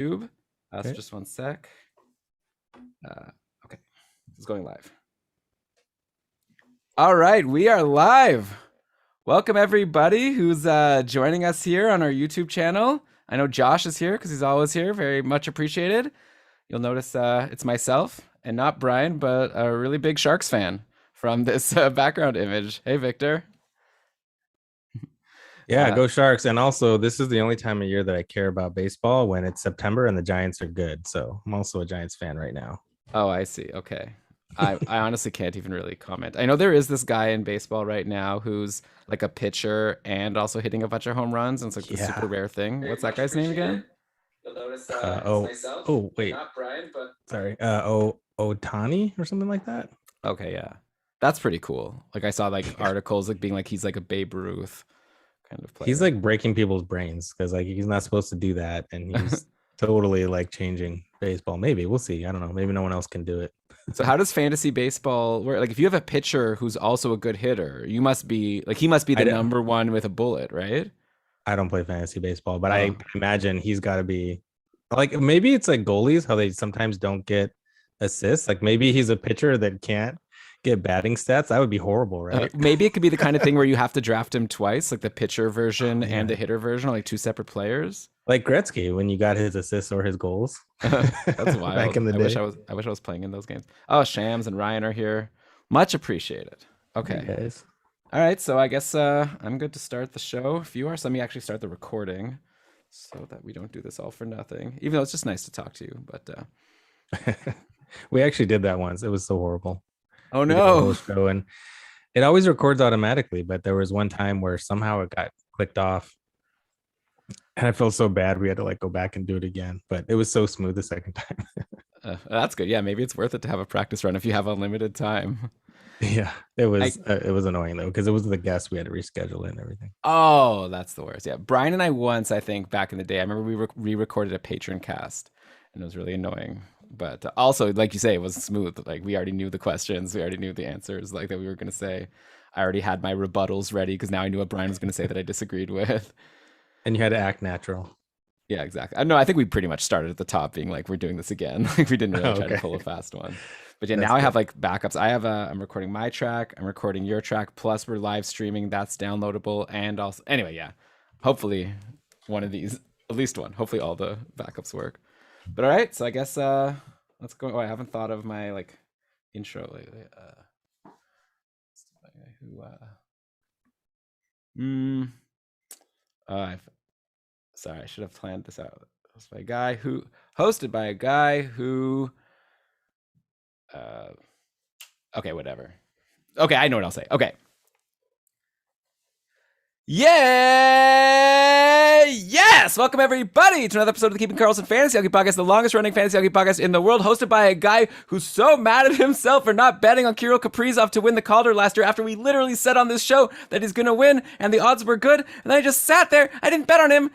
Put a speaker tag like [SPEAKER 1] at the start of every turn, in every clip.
[SPEAKER 1] So
[SPEAKER 2] Okay.
[SPEAKER 1] just one sec. Okay, it's going live. All right, we are live. Welcome everybody who's joining us here on our YouTube channel. I know Josh is here because he's always here. Very much appreciated. You'll notice it's myself and not Brian, but a really big Sharks fan from this background image. Hey, Victor.
[SPEAKER 2] Yeah, go Sharks. And also, this is the only time of year that I care about baseball when it's September and the Giants are good. So I'm also a Giants fan right now.
[SPEAKER 1] Oh, I see. Okay. I honestly can't even really comment. I know there is this guy in baseball right now who's like a pitcher and also hitting a bunch of home runs, and it's like the super rare thing. What's that guy's name again? You'll notice
[SPEAKER 2] wait.
[SPEAKER 1] Not Brian, but
[SPEAKER 2] Sorry. Otani or something like that.
[SPEAKER 1] Okay, yeah. That's pretty cool. Like I saw like articles like being like he's like a Babe Ruth kind of player.
[SPEAKER 2] He's like breaking people's brains because like he's not supposed to do that, and he's totally like changing baseball. Maybe we'll see. I don't know. Maybe no one else can do it.
[SPEAKER 1] So how does fantasy baseball work? Like if you have a pitcher who's also a good hitter, you must be like he must be the number one with a bullet, right?
[SPEAKER 2] I don't play fantasy baseball, but I imagine he's got to be like maybe it's like goalies how they sometimes don't get assists. Like maybe he's a pitcher that can't get batting stats. That would be horrible, right?
[SPEAKER 1] Maybe it could be the kind of thing where you have to draft him twice, like the pitcher version and the hitter version, like two separate players.
[SPEAKER 2] Like Gretzky when you got his assists or his goals.
[SPEAKER 1] That's wild.
[SPEAKER 2] Back in the day.
[SPEAKER 1] I wish I was playing in those games. Oh, Shams and Ryan are here. Much appreciated. Okay.
[SPEAKER 2] Hey guys.
[SPEAKER 1] All right, so I guess I'm good to start the show. If you are, so let me actually start the recording so that we don't do this all for nothing. Even though it's just nice to talk to you, but
[SPEAKER 2] we actually did that once. It was so horrible.
[SPEAKER 1] Oh no.
[SPEAKER 2] Show and it always records automatically, but there was one time where somehow it got clicked off. And I felt so bad we had to like go back and do it again, but it was so smooth the second time.
[SPEAKER 1] That's good. Yeah, maybe it's worth it to have a practice run if you have unlimited time.
[SPEAKER 2] Yeah, it was annoying though because it was the guest we had to reschedule it and everything.
[SPEAKER 1] Oh, that's the worst. Yeah, Brian and I once, I think back in the day, I remember we re-recorded a patron cast, and it was really annoying. But also, like you say, it was smooth. Like we already knew the questions, we already knew the answers, like that we were going to say. I already had my rebuttals ready because now I knew what Brian was going to say that I disagreed with.
[SPEAKER 2] And you had to act natural.
[SPEAKER 1] Yeah, exactly. No, I think we pretty much started at the top, being like, we're doing this again. Like we didn't really try to pull a fast one. But yeah, now I have like backups. I'm recording my track, I'm recording your track, plus we're live streaming. That's downloadable, and also anyway, yeah. Hopefully, one of these, at least one. Hopefully, all the backups work. But all right, so I guess let's go. Oh, I haven't thought of my like intro lately. Sorry, I should have planned this out. Hosted by a guy who okay, whatever. Okay, I know what I'll say. Okay. Yeah! Yes! Welcome everybody to another episode of the Keeping Karlsson Fantasy Hockey Podcast, the longest running fantasy hockey podcast in the world, hosted by a guy who's so mad at himself for not betting on Kirill Kaprizov to win the Calder last year after we literally said on this show that he's gonna win and the odds were good, and then I just sat there, I didn't bet on him.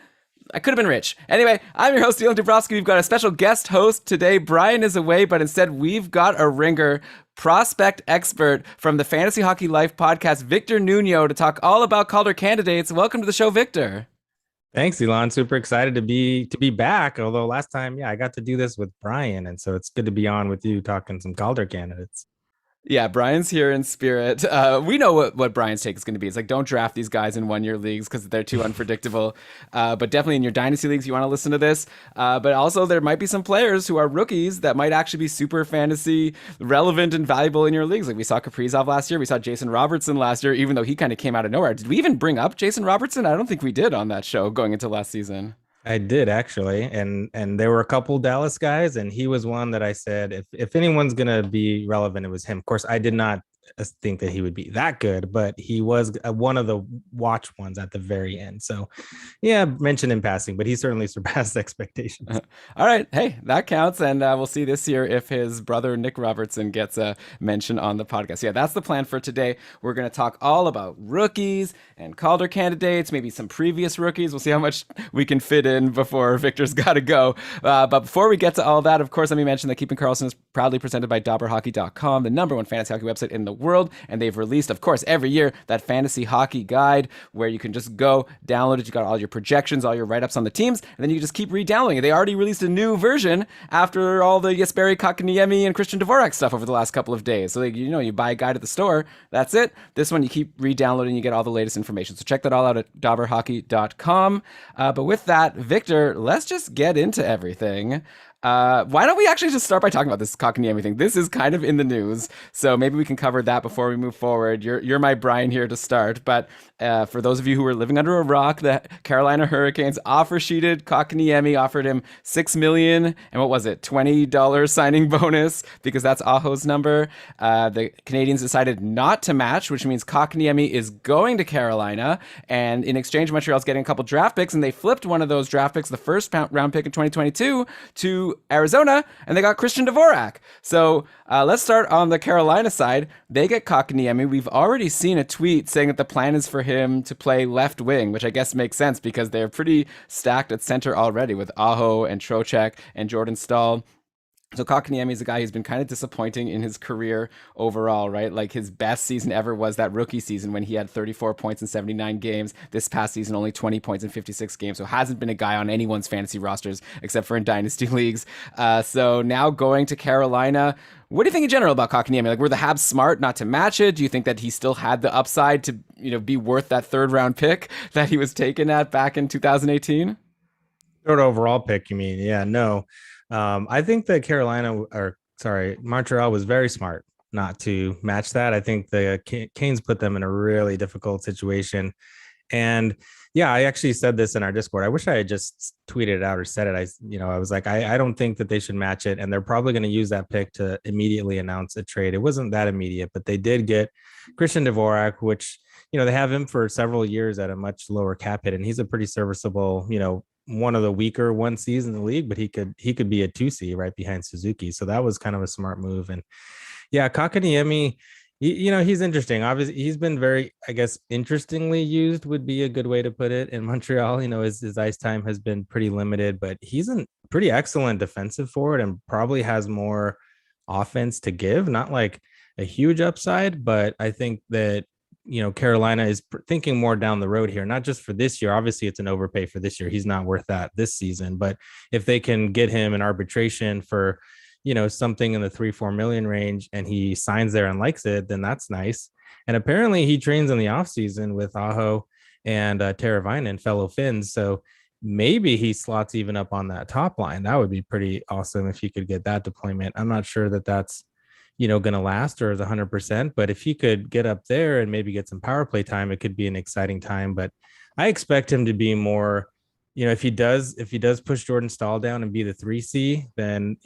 [SPEAKER 1] I could have been rich. Anyway, I'm your host, Dylan Dvorak. We've got a special guest host today. Brian is away, but instead we've got a ringer, prospect expert from the Fantasy Hockey Life podcast, Victor Nuño, to talk all about Calder candidates. Welcome to the show, Victor.
[SPEAKER 2] Thanks, Elon. Super excited to be back. Although last time, I got to do this with Brian, and so it's good to be on with you talking some Calder candidates.
[SPEAKER 1] Yeah, Brian's here in spirit. We know what Brian's take is going to be. It's like, don't draft these guys in one-year leagues because they're too unpredictable. But definitely in your dynasty leagues, you want to listen to this. But also, there might be some players who are rookies that might actually be super fantasy relevant and valuable in your leagues. Like we saw Kaprizov last year. We saw Jason Robertson last year, even though he kind of came out of nowhere. Did we even bring up Jason Robertson? I don't think we did on that show going into last season.
[SPEAKER 2] I did actually, and there were a couple Dallas guys, and he was one that I said if anyone's gonna be relevant, it was him. Of course, I did not think that he would be that good, but he was one of the watch ones at the very end. So, yeah, mentioned in passing, but he certainly surpassed expectations.
[SPEAKER 1] All right, hey, that counts, and we'll see this year if his brother Nick Robertson gets a mention on the podcast. Yeah, that's the plan for today. We're going to talk all about rookies and Calder candidates, maybe some previous rookies. We'll see how much we can fit in before Victor's got to go. But before we get to all that, of course, let me mention that Keeping Karlsson is proudly presented by DobberHockey.com, the #1 fantasy hockey website in the world. And they've released, of course, every year that fantasy hockey guide where you can just go download it. You got all your projections, all your write-ups on the teams, and then you just keep re-downloading it. They already released a new version after all the Jesperi Kotkaniemi and Christian Dvorak stuff over the last couple of days. So, like, you buy a guide at the store, that's it. This one, you keep re-downloading, you get all the latest information. So check that all out at dobberhockey.com. But with that, Victor, let's just get into everything. Why don't we actually just start by talking about this Kotkaniemi thing? This is kind of in the news, so maybe we can cover that before we move forward. You're my Brian here to start, but for those of you who are living under a rock, the Carolina Hurricanes offer sheeted Kotkaniemi, offered him $6 million and what was it, $20 signing bonus because that's Aho's number. The Canadians decided not to match, which means Kotkaniemi is going to Carolina, and in exchange, Montreal's getting a couple draft picks, and they flipped one of those draft picks, the first round pick in 2022, to Arizona, and they got Christian Dvorak. So let's start on the Carolina side. They get Kotkaniemi. We've already seen a tweet saying that the plan is for him to play left wing, which I guess makes sense because they're pretty stacked at center already with Aho and Trocheck and Jordan Staal. So Kotkaniemi is a guy who's been kind of disappointing in his career overall, right? Like his best season ever was that rookie season when he had 34 points in 79 games. This past season, only 20 points in 56 games. So hasn't been a guy on anyone's fantasy rosters except for in dynasty leagues. So now going to Carolina. What do you think in general about Kotkaniemi? Like, were the Habs smart not to match it? Do you think that he still had the upside to, be worth that third round pick that he was taken at back in 2018?
[SPEAKER 2] Third overall pick, you mean? Yeah, no. I think that Montreal was very smart not to match that. I think the Canes put them in a really difficult situation. And yeah, I actually said this in our Discord. I wish I had just tweeted it out or said it. I was like, I don't think that they should match it. And they're probably going to use that pick to immediately announce a trade. It wasn't that immediate, but they did get Christian Dvorak, which, they have him for several years at a much lower cap hit. And he's a pretty serviceable, one of the weaker 1Cs in the league, but he could be a 2C right behind Suzuki. So that was kind of a smart move. And yeah, Kotkaniemi, he's interesting. Obviously, he's been very, I guess, interestingly used would be a good way to put it in Montreal. His ice time has been pretty limited, but he's a pretty excellent defensive forward and probably has more offense to give. Not like a huge upside, but I think that Carolina is thinking more down the road here, not just for this year. Obviously, it's an overpay for this year. He's not worth that this season. But if they can get him in arbitration for, something in the 3-4 million range and he signs there and likes it, then that's nice. And apparently he trains in the offseason with Aho and Teravainen, fellow Finns. So maybe he slots even up on that top line. That would be pretty awesome if he could get that deployment. I'm not sure that that's going to last or is 100%, but if he could get up there and maybe get some power play time, it could be an exciting time. But I expect him to be more, if he does push Jordan Staal down and be the 3C, then,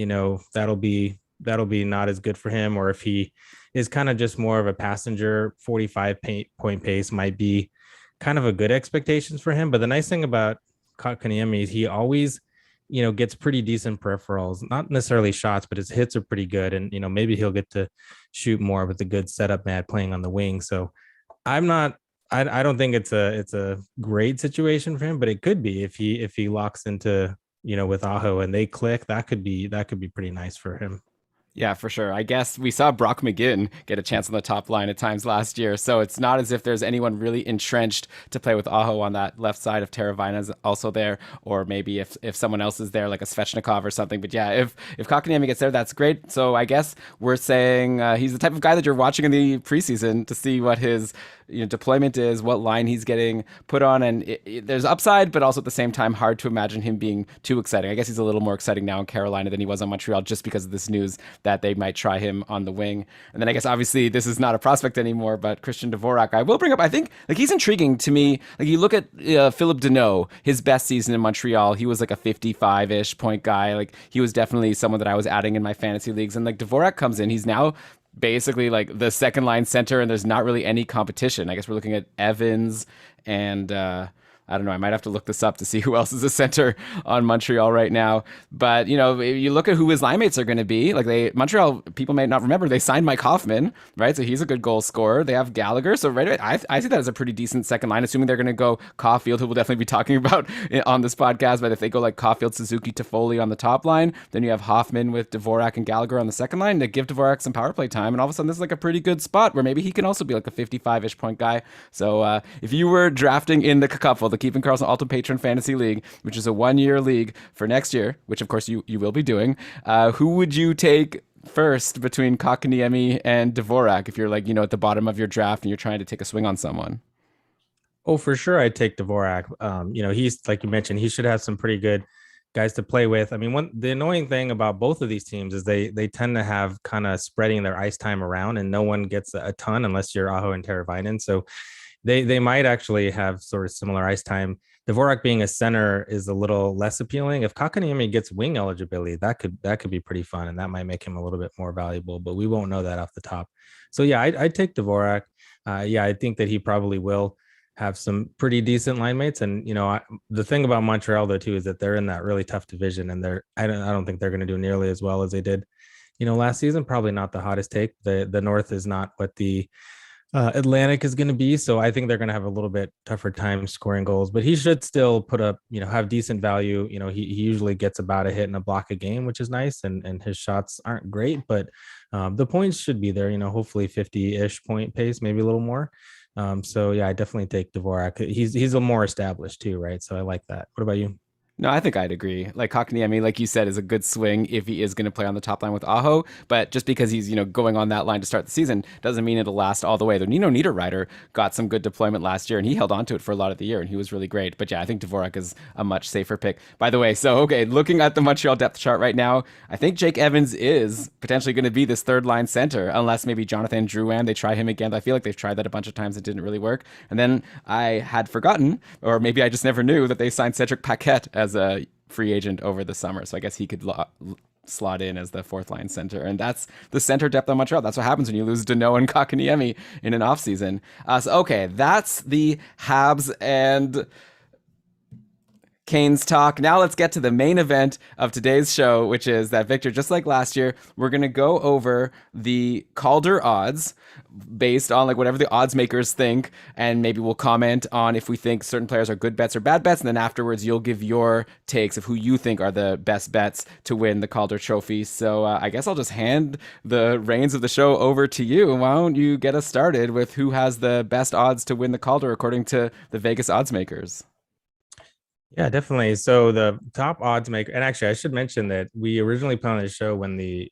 [SPEAKER 2] that'll be not as good for him. Or if he is kind of just more of a passenger, 45 point pace might be kind of a good expectations for him. But the nice thing about Kotkaniemi is he always, gets pretty decent peripherals, not necessarily shots, but his hits are pretty good. And, maybe he'll get to shoot more with a good setup man playing on the wing. So I don't think it's a great situation for him, but it could be if he locks into, with Aho and they click, that could be pretty nice for him.
[SPEAKER 1] Yeah, for sure. I guess we saw Brock McGinn get a chance on the top line at times last year, so it's not as if there's anyone really entrenched to play with Aho on that left side. If Teravainen's also there, or maybe if someone else is there, like a Svechnikov or something. But yeah, if Kotkaniemi gets there, that's great. So I guess we're saying he's the type of guy that you're watching in the preseason to see what his deployment is, what line he's getting put on, and there's upside, but also at the same time hard to imagine him being too exciting. I guess he's a little more exciting now in Carolina than he was on Montreal, just because of this news that they might try him on the wing. And then I guess obviously this is not a prospect anymore, but Christian Dvorak, I will bring up, I think like he's intriguing to me. Like you look at Philip Deneau, his best season in Montreal, he was like a 55-ish point guy. Like he was definitely someone that I was adding in my fantasy leagues. And like Dvorak comes in, he's now basically like the second line center, and there's not really any competition. I guess we're looking at Evans and I don't know. I might have to look this up to see who else is a center on Montreal right now. But, you know, you look at who his line mates are going to be. Like Montreal, people may not remember, they signed Mike Hoffman, right? So he's a good goal scorer. They have Gallagher. So right away, I see that as a pretty decent second line, assuming they're going to go Caufield, who we'll definitely be talking about on this podcast. But if they go like Caufield, Suzuki, Toffoli on the top line, then you have Hoffman with Dvorak and Gallagher on the second line to give Dvorak some power play time. And all of a sudden, this is like a pretty good spot where maybe he can also be like a 55-ish point guy. So if you were drafting in the couple, the Keeping Karlsson Ultimate Patron Fantasy League, which is a 1-year league for next year, which of course you will be doing, who would you take first between Kotkaniemi and Dvorak if you're like, you know, at the bottom of your draft and you're trying to take a swing on someone?
[SPEAKER 2] Oh, for sure, I'd take Dvorak. You know, he's like you mentioned, he should have some pretty good guys to play with. I mean, the annoying thing about both of these teams is they tend to have kind of spreading their ice time around, and no one gets a ton unless you're Aho and Teravainen. So they might actually have sort of similar ice time. Dvorak being a center is a little less appealing. If Kotkaniemi gets wing eligibility, that could be pretty fun, and that might make him a little bit more valuable. But we won't know that off the top. So yeah, I'd take Dvorak. Yeah, I think that he probably will have some pretty decent line mates. And, you know, the thing about Montreal, though, too, is that they're in that really tough division, and I don't think they're going to do nearly as well as they did, you know, last season. Probably not the hottest take. The North is not what the Atlantic is going to be. So I think they're going to have a little bit tougher time scoring goals, but he should still put up, you know, have decent value. You know, he usually gets about a hit and a block a game, which is nice. And his shots aren't great, but the points should be there, you know, hopefully 50-ish point pace, maybe a little more. So yeah, I definitely take Dvorak. He's a more established too, right? So I like that. What about you?
[SPEAKER 1] No, I think I'd agree. Like Kotkaniemi, like you said, is a good swing if he is going to play on the top line with Aho. But just because he's, you know, going on that line to start the season doesn't mean it'll last all the way. The Nuño Niederreiter got some good deployment last year, and he held on to it for a lot of the year, and he was really great. But yeah, I think Dvorak is a much safer pick. By the way, so okay, looking at the Montreal depth chart right now, I think Jake Evans is potentially going to be this third line center, unless maybe Jonathan Drouin, they try him again. I feel like they've tried that a bunch of times. It didn't really work. And then I had forgotten, or maybe I just never knew, that they signed Cedric Paquette as a free agent over the summer. So I guess he could slot in as the fourth line center. And that's the center depth on Montreal. That's what happens when you lose Danault and Kotkaniemi in an offseason. So, okay, that's the Habs and Canes talk. Now let's get to the main event of today's show, which is that, Victor, just like last year, we're going to go over the Calder odds based on like whatever the odds makers think, and maybe we'll comment on if we think certain players are good bets or bad bets, and then afterwards you'll give your takes of who you think are the best bets to win the Calder trophy. So I guess I'll just hand the reins of the show over to you. Why don't you get us started with who has the best odds to win the Calder according to the Vegas odds makers?
[SPEAKER 2] Yeah, definitely. So the top odds maker, and actually I should mention that we originally put on the show when the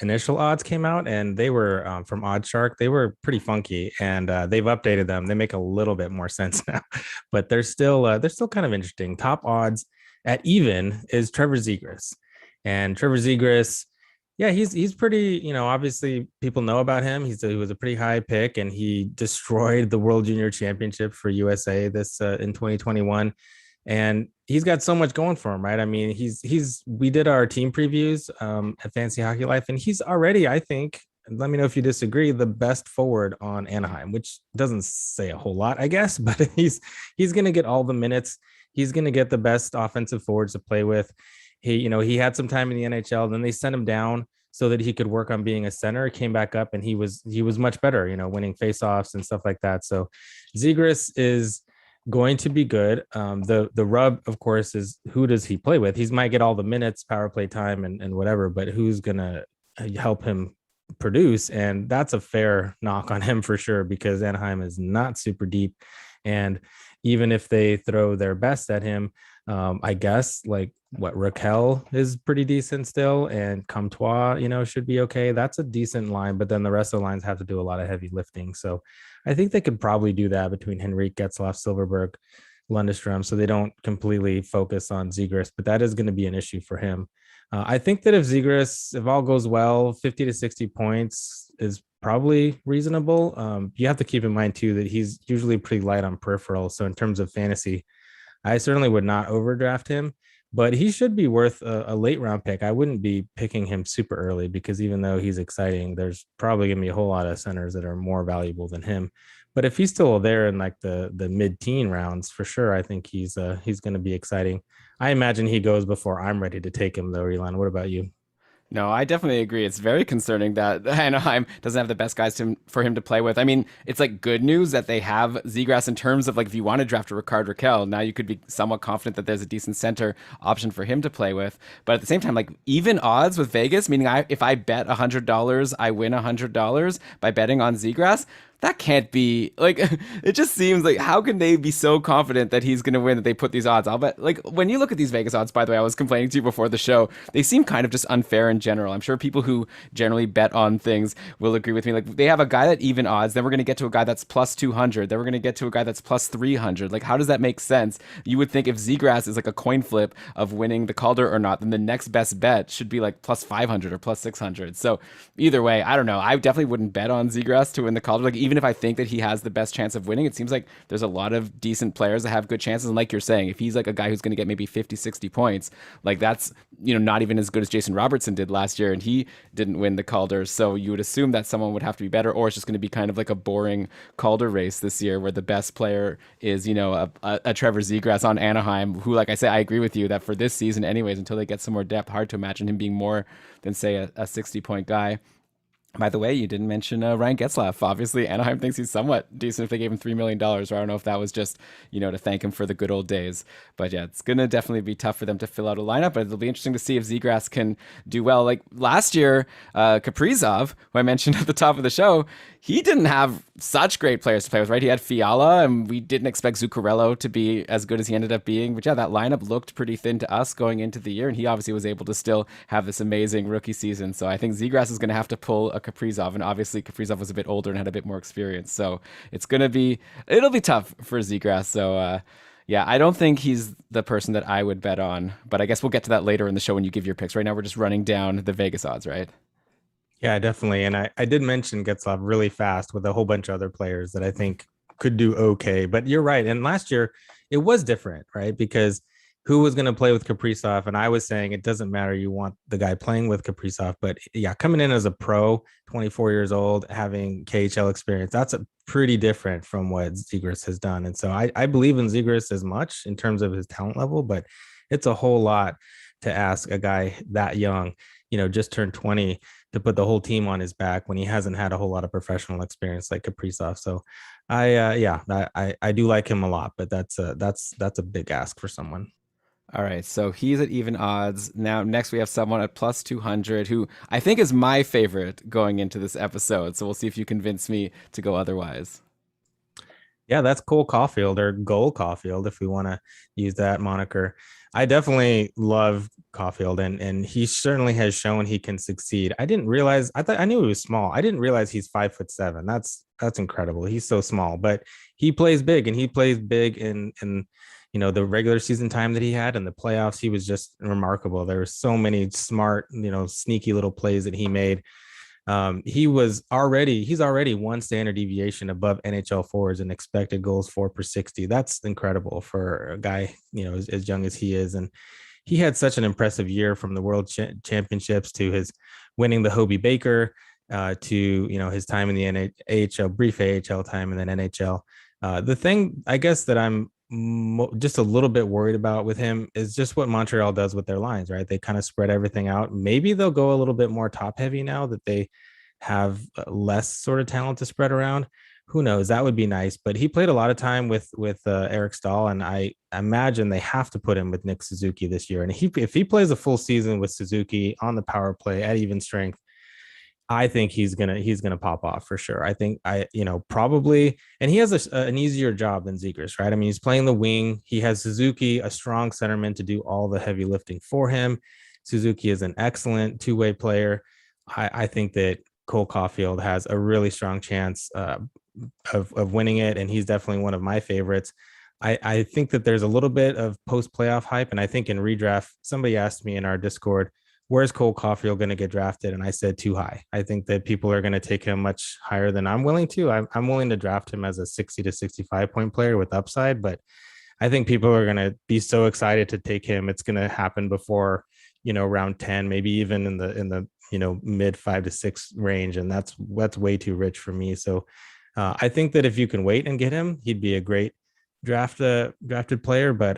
[SPEAKER 2] initial odds came out, and they were from OddsShark. They were pretty funky, and they've updated them. They make a little bit more sense now, but they're still kind of interesting. Top odds at even is Trevor Zegras, and Trevor Zegras, yeah, he's pretty. You know, obviously people know about him. He was a pretty high pick, and he destroyed the World Junior Championship for USA this in 2021. And he's got so much going for him, right? I mean, we did our team previews at Fantasy Hockey Life, and he's already, I think, let me know if you disagree, the best forward on Anaheim, which doesn't say a whole lot, I guess, but he's going to get all the minutes. He's going to get the best offensive forwards to play with. He had some time in the NHL, then they sent him down so that he could work on being a center. He came back up, and he was much better, winning faceoffs and stuff like that. So Zegras is going to be good. The rub, of course, is who does he play with? He might get all the minutes, power play time, and whatever, but who's gonna help him produce? And that's a fair knock on him for sure, because Anaheim is not super deep, and even if they throw their best at him, I guess like Raquel is pretty decent still, and Comtois, should be okay. That's a decent line, but then the rest of the lines have to do a lot of heavy lifting. So I think they could probably do that between Henrique, Getzlaff, Silverberg, Lundestrom, so they don't completely focus on Zegras, but that is going to be an issue for him. I think that if Zegras, if all goes well, 50 to 60 points is probably reasonable. You have to keep in mind too that he's usually pretty light on peripheral. So in terms of fantasy, I certainly would not overdraft him, but he should be worth a late round pick. I wouldn't be picking him super early, because even though he's exciting, there's probably going to be a whole lot of centers that are more valuable than him. But if he's still there in like the mid-teen rounds, for sure, I think he's going to be exciting. I imagine he goes before I'm ready to take him though, Elon. What about you?
[SPEAKER 1] No, I definitely agree. It's very concerning that Anaheim doesn't have the best guys for him to play with. I mean, it's like good news that they have Zegras in terms of like if you want to draft a Rickard Rakell, now you could be somewhat confident that there's a decent center option for him to play with. But at the same time, like even odds with Vegas, meaning if I bet $100, I win $100 by betting on Zegras. That can't be like it just seems like how can they be so confident that he's going to win that they put these odds? I'll bet like when you look at these Vegas odds, by the way, I was complaining to you before the show, they seem kind of just unfair in general. I'm sure people who generally bet on things will agree with me. Like they have a guy that even odds, then we're going to get to a guy that's plus 200, then we're going to get to a guy that's plus 300. Like how does that make sense? You would think if Zegras is like a coin flip of winning the Calder or not, then the next best bet should be like plus 500 or plus 600. So either way, I don't know. I definitely wouldn't bet on Zegras to win the Calder. Like even if I think that he has the best chance of winning, it seems like there's a lot of decent players that have good chances. And like you're saying, if he's like a guy who's going to get maybe 50, 60 points, like that's, not even as good as Jason Robertson did last year. And he didn't win the Calder. So you would assume that someone would have to be better, or it's just going to be kind of like a boring Calder race this year where the best player is, a Trevor Zegras on Anaheim, who, like I say, I agree with you that for this season anyways, until they get some more depth, hard to imagine him being more than say a 60-point guy. By the way, you didn't mention Ryan Getzlaff. Obviously, Anaheim thinks he's somewhat decent if they gave him $3 million. Or I don't know if that was just, to thank him for the good old days. But yeah, it's going to definitely be tough for them to fill out a lineup. But it'll be interesting to see if Zegras can do well. Like last year, Kaprizov, who I mentioned at the top of the show, he didn't have such great players to play with, right? He had Fiala, and we didn't expect Zuccarello to be as good as he ended up being. But yeah, that lineup looked pretty thin to us going into the year, and he obviously was able to still have this amazing rookie season. So I think Zegras is going to have to pull a Kaprizov, and obviously Kaprizov was a bit older and had a bit more experience. So it'll be tough for Zegras. So yeah, I don't think he's the person that I would bet on, but I guess we'll get to that later in the show when you give your picks. Right now, we're just running down the Vegas odds, right?
[SPEAKER 2] Yeah, definitely. And I did mention Getzlaff really fast with a whole bunch of other players that I think could do okay. But you're right. And last year it was different, right? Because who was going to play with Kaprizov? And I was saying it doesn't matter. You want the guy playing with Kaprizov. But yeah, coming in as a pro, 24 years old, having KHL experience, that's a pretty different from what Zegras has done. And so I believe in Zegras as much in terms of his talent level, but it's a whole lot to ask a guy that young, just turned 20, to put the whole team on his back when he hasn't had a whole lot of professional experience like Kaprizov. So I do like him a lot, but that's a big ask for someone.
[SPEAKER 1] All right, so he's at even odds. Now, next we have someone at plus 200 who I think is my favorite going into this episode. So we'll see if you convince me to go otherwise.
[SPEAKER 2] Yeah, that's Cole Caufield, or Goal Caufield, if we want to use that moniker. I definitely love Caufield, and he certainly has shown he can succeed. I didn't realize, I knew he was small. I didn't realize he's 5'7". That's incredible. He's so small, but he plays big, and he plays big in the regular season time that he had in the playoffs. He was just remarkable. There were so many smart, sneaky little plays that he made. He's already one standard deviation above NHL forwards in expected goals for per 60. That's incredible for a guy, as young as he is. And he had such an impressive year, from the world championships to his winning the Hobie Baker, to, his time in the AHL, brief AHL time, and then NHL. The thing, I guess, that I'm just a little bit worried about with him is just what Montreal does with their lines, right? They kind of spread everything out. Maybe they'll go a little bit more top heavy now that they have less sort of talent to spread around. Who knows? That would be nice. But he played a lot of time with Eric Stahl, and I imagine they have to put him with Nick Suzuki this year. And if he plays a full season with Suzuki on the power play at even strength, I think he's gonna pop off for sure. I think probably, and he has an easier job than Zegras, right? I mean, he's playing the wing. He has Suzuki, a strong centerman, to do all the heavy lifting for him. Suzuki is an excellent two-way player. I think that Cole Caufield has a really strong chance of winning it, and he's definitely one of my favorites. I think that there's a little bit of post-playoff hype, and I think in redraft, somebody asked me in our Discord, where's Cole Caufield going to get drafted? And I said too high. I think that people are going to take him much higher than I'm willing to. I'm willing to draft him as a 60 to 65 point player with upside, but I think people are going to be so excited to take him. It's going to happen before, round 10, maybe even in the mid 5 to 6 range. And that's way too rich for me. So I think that if you can wait and get him, he'd be a great drafted player. But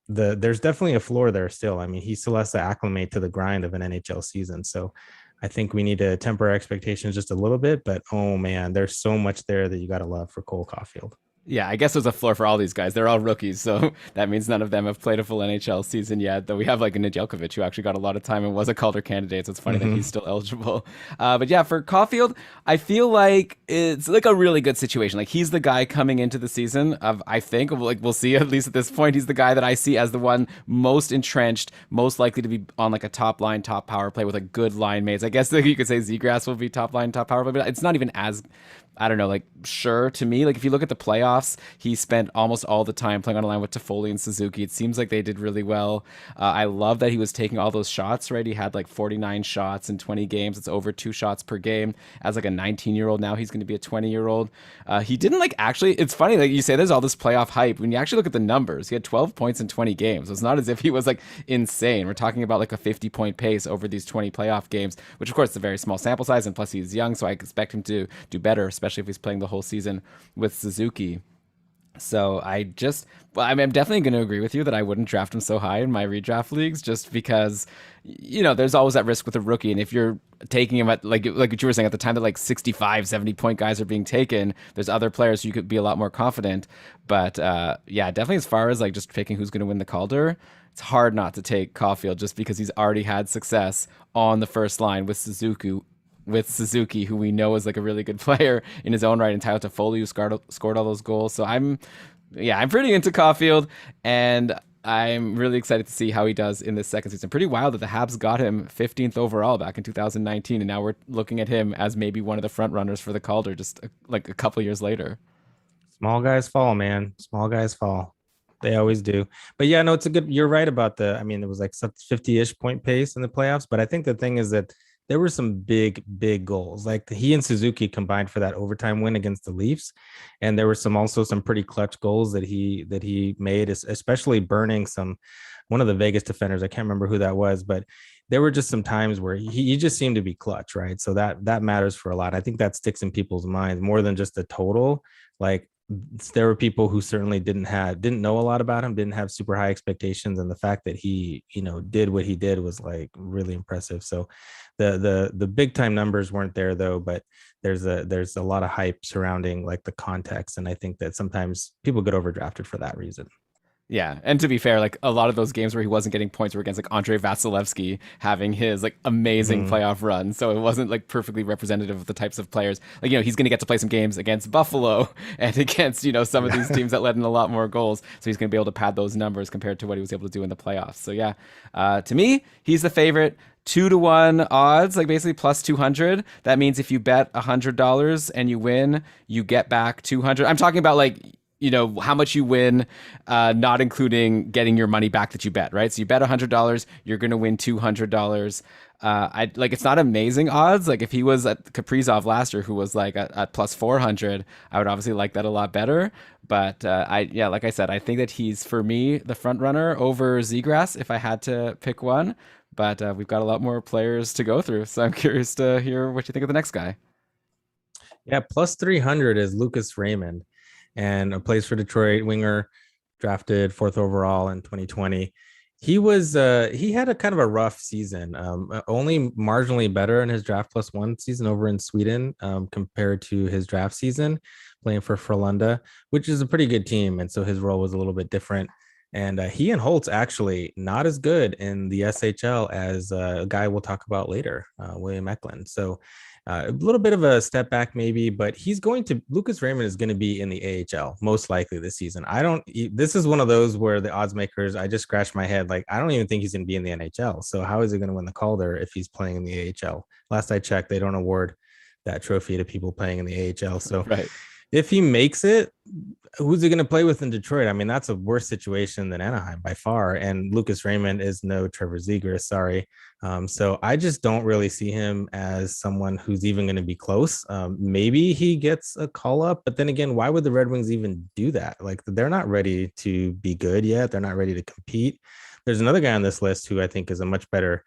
[SPEAKER 2] there's definitely a floor there still. I mean, he still has to acclimate to the grind of an NHL season. So I think we need to temper our expectations just a little bit. But oh man, there's so much there that you got to love for Cole Caufield.
[SPEAKER 1] Yeah, I guess there's a floor for all these guys. They're all rookies, so that means none of them have played a full NHL season yet. Though we have like a Nedeljkovic who actually got a lot of time and was a Calder candidate, so it's funny that he's still eligible. But yeah, for Caufield, I feel like it's like a really good situation. Like he's the guy coming into the season of, I think, like we'll see at least at this point, he's the guy that I see as the one most entrenched, most likely to be on like a top line, top power play with a good line mates. I guess you could say Zegras will be top line, top power play, but it's not even as, I don't know, like sure to me. Like if you look at the playoffs, he spent almost all the time playing on a line with Toffoli and Suzuki. It seems like they did really well. I love that he was taking all those shots, right? He had like 49 shots in 20 games. It's over 2 shots per game. As like a 19-year-old, now he's going to be a 20-year-old. He didn't like actually, it's funny, like you say there's all this playoff hype. When you actually look at the numbers, he had 12 points in 20 games. It's not as if he was like insane. We're talking about like a 50-point pace over these 20 playoff games, which of course is a very small sample size, and plus he's young, so I expect him to do better, especially if he's playing the whole season with Suzuki. So I'm definitely going to agree with you that I wouldn't draft him so high in my redraft leagues, just because, there's always that risk with a rookie. And if you're taking him at like what you were saying at the time that like 65, 70 point guys are being taken, there's other players you could be a lot more confident. But yeah, definitely as far as like just picking who's going to win the Calder, it's hard not to take Caufield just because he's already had success on the first line with Suzuki, who we know is like a really good player in his own right, and Tyler Toffoli, who scored all those goals. So I'm pretty into Caufield, and I'm really excited to see how he does in this second season. Pretty wild that the Habs got him 15th overall back in 2019, and now we're looking at him as maybe one of the front runners for the Calder just like a couple years later.
[SPEAKER 2] Small guys fall, man. Small guys fall. They always do. But yeah, no, you're right about I mean, it was like 50-ish point pace in the playoffs. But I think the thing is that there were some big, big goals. Like he and Suzuki combined for that overtime win against the Leafs. And there were also some pretty clutch goals that he made, especially burning one of the Vegas defenders. I can't remember who that was, but there were just some times where he just seemed to be clutch, right? So that matters for a lot. I think that sticks in people's minds more than just the total. Like there were people who certainly didn't know a lot about him, didn't have super high expectations, and the fact that he did what he did was like really impressive. So the big time numbers weren't there though, but there's a lot of hype surrounding like the context, and I think that sometimes people get overdrafted for that reason.
[SPEAKER 1] Yeah, and to be fair, like a lot of those games where he wasn't getting points were against like Andrei Vasilevsky having his like amazing playoff run, so it wasn't like perfectly representative of the types of players. Like he's going to get to play some games against Buffalo and against some of these teams that let in a lot more goals, so he's going to be able to pad those numbers compared to what he was able to do in the playoffs. So yeah, to me, he's the favorite. 2-1 odds, like basically plus 200. That means if you bet $100 and you win, you get back 200. I'm talking about like how much you win, not including getting your money back that you bet, right? So you bet $100, you're going to win $200. It's not amazing odds. Like if he was at Kaprizov last year, who was like at plus 400, I would obviously like that a lot better. But like I said, I think that he's, for me, the front runner over Zegras if I had to pick one. But we've got a lot more players to go through, so I'm curious to hear what you think of the next guy.
[SPEAKER 2] Yeah, plus 300 is Lucas Raymond, and plays for Detroit, winger, drafted 4th overall in 2020. He had a kind of a rough season, only marginally better in his draft plus 1 season over in Sweden compared to his draft season playing for Frölunda, which is a pretty good team. And so his role was a little bit different. And he and Holtz actually not as good in the SHL as a guy we'll talk about later, William Eklund. So a little bit of a step back maybe, but Lucas Raymond is going to be in the AHL most likely this season. This is one of those where the odds makers, I just scratched my head. Like, I don't even think he's going to be in the NHL. So how is he going to win the Calder if he's playing in the AHL? Last I checked, they don't award that trophy to people playing in the AHL. So right. If he makes it, who's he going to play with in Detroit? I mean, that's a worse situation than Anaheim by far. And Lucas Raymond is no Trevor Zegras, sorry. So I just don't really see him as someone who's even going to be close. Maybe he gets a call up, but then again, why would the Red Wings even do that? Like, they're not ready to be good yet. They're not ready to compete. There's another guy on this list who I think is a much better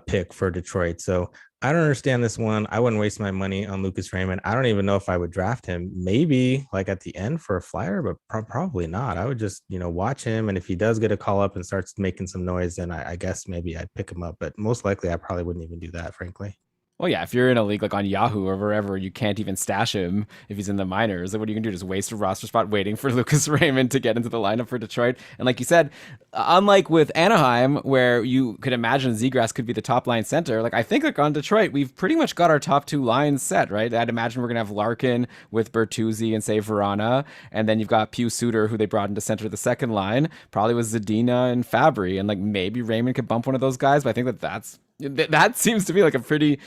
[SPEAKER 2] pick for Detroit. So I don't understand this one. I wouldn't waste my money on Lucas Raymond. I don't even know if I would draft him. Maybe like at the end for a flyer, but probably not. I would just, watch him. And if he does get a call up and starts making some noise, then I guess maybe I'd pick him up. But most likely, I probably wouldn't even do that, frankly.
[SPEAKER 1] Well, yeah, if you're in a league like on Yahoo or wherever, you can't even stash him if he's in the minors. Like, what are you gonna do? Just waste a roster spot waiting for Lucas Raymond to get into the lineup for Detroit? And like you said, unlike with Anaheim, where you could imagine Zegras could be the top line center, like I think like on Detroit, we've pretty much got our top two lines set, right? I'd imagine we're gonna have Larkin with Bertuzzi and say Verana, and then you've got Pius Suter, who they brought into center the second line, probably with Zadina and Fabry, and like maybe Raymond could bump one of those guys. But I think that seems to be like a pretty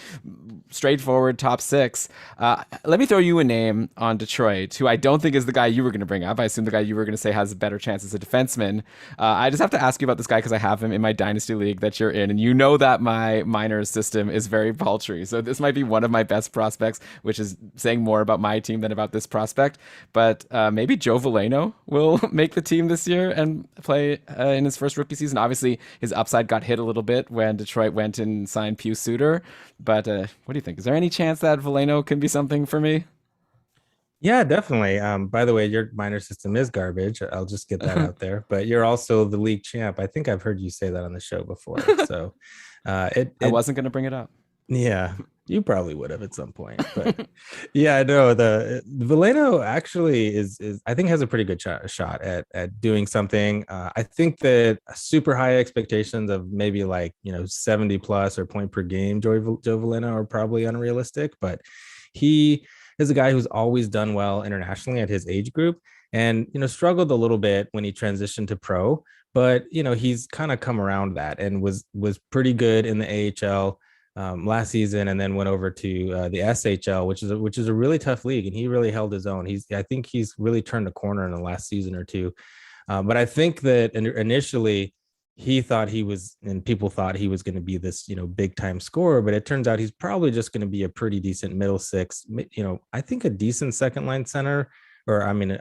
[SPEAKER 1] straightforward top six. Let me throw you a name on Detroit, who I don't think is the guy you were going to bring up. I assume the guy you were going to say has a better chance as a defenseman. I just have to ask you about this guy because I have him in my dynasty league that you're in, and you know that my minors system is very paltry. So this might be one of my best prospects, which is saying more about my team than about this prospect. But maybe Joe Veleno will make the team this year and play in his first rookie season. Obviously, his upside got hit a little bit when Detroit went and signed Pius Suter. But what do you think? Is there any chance that Veleno can be something for me?
[SPEAKER 2] Yeah, definitely. By the way, your minor system is garbage. I'll just get that out there. But you're also the league champ. I think I've heard you say that on the show before. So
[SPEAKER 1] I wasn't going to bring it up.
[SPEAKER 2] Yeah, you probably would have at some point. But yeah, I know the Veleno actually is I think has a pretty good shot at doing something. I think that super high expectations of maybe like 70 plus or point per game Joe Veleno are probably unrealistic, but he is a guy who's always done well internationally at his age group, and struggled a little bit when he transitioned to pro, but he's kind of come around that and was pretty good in the AHL last season, and then went over to the SHL, which is a really tough league, and he really held his own. I think he's really turned a corner in the last season or two. But I think that initially he thought he was, and people thought he was going to be this, big time scorer, but it turns out he's probably just going to be a pretty decent middle six, I think a decent second line center, or I mean,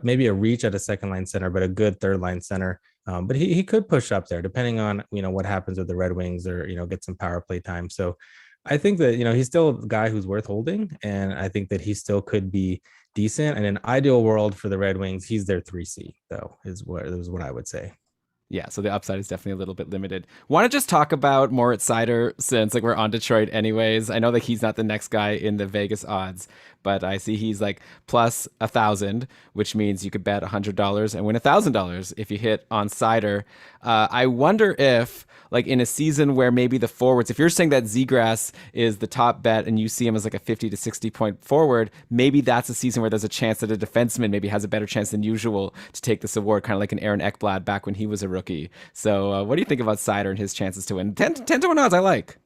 [SPEAKER 2] maybe a reach at a second line center, but a good third line center. But he could push up there depending on, what happens with the Red Wings, or, get some power play time. So I think that, he's still a guy who's worth holding. And I think that he still could be decent. And in an ideal world for the Red Wings, he's their 3C though, is what I would say.
[SPEAKER 1] Yeah, so the upside is definitely a little bit limited. Want to just talk about Moritz Seider, since like we're on Detroit anyways. I know that he's not the next guy in the Vegas odds, but I see he's like plus 1,000, which means you could bet $100 and win $1,000 if you hit on Seider. I wonder if like in a season where maybe the forwards, if you're saying that Zegras is the top bet and you see him as like a 50 to 60 point forward, maybe that's a season where there's a chance that a defenseman maybe has a better chance than usual to take this award, kind of like an Aaron Ekblad back when he was a rookie. So what do you think about Seider and his chances to win? 10 to 1 odds I like.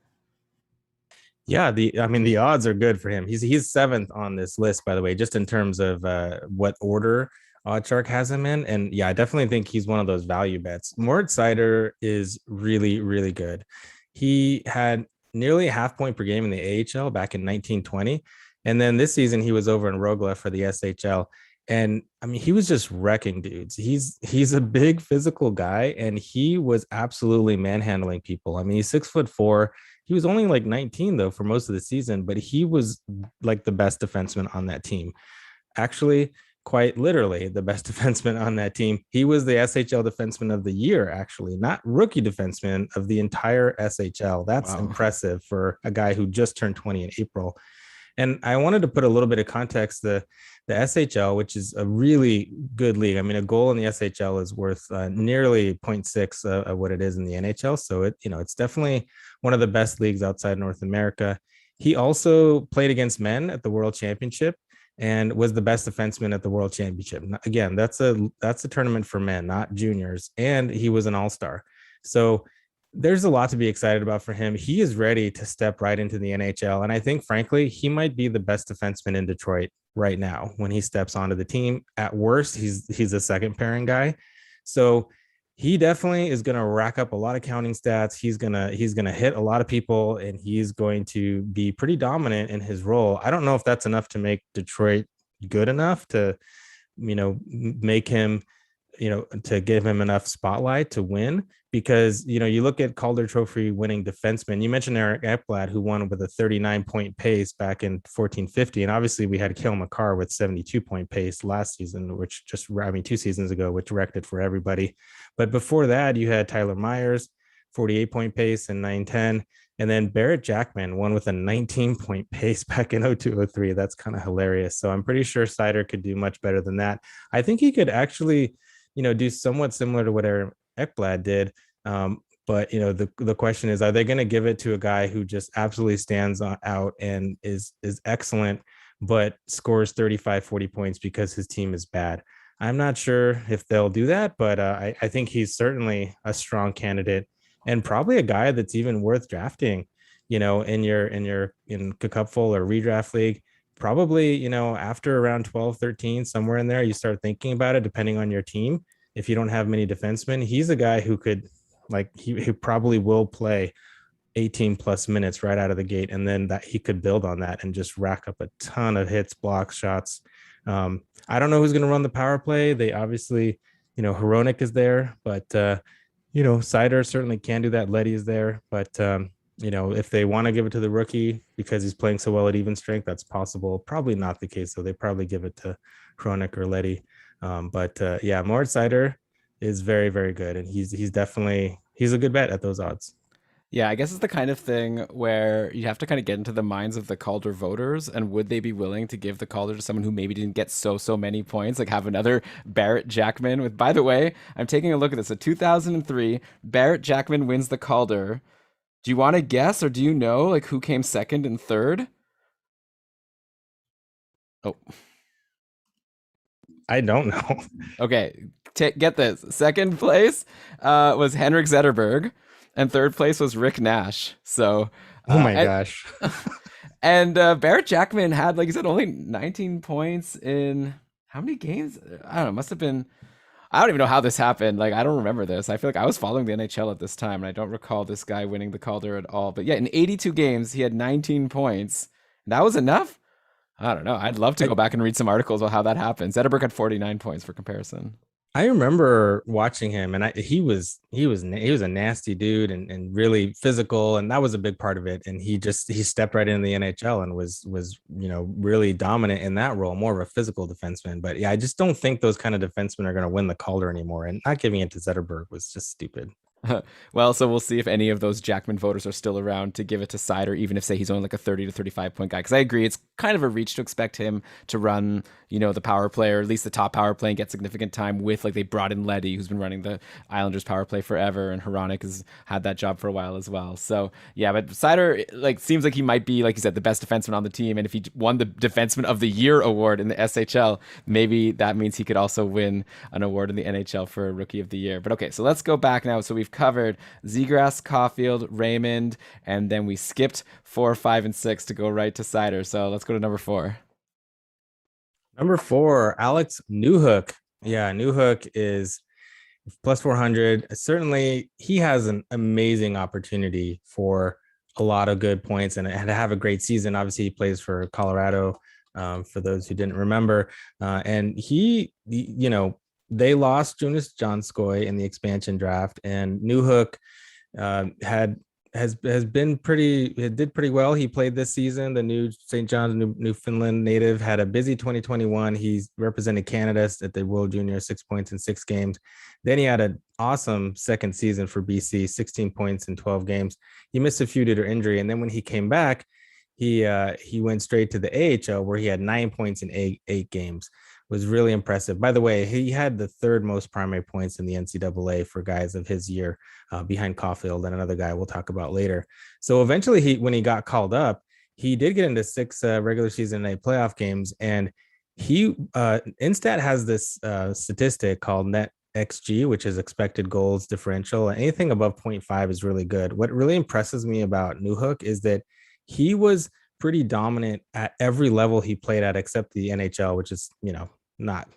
[SPEAKER 2] Yeah, the odds are good for him. He's seventh on this list, by the way, just in terms of what order OddsShark has him in. And yeah, I definitely think he's one of those value bets. Moritz Seider is really, really good. He had nearly a half point per game in the AHL back in 1920. And then this season he was over in Rogla for the SHL. And I mean, he was just wrecking dudes. He's a big physical guy, and he was absolutely manhandling people. I mean, he's 6'4". He was only like 19 though for most of the season, but he was like the best defenseman on that team. Actually, quite literally the best defenseman on that team. He was the SHL defenseman of the year, actually, not rookie defenseman of the entire SHL. That's wow. Impressive for a guy who just turned 20 in April. And I wanted to put a little bit of context. The SHL, which is a really good league. I mean, a goal in the SHL is worth nearly 0.6 of what it is in the NHL. So it's definitely one of the best leagues outside North America. He also played against men at the World Championship and was the best defenseman at the World Championship. Again, that's a tournament for men, not juniors. And he was an all-star. So there's a lot to be excited about for him. He is ready to step right into the NHL. And I think, frankly, he might be the best defenseman in Detroit right now when he steps onto the team. At worst, he's a second pairing guy. So he definitely is going to rack up a lot of counting stats. He's going to hit a lot of people, and he's going to be pretty dominant in his role. I don't know if that's enough to make Detroit good enough to, make him to give him enough spotlight to win. Because, you look at Calder Trophy winning defensemen. You mentioned Eric Ekblad, who won with a 39-point pace back in 1450. And obviously we had Cale Makar with 72-point pace last season, which 2 seasons ago, which wrecked it for everybody. But before that, you had Tyler Myers, 48-point pace and 910. And then Barrett Jackman won with a 19-point pace back in 02-03. That's kind of hilarious. So I'm pretty sure Seider could do much better than that. I think he could actually, do somewhat similar to what Eric Ekblad did. But the question is, are they going to give it to a guy who just absolutely stands out and is excellent, but scores 35, 40 points because his team is bad? I'm not sure if they'll do that, but I think he's certainly a strong candidate and probably a guy that's even worth drafting, in Cupful or redraft league. Probably, after around 12, 13, somewhere in there, you start thinking about it, depending on your team. If you don't have many defensemen, he's a guy who could, he probably will play 18 plus minutes right out of the gate. And then that he could build on that and just rack up a ton of hits, blocks, shots. I don't know who's going to run the power play. They obviously, Hronek is there, but, Seider certainly can do that. Leddy is there, but, if they want to give it to the rookie because he's playing so well at even strength, that's possible. Probably not the case, though. They probably give it to Hronek or Leddy. Moritz Seider is very, very good, and he's a good bet at those odds.
[SPEAKER 1] Yeah, I guess it's the kind of thing where you have to kind of get into the minds of the Calder voters, and would they be willing to give the Calder to someone who maybe didn't get so many points, like have another Barrett Jackman with, by the way, I'm taking a look at this. A 2003, Barrett Jackman wins the Calder. Do you want to guess, or do you know, like, who came second and third? Oh.
[SPEAKER 2] I don't know.
[SPEAKER 1] Okay, get this. Second place was Henrik Zetterberg, and third place was Rick Nash. So,
[SPEAKER 2] oh my gosh.
[SPEAKER 1] And Barrett Jackman had, like you said, only 19 points in how many games? I don't know. Must have been. I don't even know how this happened. Like, I don't remember this. I feel like I was following the NHL at this time, and I don't recall this guy winning the Calder at all. But yeah, in 82 games, he had 19 points. And that was enough? I don't know. I'd love to go back and read some articles about how that happened. Zetterberg had 49 points for comparison.
[SPEAKER 2] I remember watching him, and he was a nasty dude and really physical, and that was a big part of it. And he stepped right into the NHL and was really dominant in that role, more of a physical defenseman. But yeah, I just don't think those kind of defensemen are going to win the Calder anymore. And not giving it to Zetterberg was just stupid.
[SPEAKER 1] Well, so we'll see if any of those Jackman voters are still around to give it to Seider, even if, say, he's only like a 30 to 35 point guy. Because I agree, it's kind of a reach to expect him to run, the power play, or at least the top power play, and get significant time with, like, they brought in Leddy, who's been running the Islanders power play forever, and Hronek has had that job for a while as well. So yeah, but Seider, like, seems like he might be, like you said, the best defenseman on the team. And if he won the Defenseman of the Year award in the SHL, maybe that means he could also win an award in the NHL for Rookie of the Year. But okay, so let's go back now. So we've covered Zegras, Caufield, Raymond, and then we skipped 4, 5, and 6 to go right to Seider. So let's go to number 4.
[SPEAKER 2] Number 4, Alex Newhook. Yeah, Newhook is plus 400. Certainly, he has an amazing opportunity for a lot of good points and to have a great season. Obviously, he plays for Colorado, for those who didn't remember. And they lost Jonas Jonskoy in the expansion draft, and Newhook did pretty well. He played this season. The new St. John's, Newfoundland native, had a busy 2021. He's represented Canada at the World Junior, 6 points in 6 games. Then he had an awesome second season for BC, 16 points in 12 games. He missed a few due to injury, and then when he came back, he went straight to the AHL, where he had 9 points in eight games. Was really impressive. By the way, he had the third most primary points in the NCAA for guys of his year, behind Caufield and another guy we'll talk about later. So eventually, when he got called up, he did get into 6 regular season and 8 playoff games. And he Instat has this statistic called net XG, which is expected goals differential. And anything above 0.5 is really good. What really impresses me about Newhook is that he was pretty dominant at every level he played at, except the NHL, which is, not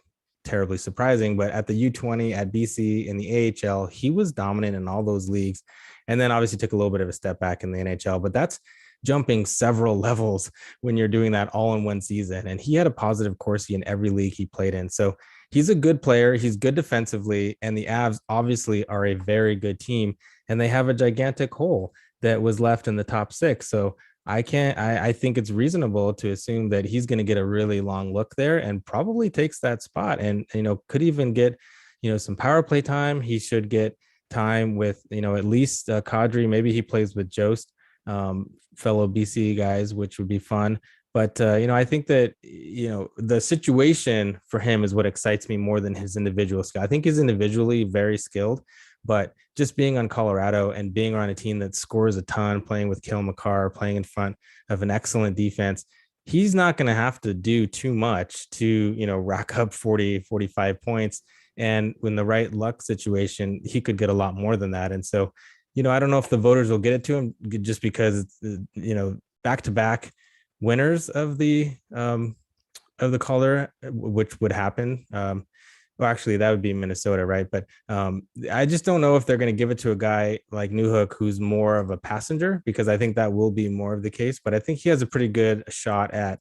[SPEAKER 2] terribly surprising. But at the U20, at BC, in the AHL, he was dominant in all those leagues. And then obviously took a little bit of a step back in the NHL. But that's jumping several levels when you're doing that all in one season. And he had a positive Corsi in every league he played in. So he's a good player. He's good defensively. And the Avs obviously are a very good team. And they have a gigantic hole that was left in the top six. So I think it's reasonable to assume that he's going to get a really long look there and probably takes that spot and, could even get, some power play time. He should get time with, at least Kadri. Maybe he plays with Jost, fellow BC guys, which would be fun. But, I think that, the situation for him is what excites me more than his individual skill. I think he's individually very skilled, but just being on Colorado and being on a team that scores a ton, playing with Kale McCarr, playing in front of an excellent defense, he's not going to have to do too much to, rack up 40, 45 points. And when the right luck situation, he could get a lot more than that. And so, I don't know if the voters will get it to him just because it's, back-to-back winners of the Calder, which would happen. Well, actually, that would be Minnesota, right? But I just don't know if they're going to give it to a guy like Newhook, who's more of a passenger, because I think that will be more of the case. But I think he has a pretty good shot at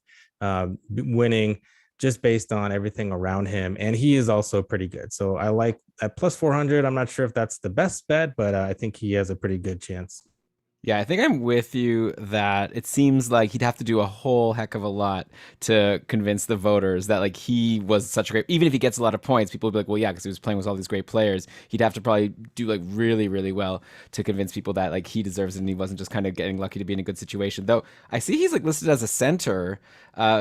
[SPEAKER 2] winning just based on everything around him. And he is also pretty good. So I like at plus 400. I'm not sure if that's the best bet, but I think he has a pretty good chance.
[SPEAKER 1] Yeah, I think I'm with you that it seems like he'd have to do a whole heck of a lot to convince the voters that like he was such a great, even if he gets a lot of points, people would be like, well, yeah, because he was playing with all these great players. He'd have to probably do like really, really well to convince people that like he deserves it and he wasn't just kind of getting lucky to be in a good situation. Though I see he's like listed as a center.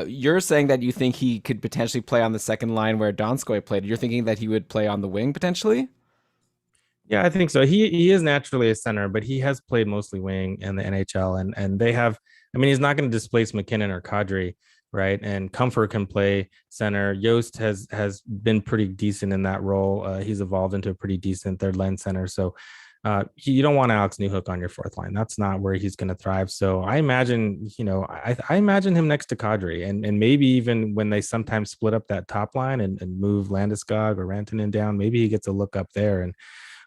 [SPEAKER 1] You're saying that you think he could potentially play on the second line where Donskoy played. You're thinking that he would play on the wing potentially?
[SPEAKER 2] Yeah, I think so. He is naturally a center, but he has played mostly wing in the NHL, and they have. I mean, he's not going to displace McKinnon or Kadri, right? And Comfort can play center. Yost has been pretty decent in that role. He's evolved into a pretty decent third line center. So you don't want Alex Newhook on your fourth line. That's not where he's going to thrive. So I imagine, I imagine him next to Kadri, and maybe even when they sometimes split up that top line and move Landeskog or Rantanen down, maybe he gets a look up there and.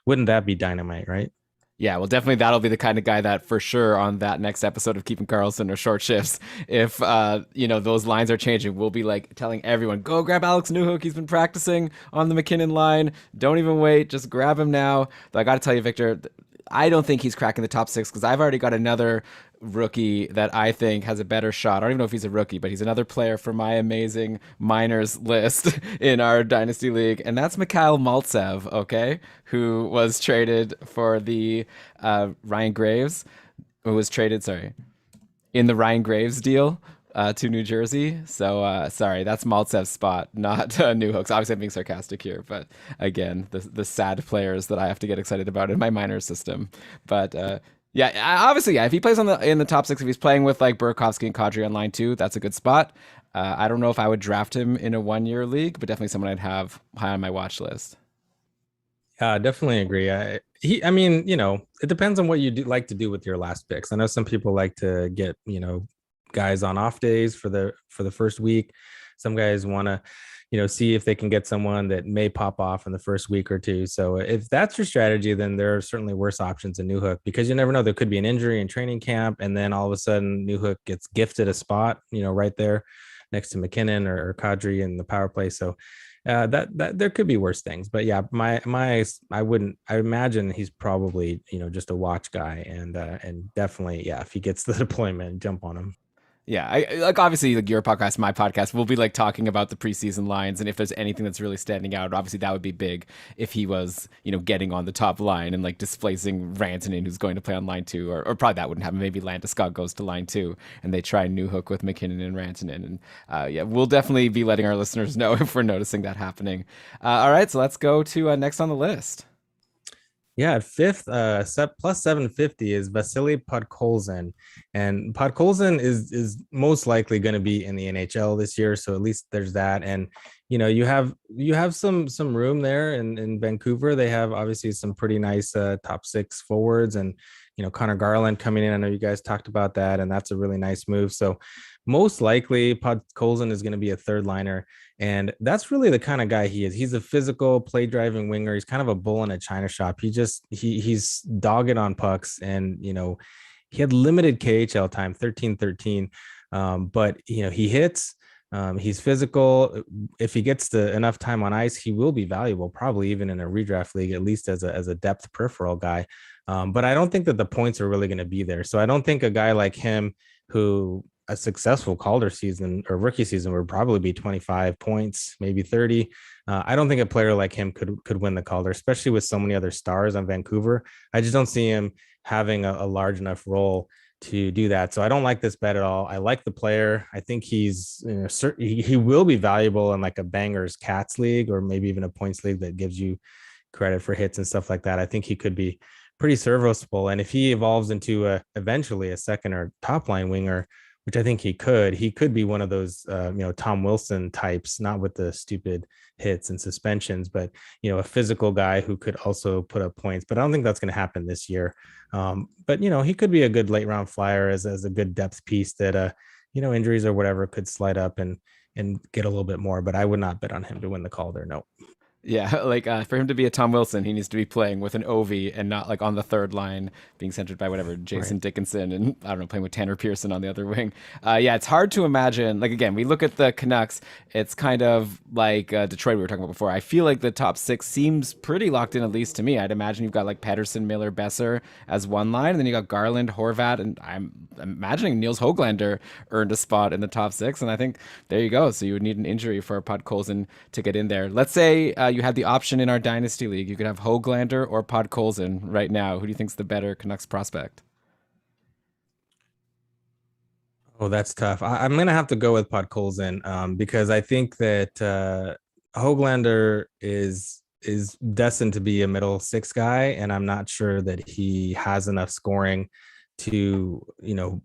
[SPEAKER 2] Wouldn't that be dynamite, right?
[SPEAKER 1] Yeah, well, definitely that'll be the kind of guy that for sure on that next episode of Keeping Karlsson or Short Shifts, if those lines are changing, we'll be like telling everyone, go grab Alex Newhook. He's been practicing on the McKinnon line. Don't even wait, just grab him now. But I got to tell you, Victor, I don't think he's cracking the top six because I've already got another rookie that I think has a better shot. I don't even know if he's a rookie, but he's another player for my amazing minors list in our Dynasty League, and that's Mikhail Maltsev, okay, who was traded for the Ryan Graves, who was traded, in the Ryan Graves deal to New Jersey. So sorry, that's Maltsev's spot, not Newhook's. Obviously, I'm being sarcastic here, but again, the sad players that I have to get excited about in my minor system. But yeah, obviously, yeah. If he plays in the top six, if he's playing with like Burakovsky and Kadri on line two, that's a good spot. I don't know if I would draft him in a 1-year league, but definitely someone I'd have high on my watch list.
[SPEAKER 2] Yeah, definitely agree. I mean, it depends on what you like to do with your last picks. I know some people like to get, guys on off days for the first week. Some guys want to, see if they can get someone that may pop off in the first week or two. So if that's your strategy, then there are certainly worse options in Newhook because you never know. There could be an injury in training camp, and then all of a sudden Newhook gets gifted a spot, right there next to McKinnon or Kadri in the power play. So that there could be worse things, but yeah, I imagine he's probably, just a watch guy and definitely, yeah, if he gets the deployment, jump on him.
[SPEAKER 1] Yeah, I like obviously like your podcast, my podcast, we'll be like talking about the preseason lines and if there's anything that's really standing out. Obviously, that would be big if he was, getting on the top line and like displacing Rantanen, who's going to play on line two, or probably that wouldn't happen. Maybe Landeskog goes to line two and they try Newhook with McKinnon and Rantanen. And yeah, we'll definitely be letting our listeners know if we're noticing that happening. All right, so let's go to next on the list.
[SPEAKER 2] Yeah, at fifth, plus 750 is Vasily Podkolzin, and Podkolzin is most likely going to be in the NHL this year. So at least there's that, and you have some room there in Vancouver. They have obviously some pretty nice top six forwards, and Connor Garland coming in. I know you guys talked about that, and that's a really nice move. So most likely Podkolzin is going to be a third liner. And that's really the kind of guy he is. He's a physical play driving winger. He's kind of a bull in a china shop. He's dogged on pucks, and he had limited KHL time, 13-13. But he hits. He's physical. If he gets enough time on ice, he will be valuable, probably even in a redraft league, at least as a depth peripheral guy. But I don't think that the points are really going to be there. So I don't think a guy like him, who a successful Calder season or rookie season would probably be 25 points, maybe 30. I don't think a player like him could win the Calder, especially with so many other stars on Vancouver. I just don't see him having a large enough role to do that. So I don't like this bet at all. I like the player. I think he's, he will be valuable in like a bangers cats league, or maybe even a points league that gives you credit for hits and stuff like that. I think he could be pretty serviceable. And if he evolves into eventually a second or top line winger, which I think he could be one of those, Tom Wilson types, not with the stupid hits and suspensions, but, a physical guy who could also put up points. But I don't think that's going to happen this year. But, he could be a good late round flyer as a good depth piece that, injuries or whatever could slide up and get a little bit more. But I would not bet on him to win the Calder. No.
[SPEAKER 1] Yeah, like for him to be a Tom Wilson, he needs to be playing with an Ovi and not like on the third line, being centered by whatever Jason Dickinson and I don't know, playing with Tanner Pearson on the other wing. Yeah, it's hard to imagine. Like again, we look at the Canucks, it's kind of like Detroit we were talking about before. I feel like the top six seems pretty locked in, at least to me. I'd imagine you've got like Pedersen, Miller, Besser as one line, and then you got Garland, Horvat, and I'm imagining Niels Höglander earned a spot in the top six. And I think there you go. So you would need an injury for Podkolzin to get in there. Let's say you had the option in our dynasty league. You could have Höglander or Podkolzin right now. Who do you think's the better Canucks prospect?
[SPEAKER 2] Oh, that's tough. I'm going to have to go with Podkolzin because I think that Höglander is destined to be a middle six guy, and I'm not sure that he has enough scoring to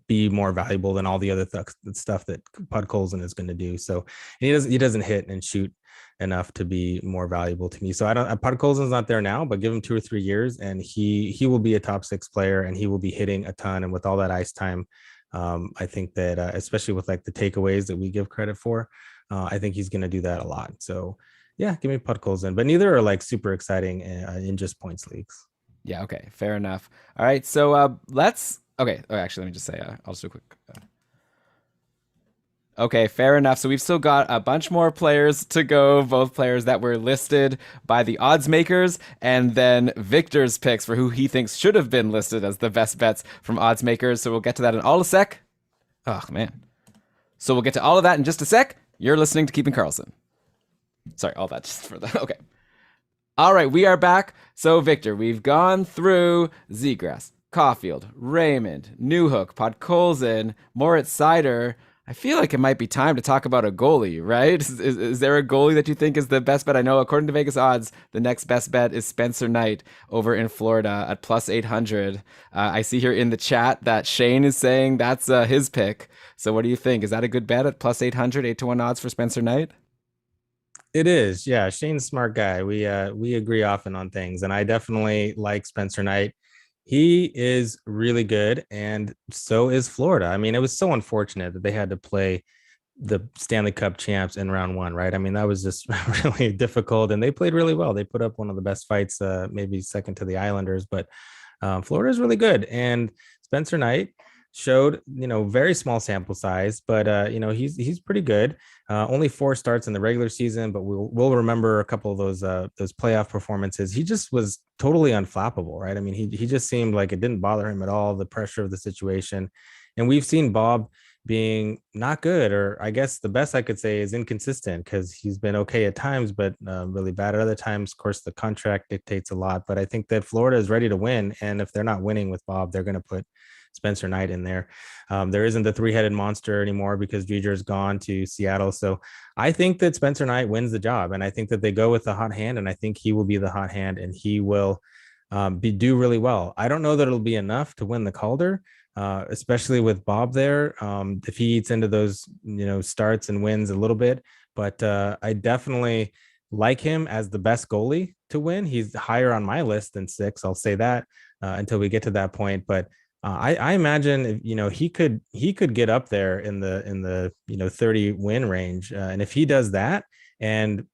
[SPEAKER 2] be more valuable than all the other stuff that Podkolzin is going to do. So he doesn't hit and shoot enough to be more valuable to me. So Podkolzin's not there now, but give him 2 or 3 years and he will be a top six player and he will be hitting a ton. And with all that ice time, I think that especially with like the takeaways that we give credit for, I think he's going to do that a lot. So yeah, give me Podkolzin, but neither are like super exciting in just points leagues.
[SPEAKER 1] Yeah, okay, fair enough. All right, so let's. Okay, actually, let me just say, I'll just do a quick. Okay, fair enough. So we've still got a bunch more players to go, both players that were listed by the odds makers, and then Victor's picks for who he thinks should have been listed as the best bets from odds makers. So we'll get to that in all a sec. Oh, man. So we'll get to all of that in just a sec. You're listening to Keeping Karlsson. Sorry, all that just for the. Okay. All right, we are back. So, Victor, we've gone through Zegras, Caufield, Raymond, Newhook, Podkolzin, Moritz Seider. I feel like it might be time to talk about a goalie, right? Is there a goalie that you think is the best bet? I know, according to Vegas odds, the next best bet is Spencer Knight over in Florida at plus 800. I see here in the chat that Shane is saying that's his pick. So what do you think? Is that a good bet at plus 800, 8-1 odds for Spencer Knight?
[SPEAKER 2] It is. Yeah. Shane's a smart guy. We agree often on things, and I definitely like Spencer Knight. He is really good, and so is Florida. I mean, it was so unfortunate that they had to play the Stanley Cup champs in round one, right? I mean, that was just really difficult, and they played really well. They put up one of the best fights, maybe second to the Islanders, but Florida is really good. And Spencer Knight showed, very small sample size, but he's pretty good. Only 4 starts in the regular season, but we'll remember a couple of those playoff performances. He just was totally unflappable, right? I mean, he just seemed like it didn't bother him at all, the pressure of the situation. And we've seen Bob being not good, or I guess the best I could say is inconsistent, because he's been okay at times, but really bad at other times. Of course, the contract dictates a lot, but I think that Florida is ready to win. And if they're not winning with Bob, they're going to put Spencer Knight in there. There isn't the 3-headed monster anymore because Dreger's gone to Seattle. So I think that Spencer Knight wins the job, and I think that they go with the hot hand, and I think he will be the hot hand, and he will do really well. I don't know that it'll be enough to win the Calder, especially with Bob there. If he eats into those, starts and wins a little bit, but I definitely like him as the best goalie to win. He's higher on my list than 6. I'll say that until we get to that point, but I imagine he could get up there in the 30 win range, and if he does that, and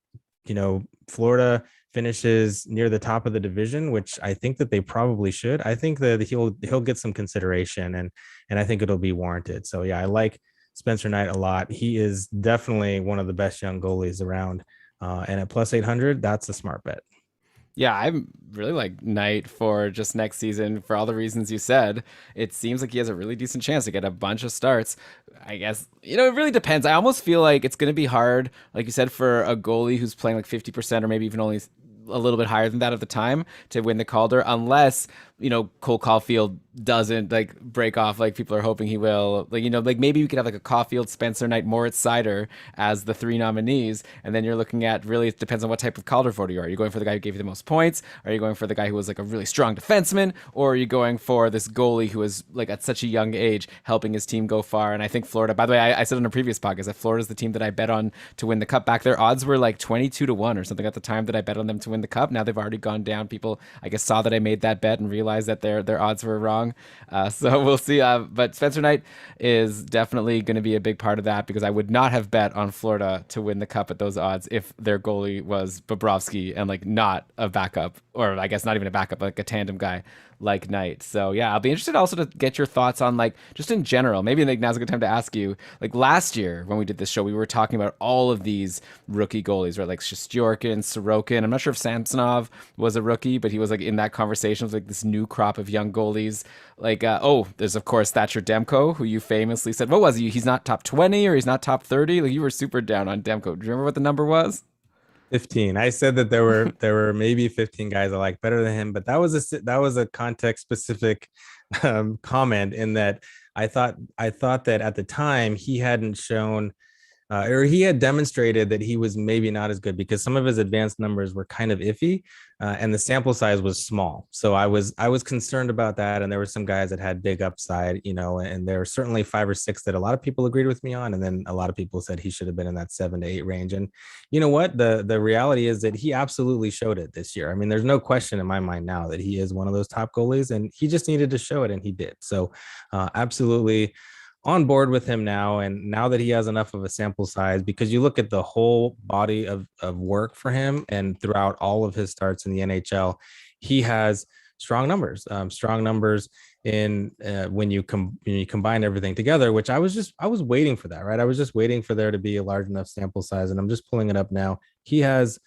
[SPEAKER 2] Florida finishes near the top of the division, which I think that they probably should. I think that he'll get some consideration, and I think it'll be warranted. So yeah, I like Spencer Knight a lot. He is definitely one of the best young goalies around. And at plus 800, that's a smart bet.
[SPEAKER 1] Yeah, I really like Knight for just next season for all the reasons you said. It seems like he has a really decent chance to get a bunch of starts. I guess, it really depends. I almost feel like it's going to be hard, like you said, for a goalie who's playing like 50% or maybe even only a little bit higher than that at the time to win the Calder, unless Cole Caufield doesn't like break off like people are hoping he will. Like maybe we could have like a Caufield, Spencer Knight, Moritz Seider as the three nominees, and then you're looking at, really, it depends on what type of Calder voter you are. Are you going for the guy who gave you the most points? Are you going for the guy who was like a really strong defenseman? Or are you going for this goalie who is like at such a young age helping his team go far? And I think Florida, by the way, I said on a previous podcast that Florida's the team that I bet on to win the cup. Back their odds were like 22-1 or something at the time that I bet on them to win the cup. Now they've already gone down. People, I guess, saw that I made that bet and realized that their odds were wrong. So we'll see. But Spencer Knight is definitely going to be a big part of that, because I would not have bet on Florida to win the cup at those odds if their goalie was Bobrovsky and like not a backup, or I guess not even a backup, like a tandem guy like Knight. So yeah, I'll be interested also to get your thoughts on, like, just in general. Maybe like now's a good time to ask you, like, last year when we did this show, we were talking about all of these rookie goalies, right? Like Shesterkin, Sorokin. I'm not sure if Samsonov was a rookie, but he was like in that conversation with like this new crop of young goalies. Like, there's of course Thatcher Demko, who you famously said, what was he? He's not top 20 or he's not top 30. Like, you were super down on Demko. Do you remember what the number was?
[SPEAKER 2] 15. I said that there were maybe 15 guys I like better than him, but that was a context specific comment, in that I thought that at the time he hadn't shown or he had demonstrated that he was maybe not as good, because some of his advanced numbers were kind of iffy, and the sample size was small. So I was concerned about that. And there were some guys that had big upside, and there were certainly 5 or 6 that a lot of people agreed with me on. And then a lot of people said he should have been in that 7 to 8 range. And you know what? The reality is that he absolutely showed it this year. I mean, there's no question in my mind now that he is one of those top goalies, and he just needed to show it, and he did. So absolutely on board with him now. And now that he has enough of a sample size, because you look at the whole body of work for him, and throughout all of his starts in the NHL, he has strong numbers in when you combine everything together, which I was waiting for that, right? I was just waiting for there to be a large enough sample size, and I'm just pulling it up now. He has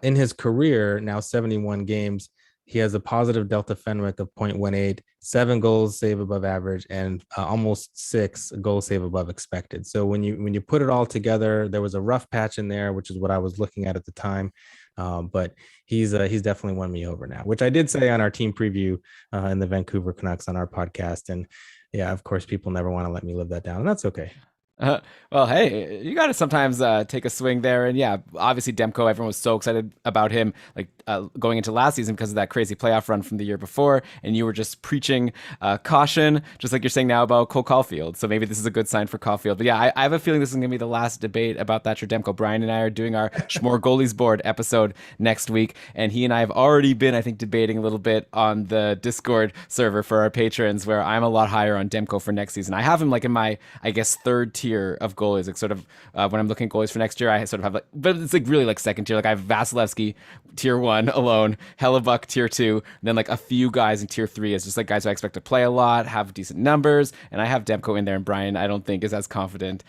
[SPEAKER 2] in his career now 71 games. He has a positive Delta Fenwick of 0.18, 7 goals save above average, and almost 6 goals save above expected. So when you put it all together, there was a rough patch in there, which is what I was looking at the time. But he's definitely won me over now, which I did say on our team preview in the Vancouver Canucks on our podcast. And yeah, of course, people never want to let me live that down, and that's okay.
[SPEAKER 1] Well, hey, you got to sometimes take a swing there. And yeah, obviously Demko, everyone was so excited about him, like going into last season because of that crazy playoff run from the year before. And you were just preaching caution, just like you're saying now about Cole Caufield. So maybe this is a good sign for Caufield. But yeah, I have a feeling this is going to be the last debate about Thatcher Demko. Brian and I are doing our Schmore Goalies Board episode next week. And he and I have already been, I think, debating a little bit on the Discord server for our patrons, where I'm a lot higher on Demko for next season. I have him like in my, I guess, third tier of goalies. Like sort of when I'm looking at goalies for next year, I sort of have like, but it's like really like second tier. Like I have Vasilevsky tier 1 alone, Hellebuck tier 2, and then like a few guys in tier 3 as just like guys who I expect to play a lot, have decent numbers, and I have Demko in there, and Brian I don't think is as confident.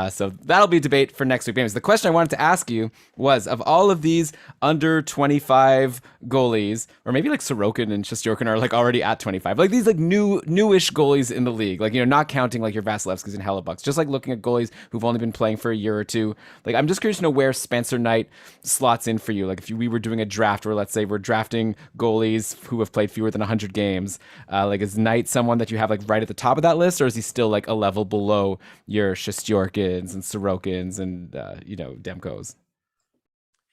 [SPEAKER 1] So that'll be a debate for next week. Anyways, the question I wanted to ask you was, of all of these under 25 goalies, or maybe like Sorokin and Shesterkin are like already at 25, like these like newish goalies in the league, like, not counting like your Vasilevskys and Hellebucks, just like looking at goalies who've only been playing for a year or two. Like, I'm just curious to know where Spencer Knight slots in for you. Like, if we were doing a draft where, let's say, we're drafting goalies who have played fewer than 100 games, like, is Knight someone that you have like right at the top of that list, or is he still like a level below your Shesterkins and Sorokins and Demkos?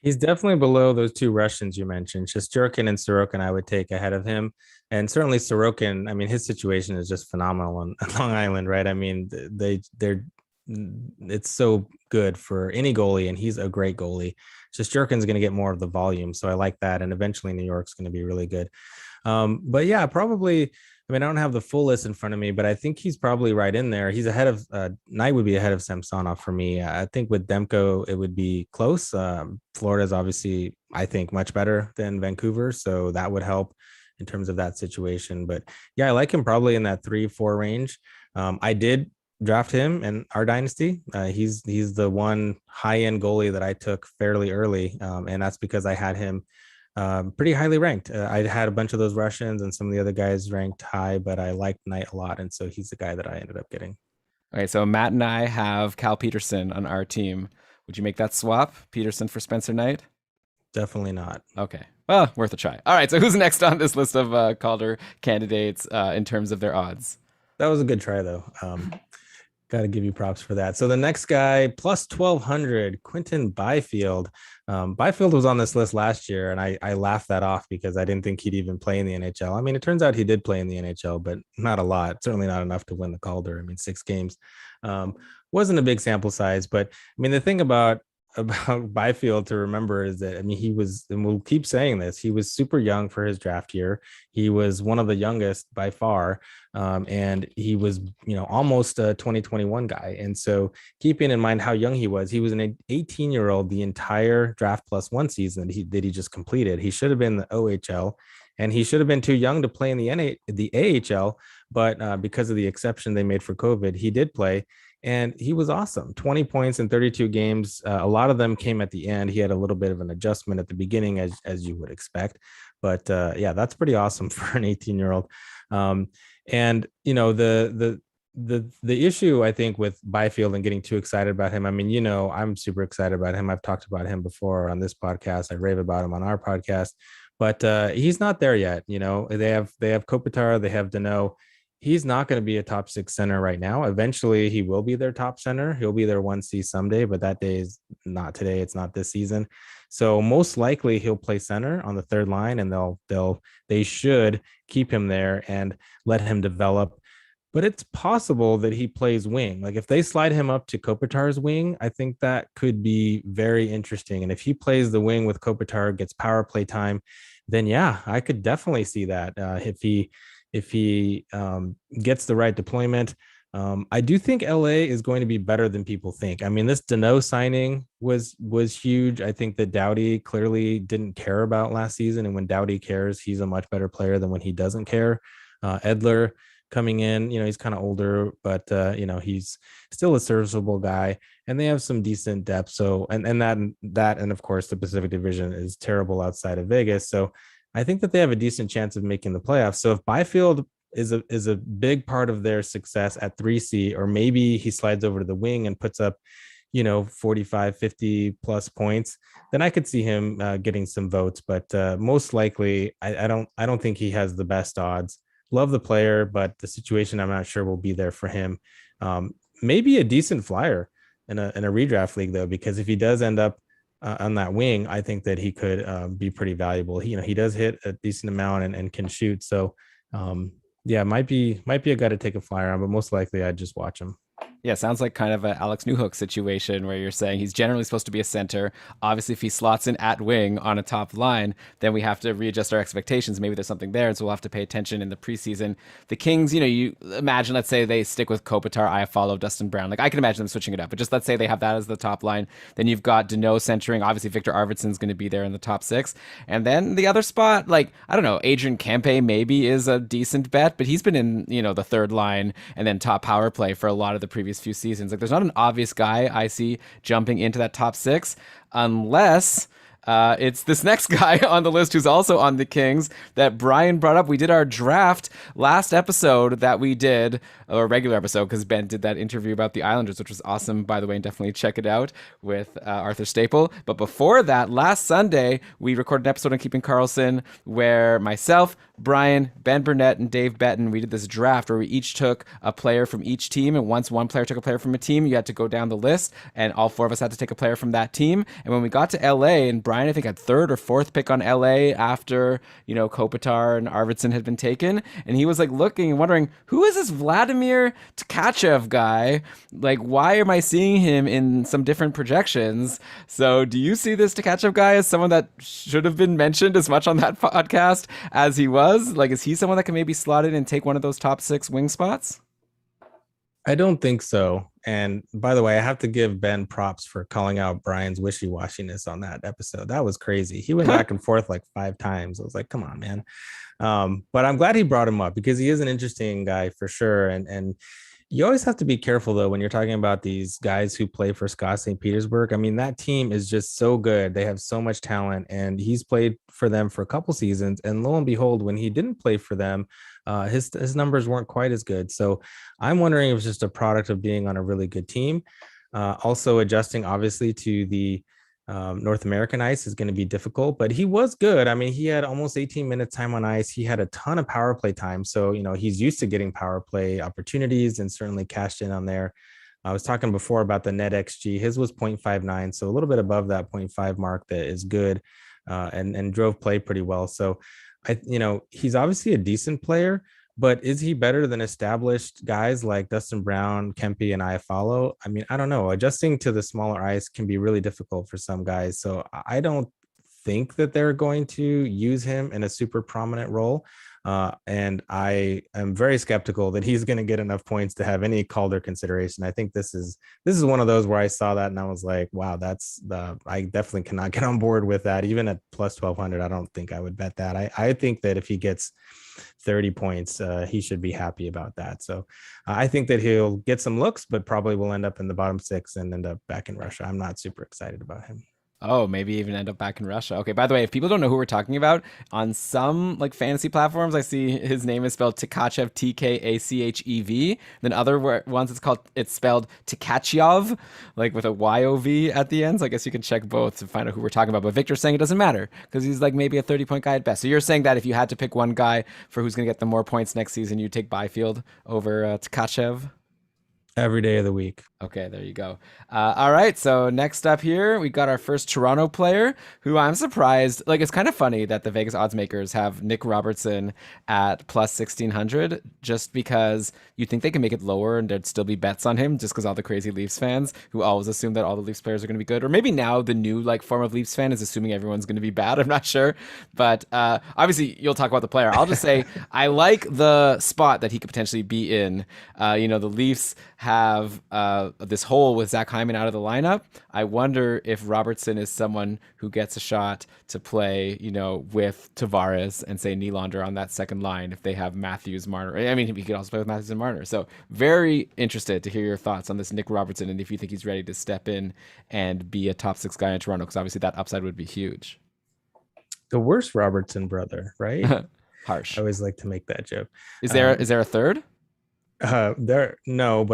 [SPEAKER 2] He's definitely below those 2 Russians you mentioned. Shesterkin and Sorokin I would take ahead of him. And certainly Sorokin, I mean, his situation is just phenomenal on Long Island, right? I mean, it's so good for any goalie, and he's a great goalie. Shesterkin's going to get more of the volume, so I like that. And eventually New York's going to be really good. But yeah, probably I mean, I don't have the full list in front of me, but I think he's probably right in there. He's ahead of Knight would be ahead of Samsonov for me. I think with Demko, it would be close. Florida's obviously, I think, much better than Vancouver, so that would help in terms of that situation. But yeah, I like him probably in that 3-4 range. I did draft him in our dynasty. He's the one high end goalie that I took fairly early, and that's because I had him pretty highly ranked. I had a bunch of those Russians and some of the other guys ranked high, but I liked Knight a lot, and so he's the guy that I ended up getting.
[SPEAKER 1] Okay, so Matt and I have Cal Peterson on our team. Would you make that swap, Peterson for Spencer Knight?
[SPEAKER 2] Definitely not.
[SPEAKER 1] Okay, well, worth a try. All right, so who's next on this list of Calder candidates in terms of their odds?
[SPEAKER 2] That was a good try, though. Got to give you props for that. So the next guy, plus 1,200, Quinton Byfield. Byfield was on this list last year, and I laughed that off because I didn't think he'd even play in the NHL. I mean, it turns out he did play in the NHL, but not a lot. Certainly not enough to win the Calder. I mean, 6 games. Wasn't a big sample size, but I mean, the thing about Byfield to remember is that, I mean, he was, and we'll keep saying this, he was super young for his draft year. He was one of the youngest by far. And he was, almost a 2021 guy. And so keeping in mind how young he was an 18-year-old the entire draft plus 1 season that he just completed. He should have been the OHL, and he should have been too young to play in the AHL. But because of the exception they made for COVID, he did play. And he was awesome. 20 points in 32 games. A lot of them came at the end. He had a little bit of an adjustment at the beginning, as you would expect. But yeah, that's pretty awesome for an 18-year-old. And the issue, I think, with Byfield and getting too excited about him, I mean, I'm super excited about him. I've talked about him before on this podcast. I rave about him on our podcast, but he's not there yet. They have Kopitar, they have Danault. He's not going to be a top 6 center right now. Eventually he will be their top center. He'll be their 1C someday, but that day is not today. It's not this season. So most likely he'll play center on the 3rd line, and they should keep him there and let him develop. But it's possible that he plays wing. Like if they slide him up to Kopitar's wing, I think that could be very interesting. And if he plays the wing with Kopitar, gets power play time, then yeah, I could definitely see that if he gets the right deployment. I do think LA is going to be better than people think. I mean, this Danault signing was huge. I think that Doughty clearly didn't care about last season. And when Doughty cares, he's a much better player than when he doesn't care. Edler coming in, he's kind of older, but he's still a serviceable guy, and they have some decent depth. So, and that, and of course the Pacific Division is terrible outside of Vegas. So I think that they have a decent chance of making the playoffs. So if Byfield is a big part of their success at 3C, or maybe he slides over to the wing and puts up, 45, 50 plus points, then I could see him getting some votes. But most likely, I don't think he has the best odds. Love the player, but the situation, I'm not sure will be there for him. Maybe a decent flyer in a redraft league, though, because if he does end up on that wing, I think that he could be pretty valuable. He does hit a decent amount and can shoot. So yeah, might be a guy to take a flyer on, but most likely I'd just watch him.
[SPEAKER 1] Yeah, sounds like kind of an Alex Newhook situation where you're saying he's generally supposed to be a center. Obviously, if he slots in at wing on a top line, then we have to readjust our expectations. Maybe there's something there, and so we'll have to pay attention in the preseason. The Kings, you imagine, let's say they stick with Kopitar, Iafallo, Dustin Brown. Like, I can imagine them switching it up, but just let's say they have that as the top line. Then you've got Danault centering. Obviously, Victor Arvidsson's going to be there in the top 6. And then the other spot, like, I don't know, Adrian Kempe maybe is a decent bet, but he's been in, the 3rd line and then top power play for a lot of the previous few seasons. Like, there's not an obvious guy I see jumping into that top 6 unless it's this next guy on the list who's also on the Kings that Brian brought up. We did our draft last episode that we did, or a regular episode, because Ben did that interview about the Islanders, which was awesome, by the way, and definitely check it out with Arthur Staple. But before that, last Sunday, we recorded an episode on Keeping Karlsson where myself, Brian, Ben Burnett, and Dave Betton, we did this draft where we each took a player from each team, and once one player took a player from a team, you had to go down the list, and all 4 of us had to take a player from that team. And when we got to LA, and Brian, I think, had 3rd or 4th pick on LA after, Kopitar and Arvidsson had been taken, and he was like looking and wondering, who is this Vladimir Tkachev guy? Like, why am I seeing him in some different projections? So do you see this Tkachev guy as someone that should have been mentioned as much on that podcast as he was? does? Like, is he someone that can maybe slot in and take one of those top 6 wing spots?
[SPEAKER 2] I don't think so. And by the way, I have to give Ben props for calling out Brian's wishy-washiness on that episode. That was crazy. He went back and forth like 5 times. I was like, come on, man. But I'm glad he brought him up because he is an interesting guy for sure. And you always have to be careful though when you're talking about these guys who play for Scott St. Petersburg. I mean, that team is just so good. They have so much talent, and he's played for them for a couple seasons. And lo and behold, when he didn't play for them, his numbers weren't quite as good. So I'm wondering if it's just a product of being on a really good team. Also adjusting obviously to the North American ice is going to be difficult, but he was good. I mean, he had almost 18 minutes time on ice. He had a ton of power play time. So, he's used to getting power play opportunities and certainly cashed in on there. I was talking before about the net XG. His was 0.59. So a little bit above that 0.5 mark that is good, and drove play pretty well. So he's obviously a decent player, but is he better than established guys like Dustin Brown, Kempe, and Iafallo? I mean, I don't know. Adjusting to the smaller ice can be really difficult for some guys. So I don't think that they're going to use him in a super prominent role. And I am very skeptical that he's going to get enough points to have any Calder consideration. I think this is one of those where I saw that and I was like, wow, I definitely cannot get on board with that. Even at plus 1200, I don't think I would bet that. I think that if he gets 30 points, he should be happy about that. So I think that he'll get some looks, but probably will end up in the bottom 6 and end up back in Russia. I'm not super excited about him.
[SPEAKER 1] Oh, maybe even end up back in Russia. Okay, by the way, if people don't know who we're talking about, on some like fantasy platforms, I see his name is spelled Tkachev, Tkachev. Then other ones it's spelled Tkachyev, like with a YOV at the end. So I guess you can check both to find out who we're talking about. But Victor's saying it doesn't matter because he's like maybe a 30-point guy at best. So you're saying that if you had to pick one guy for who's going to get the more points next season, you'd take Byfield over Tkachev?
[SPEAKER 2] Every day of the week.
[SPEAKER 1] Okay, there you go. All right, so next up here, we got our first Toronto player who I'm surprised. Like, it's kind of funny that the Vegas odds makers have Nick Robertson at plus 1,600 just because you think they can make it lower and there'd still be bets on him just because all the crazy Leafs fans who always assume that all the Leafs players are going to be good. Or maybe now the new like form of Leafs fan is assuming everyone's going to be bad. I'm not sure. But obviously, you'll talk about the player. I'll just say I like the spot that he could potentially be in. The Leafs have this hole with Zach Hyman out of the lineup. I wonder if Robertson is someone who gets a shot to play, with Tavares and say Nylander on that second line if they have Matthews, Marner. I mean, he could also play with Matthews and Marner. So very interested to hear your thoughts on this Nick Robertson and if you think he's ready to step in and be a top 6 guy in Toronto, because obviously that upside would be huge.
[SPEAKER 2] The worst Robertson brother, right?
[SPEAKER 1] Harsh.
[SPEAKER 2] I always like to make that joke.
[SPEAKER 1] Is there a third?
[SPEAKER 2] No,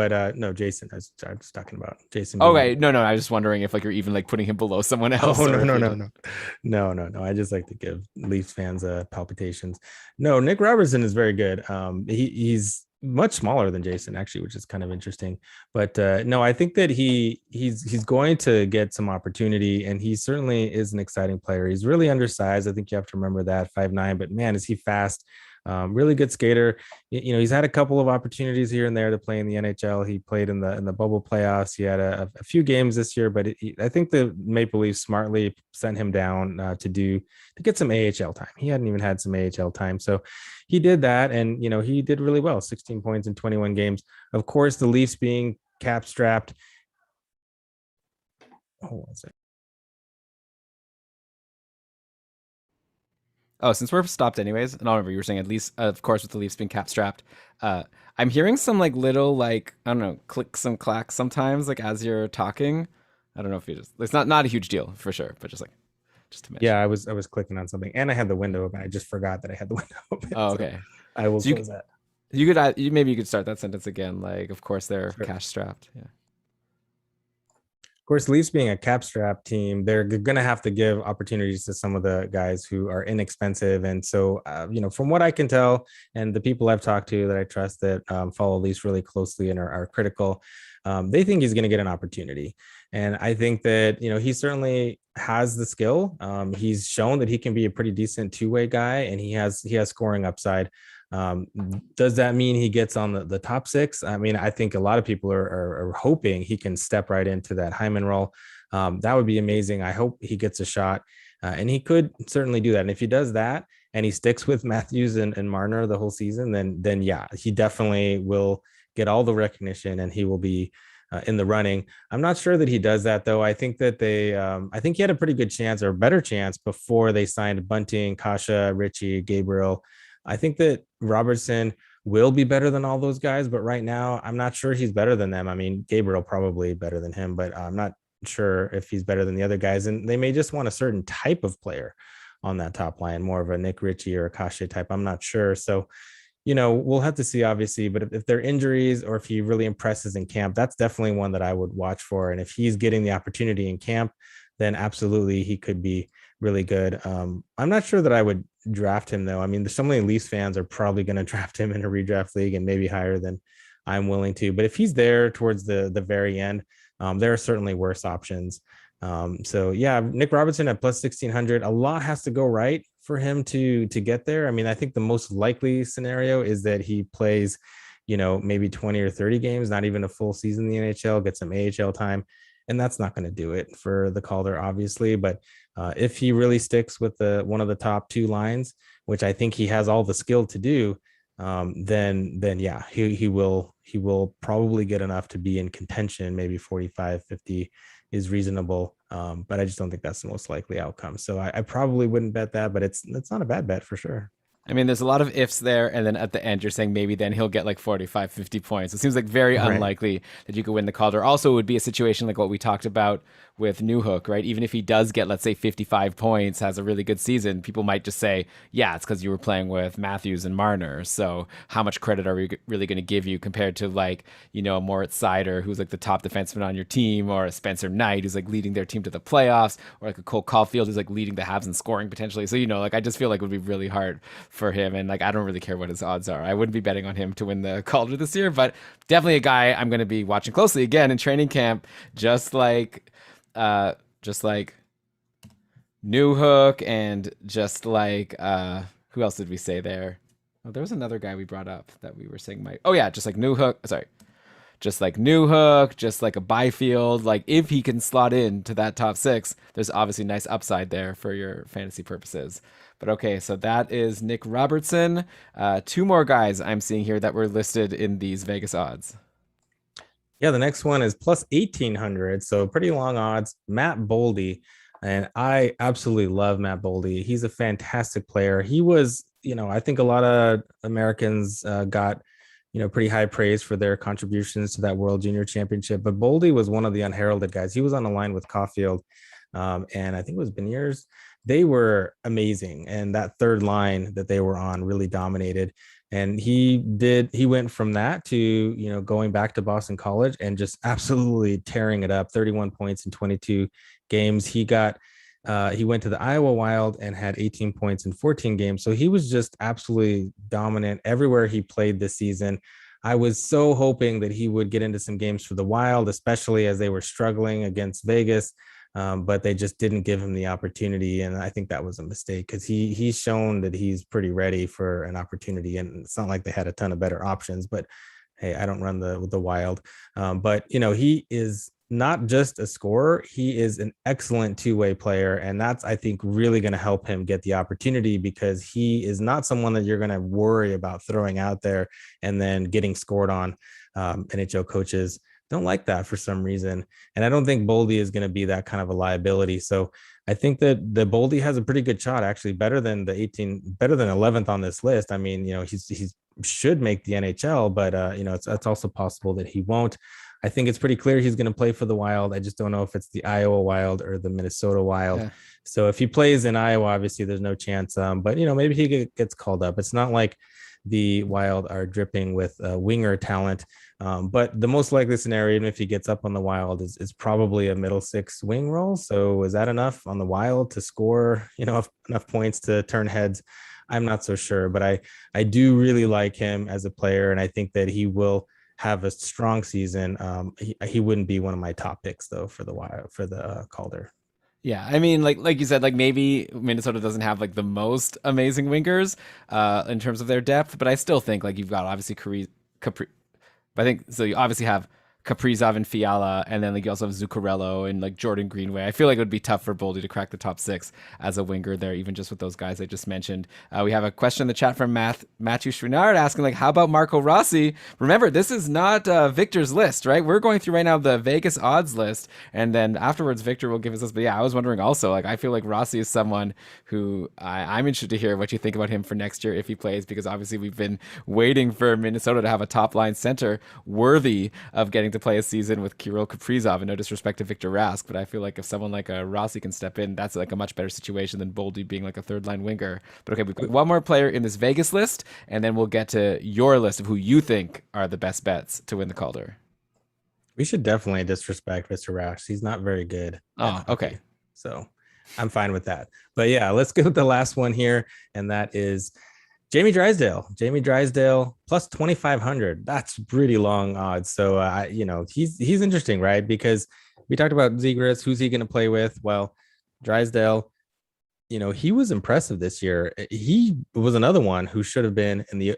[SPEAKER 2] Jason. I was talking about Jason.
[SPEAKER 1] Okay, no. I was just wondering if like you're even like putting him below someone else.
[SPEAKER 2] Oh no. I just like to give Leafs fans palpitations. No, Nick Robertson is very good. He's much smaller than Jason actually, which is kind of interesting. But no, I think that he's going to get some opportunity, and he certainly is an exciting player. He's really undersized. I think you have to remember that 5'9", but man, is he fast. Really good skater. He's had a couple of opportunities here and there to play in the NHL. He played in the bubble playoffs. He had a few games this year, but I think the Maple Leafs smartly sent him down to get some AHL time. He hadn't even had some AHL time, so he did that, and he did really well. 16 points in 21 games. Of course, the Leafs being cap strapped. Hold on a second.
[SPEAKER 1] Oh, since we're stopped anyways, and I remember you were saying at least, of course, with the Leafs being cap strapped, I'm hearing some like little like I don't know clicks and clacks sometimes like as you're talking. I don't know if it's not a huge deal for sure, but just to mention.
[SPEAKER 2] Yeah, I was clicking on something, and I had the window open. I just forgot that I had the window open.
[SPEAKER 1] Oh, okay.
[SPEAKER 2] So I will close that.
[SPEAKER 1] Maybe you could start that sentence again. Like, of course, they're cash strapped. Yeah.
[SPEAKER 2] Of course, Leafs being a cap strap team, they're going to have to give opportunities to some of the guys who are inexpensive. And so, from what I can tell, and the people I've talked to that I trust that follow Leafs really closely and are critical, they think he's going to get an opportunity. And I think that, he certainly has the skill. He's shown that he can be a pretty decent two-way guy, and he has scoring upside. Does that mean he gets on the top 6? I mean, I think a lot of people are hoping he can step right into that Hyman role. That would be amazing. I hope he gets a shot, and he could certainly do that. And if he does that, and he sticks with Matthews and Marner the whole season, then yeah, he definitely will get all the recognition and he will be in the running. I'm not sure that he does that though. I think that I think he had a pretty good chance or better chance before they signed Bunting, Kasha, Richie, Gabriel. I think that Robertson will be better than all those guys, but right now I'm not sure he's better than them. I mean, Gabriel probably better than him, but I'm not sure if he's better than the other guys. And they may just want a certain type of player on that top line, more of a Nick Ritchie or a Kasha type. I'm not sure. So we'll have to see, obviously, but if there are injuries or if he really impresses in camp, that's definitely one that I would watch for. And if he's getting the opportunity in camp, then absolutely he could be really good. I'm not sure that I would draft him, though. I mean, so many Leafs fans are probably going to draft him in a redraft league and maybe higher than I'm willing to. But if he's there towards the very end, there are certainly worse options. So yeah, Nick Robertson at plus 1,600. A lot has to go right for him to get there. I mean, I think the most likely scenario is that he plays, maybe 20 or 30 games, not even a full season in the NHL, get some AHL time. And that's not going to do it for the Calder, obviously. But if he really sticks with one of the top two lines, which I think he has all the skill to do, then yeah, he will probably get enough to be in contention. Maybe 45, 50 is reasonable. But I just don't think that's the most likely outcome. So I probably wouldn't bet that, but it's not a bad bet for sure.
[SPEAKER 1] I mean, there's a lot of ifs there, and then at the end, you're saying maybe then he'll get like 45, 50 points. It seems like very unlikely that you could win the Calder. Also, it would be a situation like what we talked about with Newhook, right? Even if he does get, let's say, 55 points, has a really good season, people might just say, yeah, it's because you were playing with Matthews and Marner. So how much credit are we really going to give you compared to like, a Moritz Seider, who's like the top defenseman on your team, or a Spencer Knight, who's like leading their team to the playoffs, or like a Cole Caufield, who's like leading the Habs in scoring potentially. So, like I just feel like it would be really hard for him, and like I don't really care what his odds are. I wouldn't be betting on him to win the Calder this year, but definitely a guy I'm going to be watching closely again in training camp, just like Newhook, and just like who else did we say there? Oh, there was another guy we brought up that we were saying might. Oh yeah, just like Newhook. Sorry. Just like Newhook, just like a Byfield. Like if he can slot into that top six, there's obviously nice upside there for your fantasy purposes. But okay, so that is Nick Robertson. Two more guys I'm seeing here that were listed in these Vegas odds.
[SPEAKER 2] Yeah, the next one is plus 1,800. So pretty long odds. Matt Baldy. And I absolutely love Matt Baldy. He's a fantastic player. He was, I think a lot of Americans got pretty high praise for their contributions to that World Junior Championship. But Boldy was one of the unheralded guys. He was on the line with Caufield, and I think it was Beniers. They were amazing, and that third line that they were on really dominated. And he went from that to going back to Boston College and just absolutely tearing it up. 31 points in 22 games. He went to the Iowa Wild and had 18 points in 14 games. So he was just absolutely dominant everywhere he played this season. I was so hoping that he would get into some games for the Wild, especially as they were struggling against Vegas. But they just didn't give him the opportunity. And I think that was a mistake because he's shown that he's pretty ready for an opportunity. And it's not like they had a ton of better options, but hey, I don't run the Wild. But he is not just a scorer, he is an excellent two-way player. And that's, I think, really going to help him get the opportunity because he is not someone that you're going to worry about throwing out there and then getting scored on. NHL coaches don't like that for some reason. And I don't think Boldy is going to be that kind of a liability. So I think that the Boldy has a pretty good shot, actually better than 11th on this list. I mean, he's should make the NHL, but it's also possible that he won't. I think it's pretty clear he's going to play for the Wild. I just don't know if it's the Iowa Wild or the Minnesota Wild. Yeah. So if he plays in Iowa, obviously there's no chance. But maybe he gets called up. It's not like the Wild are dripping with winger talent. But the most likely scenario, even if he gets up on the Wild, is probably a middle six wing role. So is that enough on the Wild to score, enough points to turn heads? I'm not so sure, but I do really like him as a player, and I think that he will have a strong season. He wouldn't be one of my top picks though for the Calder.
[SPEAKER 1] Yeah, I mean, like you said, like maybe Minnesota doesn't have like the most amazing wingers in terms of their depth, but I still think like you've got obviously Capri. I think so. You obviously have Kaprizov and Fiala, and then like you also have Zuccarello and like Jordan Greenway. I feel like it would be tough for Boldy to crack the top 6 as a winger there, even just with those guys I just mentioned. We have a question in the chat from Matthew Schrinard asking like, how about Marco Rossi? Remember, this is not Victor's list, right? We're going through right now the Vegas odds list, and then afterwards Victor will give us this. But yeah, I was wondering also, like, I feel like Rossi is someone who I'm interested to hear what you think about him for next year if he plays, because obviously we've been waiting for Minnesota to have a top line center worthy of getting to play a season with Kirill Kaprizov. And no disrespect to Victor Rask, but I feel like if someone like a Rossi can step in, that's like a much better situation than Boldy being like a third line winger. But okay, we've got one more player in this Vegas list, and then we'll get to your list of who you think are the best bets to win the Calder.
[SPEAKER 2] We should definitely disrespect Mr. Rash. He's not very good.
[SPEAKER 1] Oh, okay.
[SPEAKER 2] So I'm fine with that. But yeah, let's go with the last one here, and that is Jamie Drysdale. Jamie Drysdale plus 2,500. That's pretty long odds. So he's interesting, right? Because we talked about Zegras. Who's he going to play with? Well, Drysdale, he was impressive this year. He was another one who should have been in the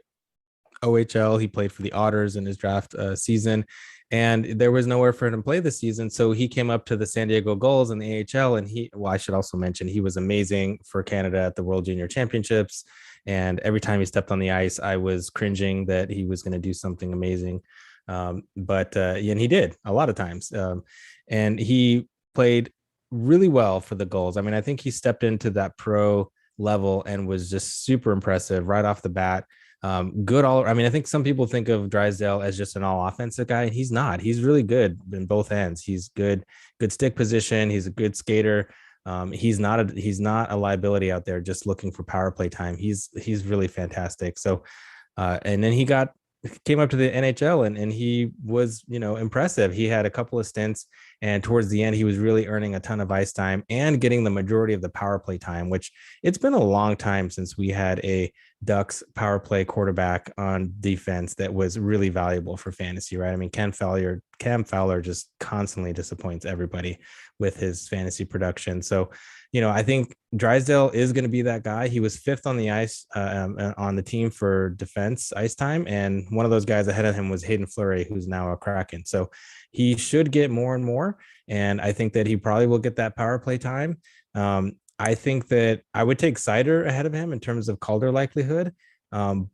[SPEAKER 2] OHL. He played for the Otters in his draft season, and there was nowhere for him to play this season. So he came up to the San Diego Gulls in the AHL, and I should also mention he was amazing for Canada at the World Junior Championships. And every time he stepped on the ice, I was cringing that he was going to do something amazing. And he did a lot of times. And he played really well for the Gulls. I mean, I think he stepped into that pro level and was just super impressive right off the bat. I think some people think of Drysdale as just an all offensive guy, and he's not. He's really good in both ends. He's good stick position. He's a good skater. He's not a liability out there just looking for power play time. He's really fantastic. So, and then he came up to the NHL and he was, impressive. He had a couple of stints, and towards the end, he was really earning a ton of ice time and getting the majority of the power play time, which it's been a long time since we had a Ducks power play quarterback on defense that was really valuable for fantasy, right? I mean, Cam Fowler just constantly disappoints everybody with his fantasy production. So, I think Drysdale is going to be that guy. He was 5th on the ice on the team for defense ice time. And one of those guys ahead of him was Hayden Fleury, who's now a Kraken. So he should get more and more. And I think that he probably will get that power play time. I think that I would take Seider ahead of him in terms of Calder likelihood. And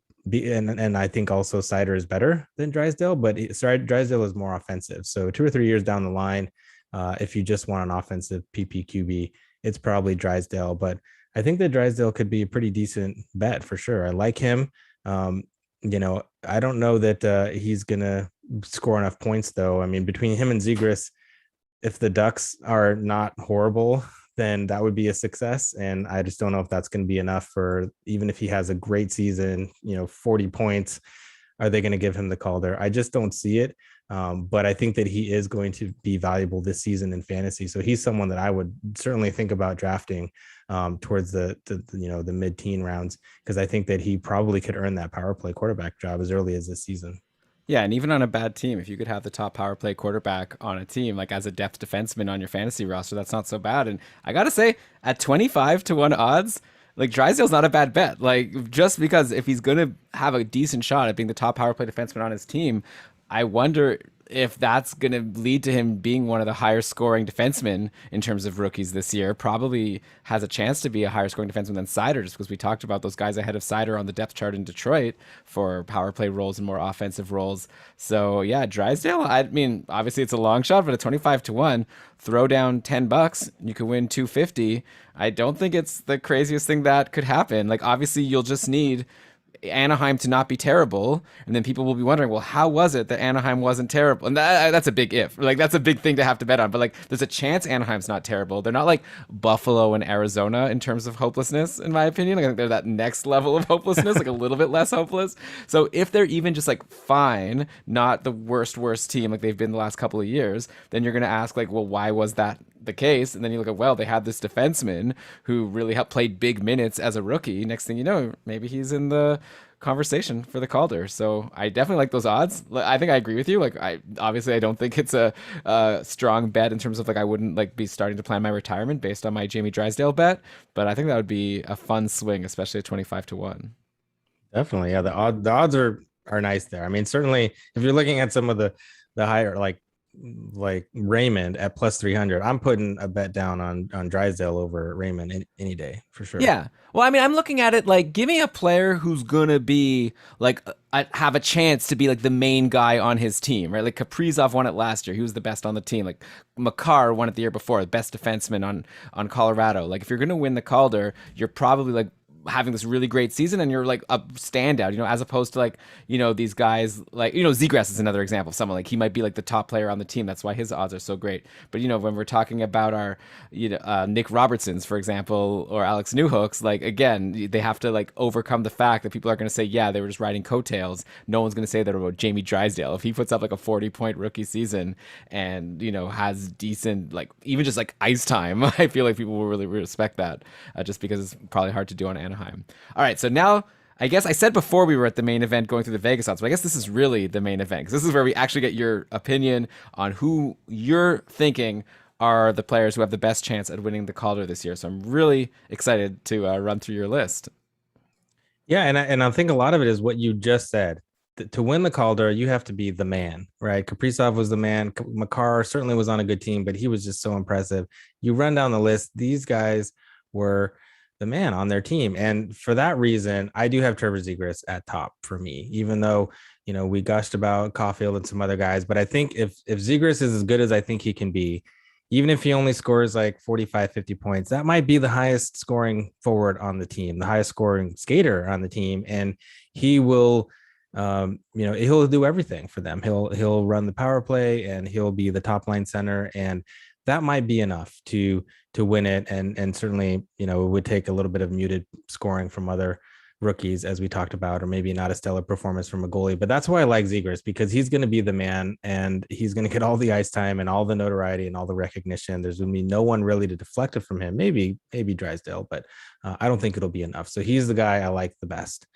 [SPEAKER 2] I think also Seider is better than Drysdale, but Drysdale is more offensive. So 2 or 3 years down the line, if you just want an offensive PPQB, it's probably Drysdale. But I think that Drysdale could be a pretty decent bet for sure. I like him. I don't know that he's going to score enough points, though. I mean, between him and Zegras, if the Ducks are not horrible, then that would be a success. And I just don't know if that's going to be enough for, even if he has a great season, 40 points, are they going to give him the Calder? I just don't see it. But I think that he is going to be valuable this season in fantasy. So he's someone that I would certainly think about drafting towards the mid-teen rounds, because I think that he probably could earn that power play quarterback job as early as this season.
[SPEAKER 1] Yeah, and even on a bad team, if you could have the top power play quarterback on a team, like as a depth defenseman on your fantasy roster, that's not so bad. And I got to say, at 25-1 odds, like Drysdale's not a bad bet. Like, just because if he's going to have a decent shot at being the top power play defenseman on his team, I wonder if that's going to lead to him being one of the higher scoring defensemen in terms of rookies this year. Probably has a chance to be a higher scoring defenseman than Seider, just because we talked about those guys ahead of Seider on the depth chart in Detroit for power play roles and more offensive roles. So yeah, Drysdale, I mean, obviously it's a long shot, but at 25-1, throw down $10, you could win 250. I don't think it's the craziest thing that could happen. Like, obviously you'll just need Anaheim to not be terrible, and then people will be wondering, well, how was it that Anaheim wasn't terrible? And that's a big if. Like, that's a big thing to have to bet on. But like, there's a chance Anaheim's not terrible. They're not like Buffalo and Arizona in terms of hopelessness, in my opinion. Like, I think they're that next level of hopelessness, like a little bit less hopeless. So if they're even just like fine, not the worst team like they've been the last couple of years, then you're gonna ask like, well, why was that the case? And then you look at, well, they had this defenseman who really played big minutes as a rookie. Next thing you know, maybe he's in the conversation for the Calder. So I definitely like those odds. I think I agree with you. Like, I don't think it's a strong bet in terms of like, I wouldn't like be starting to plan my retirement based on my Jamie Drysdale bet, but I think that would be a fun swing, especially at 25-1.
[SPEAKER 2] Definitely. Yeah. The odds are nice there. I mean, certainly if you're looking at some of the higher, like like Raymond at plus 300. I'm putting a bet down on Drysdale over Raymond any day for sure.
[SPEAKER 1] Yeah. Well, I mean, I'm looking at it like give me a player who's gonna be like have a chance to be like the main guy on his team, right? Like Kaprizov won it last year; he was the best on the team. Like Makar won it the year before, the best defenseman on Colorado. Like if you're gonna win the Calder, you're probably like having this really great season and you're like a standout, as opposed to like, these guys like, Zegras is another example of someone like he might be like the top player on the team. That's why his odds are so great. But, when we're talking about our, Nick Robertsons, for example, or Alex Newhooks, like, again, they have to like overcome the fact that people are going to say, yeah, they were just riding coattails. No one's going to say that about Jamie Drysdale. If he puts up like a 40-point rookie season and, has decent, like even just like ice time, I feel like people will really respect that just because it's probably hard to do on Anaheim. All right, so now I guess I said before we were at the main event going through the Vegas odds, but I guess this is really the main event because this is where we actually get your opinion on who you're thinking are the players who have the best chance at winning the Calder this year. So I'm really excited to run through your list.
[SPEAKER 2] Yeah, and I think a lot of it is what you just said. To win the Calder, you have to be the man, right? Kaprizov was the man. Makar certainly was on a good team, but he was just so impressive. You run down the list; these guys were the man on their team. And for that reason, I do have Trevor Zegras at top for me, even though, we gushed about Caufield and some other guys. But I think if Zegras is as good as I think he can be, even if he only scores like 45, 50 points, that might be the highest scoring forward on the team, the highest scoring skater on the team. And he will, he'll do everything for them. He'll run the power play and he'll be the top line center. And that might be enough to win it. And certainly, it would take a little bit of muted scoring from other rookies, as we talked about, or maybe not a stellar performance from a goalie. But that's why I like Zegras, because he's going to be the man and he's going to get all the ice time and all the notoriety and all the recognition. There's going to be no one really to deflect it from him. Maybe Drysdale, but I don't think it'll be enough. So he's the guy I like the best.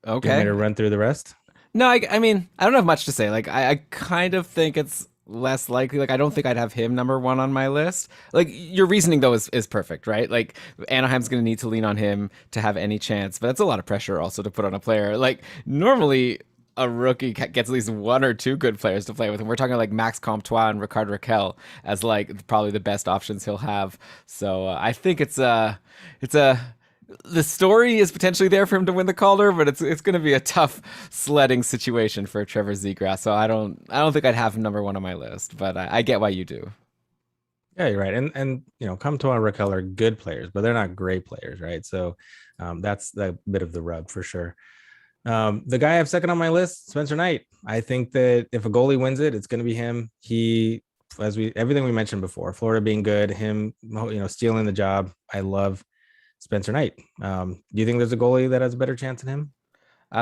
[SPEAKER 1] Okay.
[SPEAKER 2] You want me to run through the rest?
[SPEAKER 1] No, I mean, I don't have much to say. Like, I kind of think it's less likely. Like, I don't think I'd have him number one on my list. Like, your reasoning though is perfect, right? Like, Anaheim's going to need to lean on him to have any chance, but that's a lot of pressure also to put on a player. Like, normally a rookie gets at least one or two good players to play with, and we're talking like Max Comtois and Ricard Raquel as like probably the best options he'll have. So I think it's a the story is potentially there for him to win the Calder, but it's going to be a tough sledding situation for Trevor Zegras. So I don't think I'd have him number one on my list, but I get why you do.
[SPEAKER 2] Yeah, you're right. And Comtois and Raquel are good players, but they're not great players, right? So that's the bit of the rub for sure. The guy I have second on my list, Spencer Knight. I think that if a goalie wins it, it's going to be him. Everything we mentioned before, Florida being good, him, stealing the job. I love Spencer Knight. Do you think there's a goalie that has a better chance than him?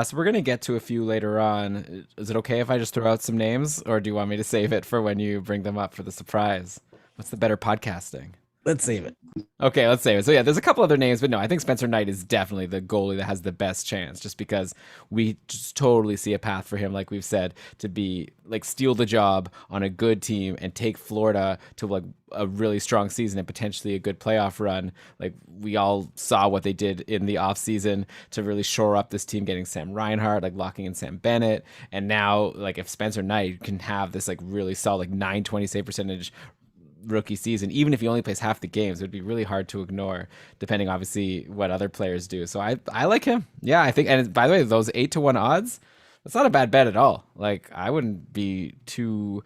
[SPEAKER 1] So we're going to get to a few later on. Is it okay if I just throw out some names, or do you want me to save it for when you bring them up for the surprise? What's the better podcasting?
[SPEAKER 2] Let's save it.
[SPEAKER 1] Okay, let's save it. So yeah, there's a couple other names, but no, I think Spencer Knight is definitely the goalie that has the best chance, just because we just totally see a path for him, like we've said, to be like steal the job on a good team and take Florida to like a really strong season and potentially a good playoff run. Like we all saw what they did in the offseason to really shore up this team, getting Sam Reinhart, like locking in Sam Bennett. And now like if Spencer Knight can have this like really solid like 920 save percentage rookie season, even if he only plays half the games, it would be really hard to ignore, depending obviously what other players do. So I like him. Yeah, I think, and by the way, those 8-1 odds, that's not a bad bet at all. Like I wouldn't be too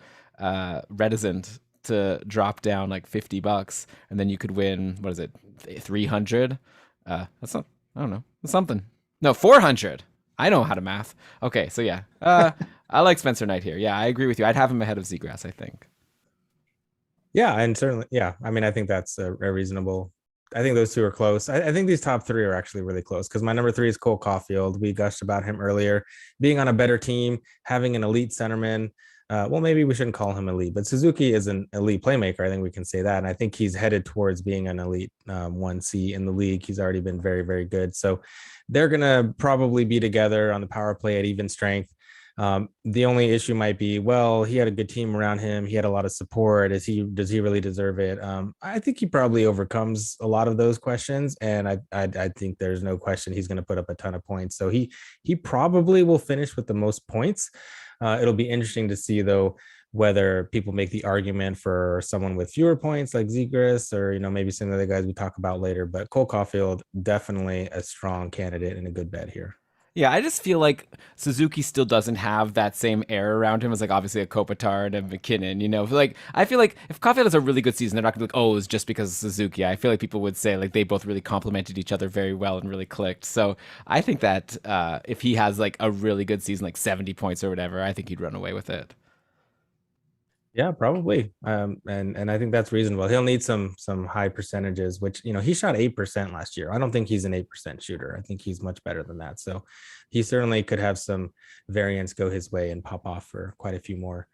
[SPEAKER 1] reticent to drop down like $50 and then you could win, what is it, 300? That's not, I don't know, something. No, 400. I know how to math. Okay, so yeah, I like Spencer Knight here. Yeah, I agree with you. I'd have him ahead of Zegras, I think.
[SPEAKER 2] Yeah, and certainly, yeah. I mean, I think that's a reasonable. I think those two are close. I think these top three are actually really close because my number 3 is Cole Caufield. We gushed about him earlier, being on a better team, having an elite centerman. Well, maybe we shouldn't call him elite, but Suzuki is an elite playmaker. I think we can say that. And I think he's headed towards being an elite 1C in the league. He's already been very, very good. So they're going to probably be together on the power play at even strength. The only issue might be, well, he had a good team around him. He had a lot of support. Does he really deserve it? I think he probably overcomes a lot of those questions. And I think there's no question he's going to put up a ton of points. So he probably will finish with the most points. It'll be interesting to see though whether people make the argument for someone with fewer points like Zegras or maybe some of the guys we talk about later. But Cole Caufield definitely a strong candidate and a good bet here.
[SPEAKER 1] Yeah, I just feel like Suzuki still doesn't have that same air around him as like obviously a Kopitar and a McKinnon. Like I feel like if Caufield has a really good season, they're not gonna be like, oh, it's just because of Suzuki. I feel like people would say like they both really complemented each other very well and really clicked. So I think that if he has like a really good season, like 70 points or whatever, I think he'd run away with it.
[SPEAKER 2] Yeah, probably. And I think that's reasonable. He'll need some high percentages, which he shot 8% last year. I don't think he's an 8% shooter. I think he's much better than that. So he certainly could have some variance go his way and pop off for quite a few more.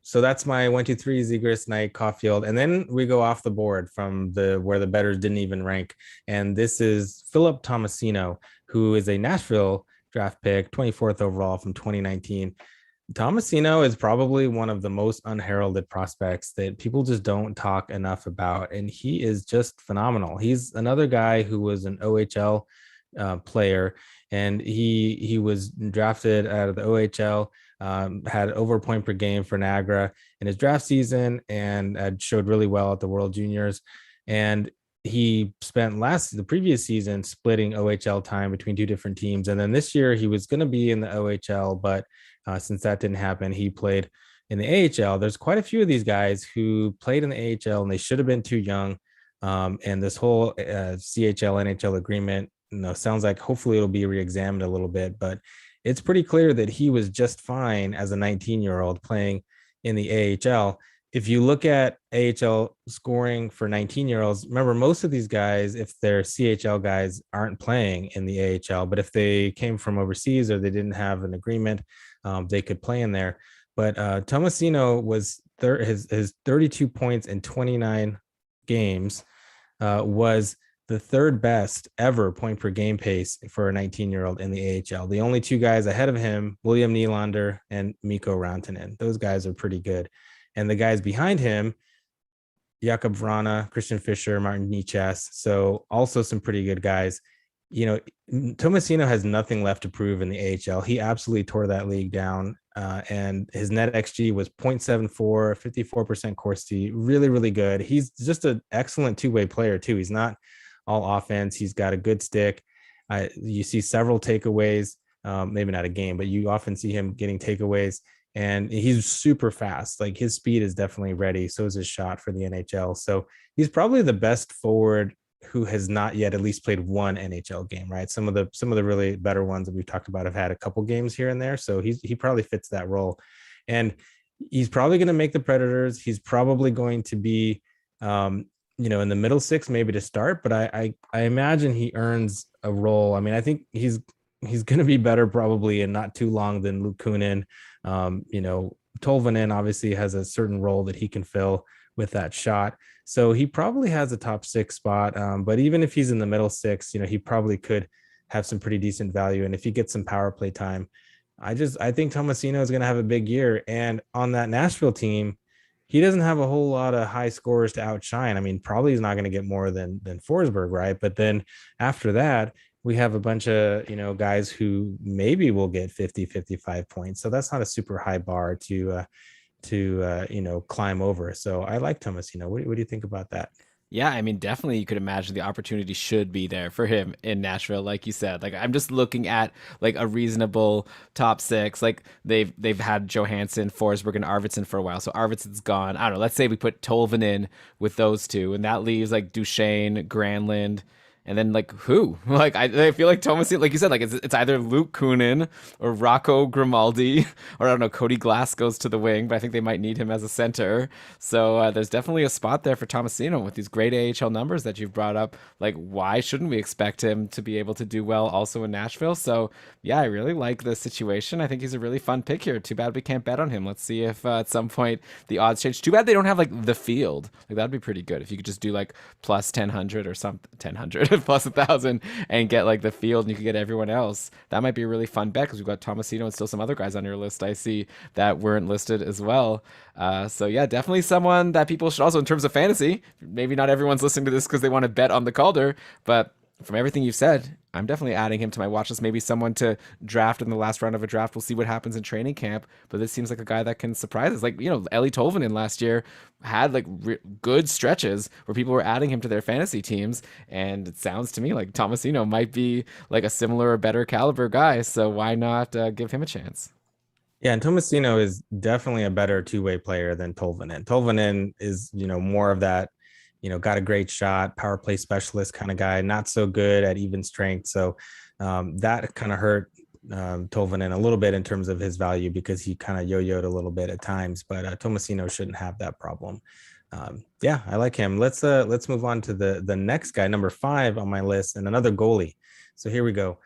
[SPEAKER 2] So that's my 1, 2, 3: Zegras, Knight, Caufield, and then we go off the board from where the bettors didn't even rank. And this is Philip Thomasino, who is a Nashville draft pick, 24th overall from 2019. Thomasino is probably one of the most unheralded prospects that people just don't talk enough about, and he is just phenomenal. He's another guy who was an OHL player, and he was drafted out of the OHL, had over a point per game for Niagara in his draft season, and showed really well at the World Juniors. And he spent the previous season splitting OHL time between two different teams, and then this year he was going to be in the OHL, but since that didn't happen, he played in the AHL. There's quite a few of these guys who played in the AHL and they should have been too young. And this whole CHL NHL agreement, sounds like hopefully it'll be re-examined a little bit, but it's pretty clear that he was just fine as a 19-year-old playing in the AHL. If you look at AHL scoring for 19-year-olds, remember most of these guys, if they're CHL guys, aren't playing in the AHL, but if they came from overseas or they didn't have an agreement, they could play in there. But Thomasino was his 32 points in 29 games was the third best ever point per game pace for a 19-year-old in the AHL. The only two guys ahead of him, William Nylander and Mikko Rantanen. Those guys are pretty good. And the guys behind him, Jakub Vrana, Christian Fischer, Martin Nichas. So also some pretty good guys. Thomasino has nothing left to prove in the AHL. He absolutely tore that league down. And his net XG was 0.74, 54% Corsi, really, really good. He's just an excellent two-way player too. He's not all offense. He's got a good stick. You see several takeaways, maybe not a game, but you often see him getting takeaways. And he's super fast. Like his speed is definitely ready. So is his shot for the NHL. So he's probably the best forward who has not yet at least played one NHL game, right? Some of the really better ones that we've talked about have had a couple games here and there. So he probably fits that role. And he's probably going to make the Predators. He's probably going to be, in the middle six, maybe to start, but I imagine he earns a role. I mean, I think he's going to be better probably in not too long than Luke Kunin. Tolvanen obviously has a certain role that he can fill with that shot. So he probably has a top six spot. But even if he's in the middle six, he probably could have some pretty decent value. And if he gets some power play time, I think Thomasino is going to have a big year. And on that Nashville team, he doesn't have a whole lot of high scorers to outshine. I mean, probably he's not going to get more than Forsberg, right? But then after that, we have a bunch of, guys who maybe will get 50, 55 points. So that's not a super high bar to climb over. So I like Thomasino. What do you think about that?
[SPEAKER 1] Yeah, I mean, definitely you could imagine the opportunity should be there for him in Nashville, like you said. Like I'm just looking at like a reasonable top six. Like they've had Johansson, Forsberg, and Arvidsson for a while. So Arvidsson's gone. I don't know. Let's say we put Tolvanen in with those two, and that leaves like Duchesne, Granlund. And then like who? Like I feel like Thomasino, like you said, like it's either Luke Kunin or Rocco Grimaldi, or I don't know, Cody Glass goes to the wing, but I think they might need him as a center. So there's definitely a spot there for Thomasino with these great AHL numbers that you've brought up. Like why shouldn't we expect him to be able to do well also in Nashville? So yeah, I really like the situation. I think he's a really fun pick here. Too bad we can't bet on him. Let's see if at some point the odds change. Too bad they don't have like the field. Like that'd be pretty good if you could just do like plus 1000 or something, 1000. Plus 1,000 and get like the field and you could get everyone else. That might be a really fun bet because we've got Thomasino and still some other guys on your list I see that weren't listed as well. So yeah, definitely someone that people should also, in terms of fantasy, maybe not everyone's listening to this because they want to bet on the Calder, but From everything you've said, I'm definitely adding him to my watch list. Maybe someone to draft in the last round of a draft. We'll see what happens in training camp. But this seems like a guy that can surprise us. Like, Ellie Tolvanen last year had like good stretches where people were adding him to their fantasy teams. And it sounds to me like Thomasino might be like a similar or better caliber guy. So why not give him a chance?
[SPEAKER 2] Yeah, and Tomasino is definitely a better two-way player than Tolvanen. Tolvanen is, more of that, got a great shot, power play specialist kind of guy, not so good at even strength. So that kind of hurt Tolvanen a little bit in terms of his value because he kind of yo-yoed a little bit at times. But Tomasino shouldn't have that problem. Yeah, I like him. Let's move on to the next guy, number 5 on my list, and another goalie. So here we go,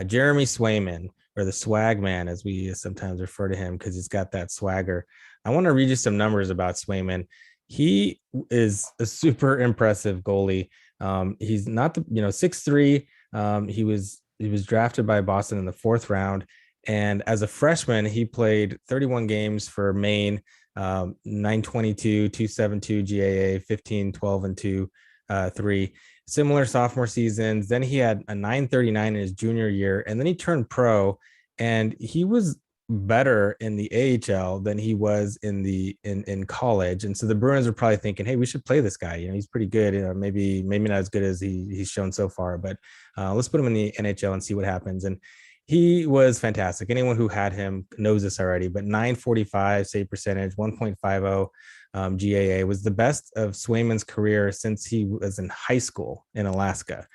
[SPEAKER 2] Jeremy Swayman, or the swag man, as we sometimes refer to him, because he's got that swagger. I want to read you some numbers about Swayman. He is a super impressive goalie. He's not 6'3". He was drafted by Boston in the 4th round. And as a freshman, he played 31 games for Maine, 922, 272 GAA, 15, 12, and 2, 3. Similar sophomore seasons. Then he had a 939 in his junior year, and then he turned pro, and he was better in the AHL than he was in college. And so the Bruins are probably thinking, hey, we should play this guy. He's pretty good. Maybe not as good as he's shown so far, but let's put him in the NHL and see what happens. And he was fantastic. Anyone who had him knows this already, but 945 save percentage, 1.50 GAA, was the best of Swayman's career since he was in high school in Alaska.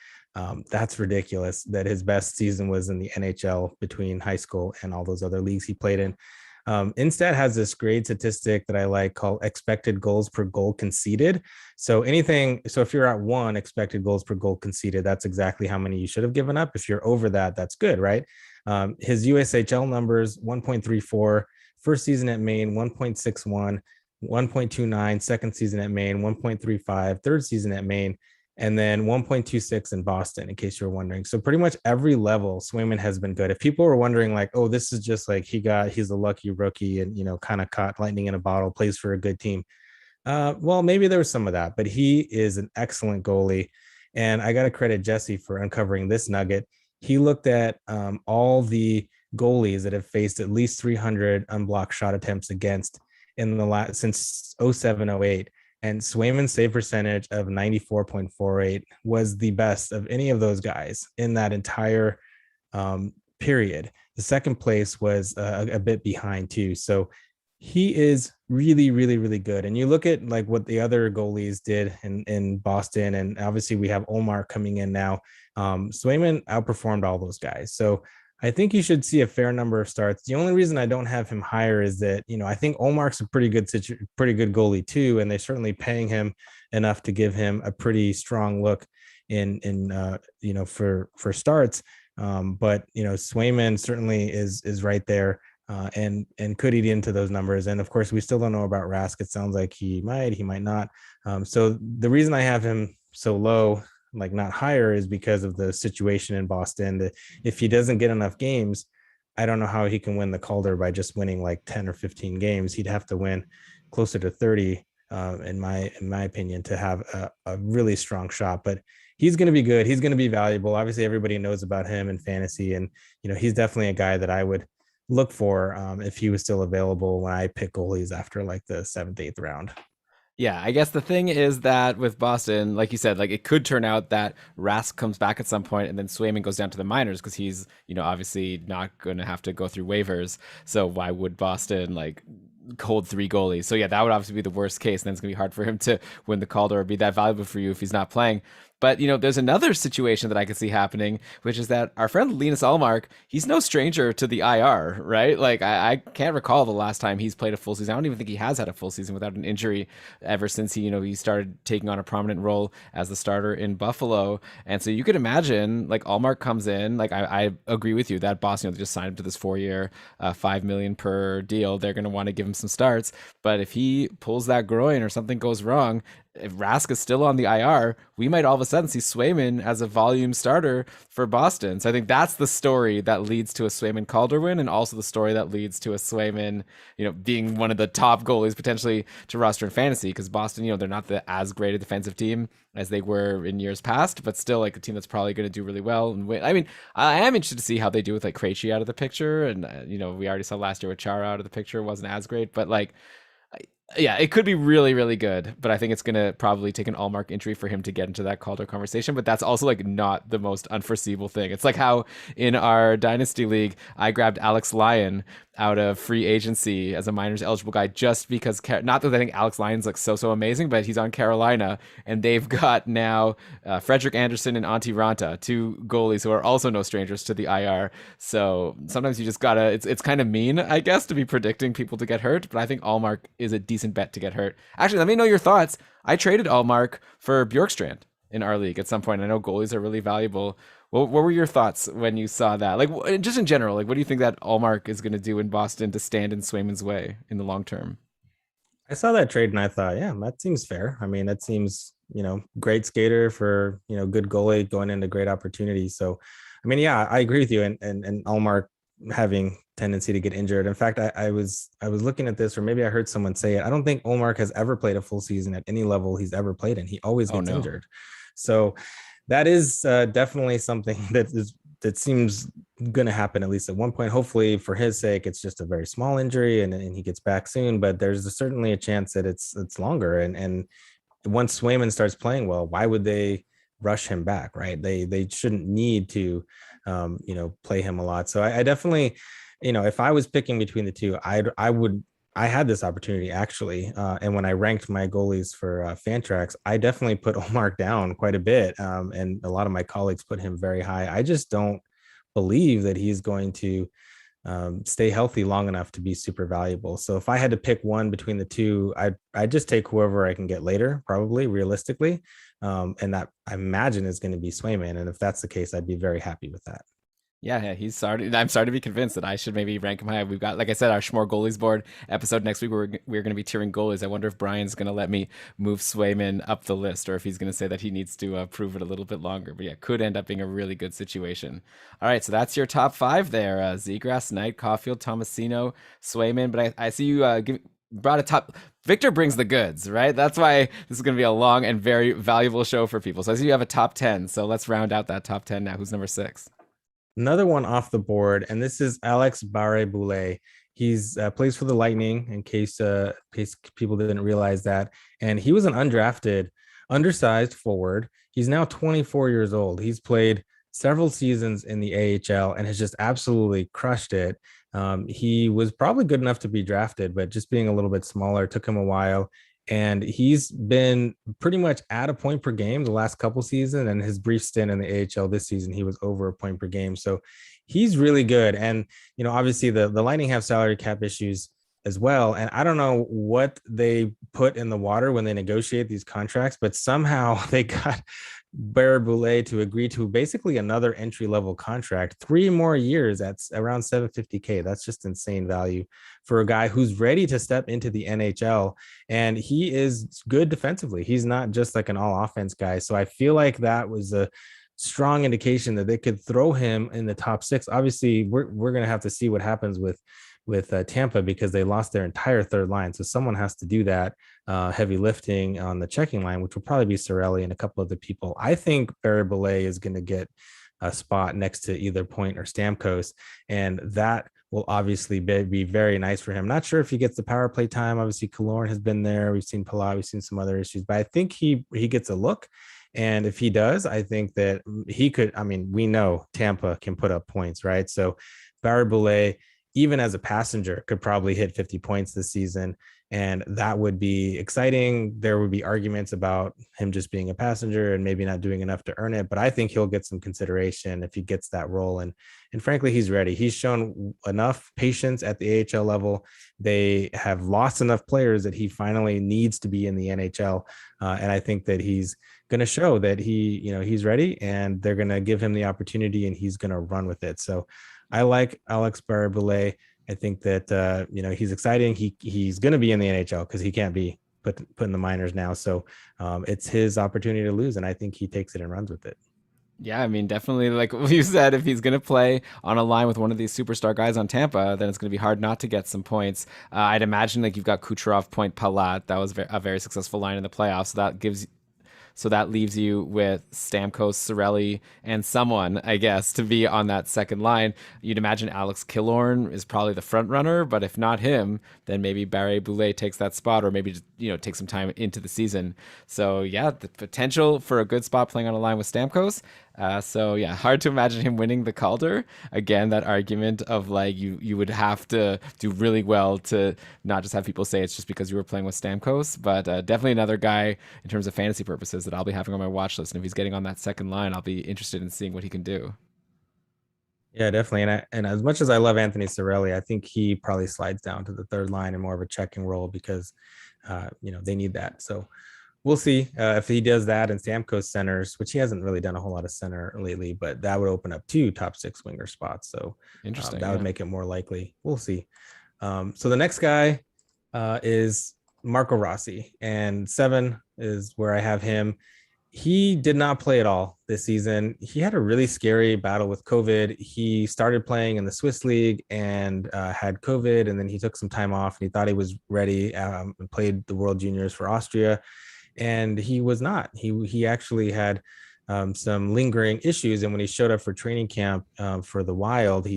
[SPEAKER 2] That's ridiculous that his best season was in the NHL between high school and all those other leagues he played in. Instat has this great statistic that I like called expected goals per goal conceded. So if you're at 1 expected goals per goal conceded, that's exactly how many you should have given up. If you're over that, that's good, right? His USHL numbers, 1.34, first season at Maine, 1.61, 1.29, second season at Maine, 1.35, third season at Maine, and then 1.26 in Boston, in case you're wondering. So pretty much every level, Swayman has been good. If people were wondering like, oh, this is just like he's a lucky rookie and, kind of caught lightning in a bottle, plays for a good team. Well, maybe there was some of that, but he is an excellent goalie. And I got to credit Jesse for uncovering this nugget. He looked at all the goalies that have faced at least 300 unblocked shot attempts against since 07-08. And Swayman's save percentage of 94.48 was the best of any of those guys in that entire period. The second place was a bit behind too. So he is really, really, really good. And you look at like what the other goalies did in Boston, and obviously we have Omar coming in now. Swayman outperformed all those guys. So I think you should see a fair number of starts. The only reason I don't have him higher is that, I think Omar's a pretty good goalie too, and they're certainly paying him enough to give him a pretty strong look for starts. But Swayman certainly is right there, and could eat into those numbers. And of course, we still don't know about Rask. It sounds like he might not. So the reason I have him so low, like not higher, is because of the situation in Boston. That if he doesn't get enough games, I don't know how he can win the Calder by just winning like 10 or 15 games. He'd have to win closer to 30, in my opinion, to have a really strong shot. But he's going to be good. He's going to be valuable. Obviously, everybody knows about him in fantasy, and he's definitely a guy that I would look for if he was still available when I pick goalies after like the 7th, 8th round.
[SPEAKER 1] Yeah, I guess the thing is that with Boston, like you said, like it could turn out that Rask comes back at some point and then Swayman goes down to the minors because he's, obviously not going to have to go through waivers. So why would Boston like hold 3 goalies? So yeah, that would obviously be the worst case. And then it's going to be hard for him to win the Calder or be that valuable for you if he's not playing. But, there's another situation that I can see happening, which is that our friend Linus Ullmark, he's no stranger to the IR, right? Like, I can't recall the last time he's played a full season. I don't even think he has had a full season without an injury ever since he started taking on a prominent role as the starter in Buffalo. And so you could imagine, like, Ullmark comes in. Like, I agree with you that Boston, they just signed him to this 4-year, $5 million per deal. They're going to want to give him some starts. But if he pulls that groin or something goes wrong, if Rask is still on the IR, we might all of a sudden see Swayman as a volume starter for Boston. So I think that's the story that leads to a Swayman Calder win, and also the story that leads to a Swayman, being one of the top goalies potentially to roster in fantasy, because Boston, they're not as great a defensive team as they were in years past, but still like a team that's probably going to do really well and win. I mean, I am interested to see how they do with like Krejci out of the picture, and we already saw last year with Chara out of the picture wasn't as great, but like yeah, it could be really, really good, but I think it's gonna probably take an Allmark injury for him to get into that Calder conversation. But that's also like not the most unforeseeable thing. It's like how in our dynasty league, I grabbed Alex Lyon out of free agency as a minors eligible guy just because, not that I think Alex Lyon's like so amazing, but he's on Carolina and they've got now Frederick Anderson and Antti Ranta, two goalies who are also no strangers to the IR. So sometimes you just gotta, it's kind of mean, I guess, to be predicting people to get hurt, but I think Allmark is a decent bet to get hurt. Actually, let me know your thoughts. I traded Allmark for Bjorkstrand in our league at some point. I know goalies are really valuable. What were your thoughts when you saw that? Like, just in general, like, what do you think that Allmark is going to do in Boston to stand in Swayman's way in the long term?
[SPEAKER 2] I saw that trade and I thought, yeah, that seems fair. I mean, that seems, great skater for, good goalie going into great opportunity. So, I mean, yeah, I agree with you. And Allmark having tendency to get injured. In fact, I was looking at this, or maybe I heard someone say it. I don't think Allmark has ever played a full season at any level he's ever played in. He always gets injured. So that is definitely something that seems going to happen at least at one point. Hopefully for his sake, it's just a very small injury and he gets back soon, but there's certainly a chance that it's longer. And once Swayman starts playing well, why would they rush him back? Right. They shouldn't need to, play him a lot. So I definitely, if I was picking between the two, I had this opportunity actually. And when I ranked my goalies for Fantrax, I definitely put Allmark down quite a bit. And a lot of my colleagues put him very high. I just don't believe that he's going to stay healthy long enough to be super valuable. So if I had to pick one between the two, I'd just take whoever I can get later, probably realistically. And that I imagine is going to be Swayman. And if that's the case, I'd be very happy with that.
[SPEAKER 1] Yeah, he's starting. I'm starting to be convinced that I should maybe rank him high. We've got, like I said, our Schmore goalies board episode next week. We're going to be tiering goalies. I wonder if Brian's going to let me move Swayman up the list, or if he's going to say that he needs to prove it a little bit longer. But yeah, could end up being a really good situation. All right, so that's your top five there: Zegras, Knight, Caufield, Thomasino, Swayman. But I see you brought a top. Victor brings the goods, right? That's why this is going to be a long and very valuable show for people. So I see you have a top 10. So let's round out that top 10 now. Who's number 6?
[SPEAKER 2] Another one off the board, and this is Alex Barre Boulez. He's plays for the Lightning, in case people didn't realize that. And he was an undrafted, undersized forward. He's now 24 years old. He's played several seasons in the AHL and has just absolutely crushed it. He was probably good enough to be drafted, but just being a little bit smaller took him a while. And he's been pretty much at a point per game the last couple seasons, and his brief stint in the AHL this season, he was over a point per game. So he's really good. And, obviously the Lightning have salary cap issues as well. And I don't know what they put in the water when they negotiate these contracts, but somehow they got Barre Boulez to agree to basically another entry-level contract, 3 more years at around $750K. That's just insane value for a guy who's ready to step into the NHL. And he is good defensively. He's not just like an all offense guy. So I feel like that was a strong indication that they could throw him in the top 6. Obviously, we're going to have to see what happens with Tampa, because they lost their entire third line. So someone has to do that heavy lifting on the checking line, which will probably be Cirelli and a couple other people. I think Barre Boulez is going to get a spot next to either Point or Stamkos, and that will obviously be very nice for him. Not sure if he gets the power play time. Obviously, Killorn has been there. We've seen Palat. We've seen some other issues, but I think he gets a look. And if he does, I think that he could. I mean, we know Tampa can put up points, right? So Barre Boulez, even as a passenger, could probably hit 50 points this season. And that would be exciting. There would be arguments about him just being a passenger and maybe not doing enough to earn it. But I think he'll get some consideration if he gets that role. And frankly, he's ready. He's shown enough patience at the AHL level. They have lost enough players that he finally needs to be in the NHL. And I think that he's going to show that he's ready, and they're going to give him the opportunity and he's going to run with it. So I like Alex Barre Boulez. I think that he's exciting. He's going to be in the NHL because he can't be put in the minors now. So it's his opportunity to lose, and I think he takes it and runs with it.
[SPEAKER 1] Yeah, I mean, definitely, like you said, if he's going to play on a line with one of these superstar guys on Tampa, then it's going to be hard not to get some points. I'd imagine like you've got Kucherov, Point, Palat. That was a very successful line in the playoffs. So that leaves you with Stamkos, Cirelli, and someone, I guess, to be on that second line. You'd imagine Alex Killorn is probably the front runner, but if not him, then maybe Barre Boulez takes that spot, or maybe just, take some time into the season. So yeah, the potential for a good spot playing on a line with Stamkos. So yeah, hard to imagine him winning the Calder. Again, that argument of like you would have to do really well to not just have people say it's just because you were playing with Stamkos, but definitely another guy in terms of fantasy purposes that I'll be having on my watch list. And if he's getting on that second line, I'll be interested in seeing what he can do.
[SPEAKER 2] Yeah, definitely. And as much as I love Anthony Cirelli, I think he probably slides down to the third line in more of a checking role because they need that. So we'll see if he does that and Stamkos centers, which he hasn't really done a whole lot of center lately, but that would open up 2 top 6 winger spots. So
[SPEAKER 1] interesting.
[SPEAKER 2] That would make it more likely. We'll see. So the next guy is Marco Rossi, and 7 is where I have him. He did not play at all this season. He had a really scary battle with COVID. He started playing in the Swiss League and had COVID, and then he took some time off and he thought he was ready and played the World Juniors for Austria. And he was not. He actually had some lingering issues. And when he showed up for training camp for the Wild,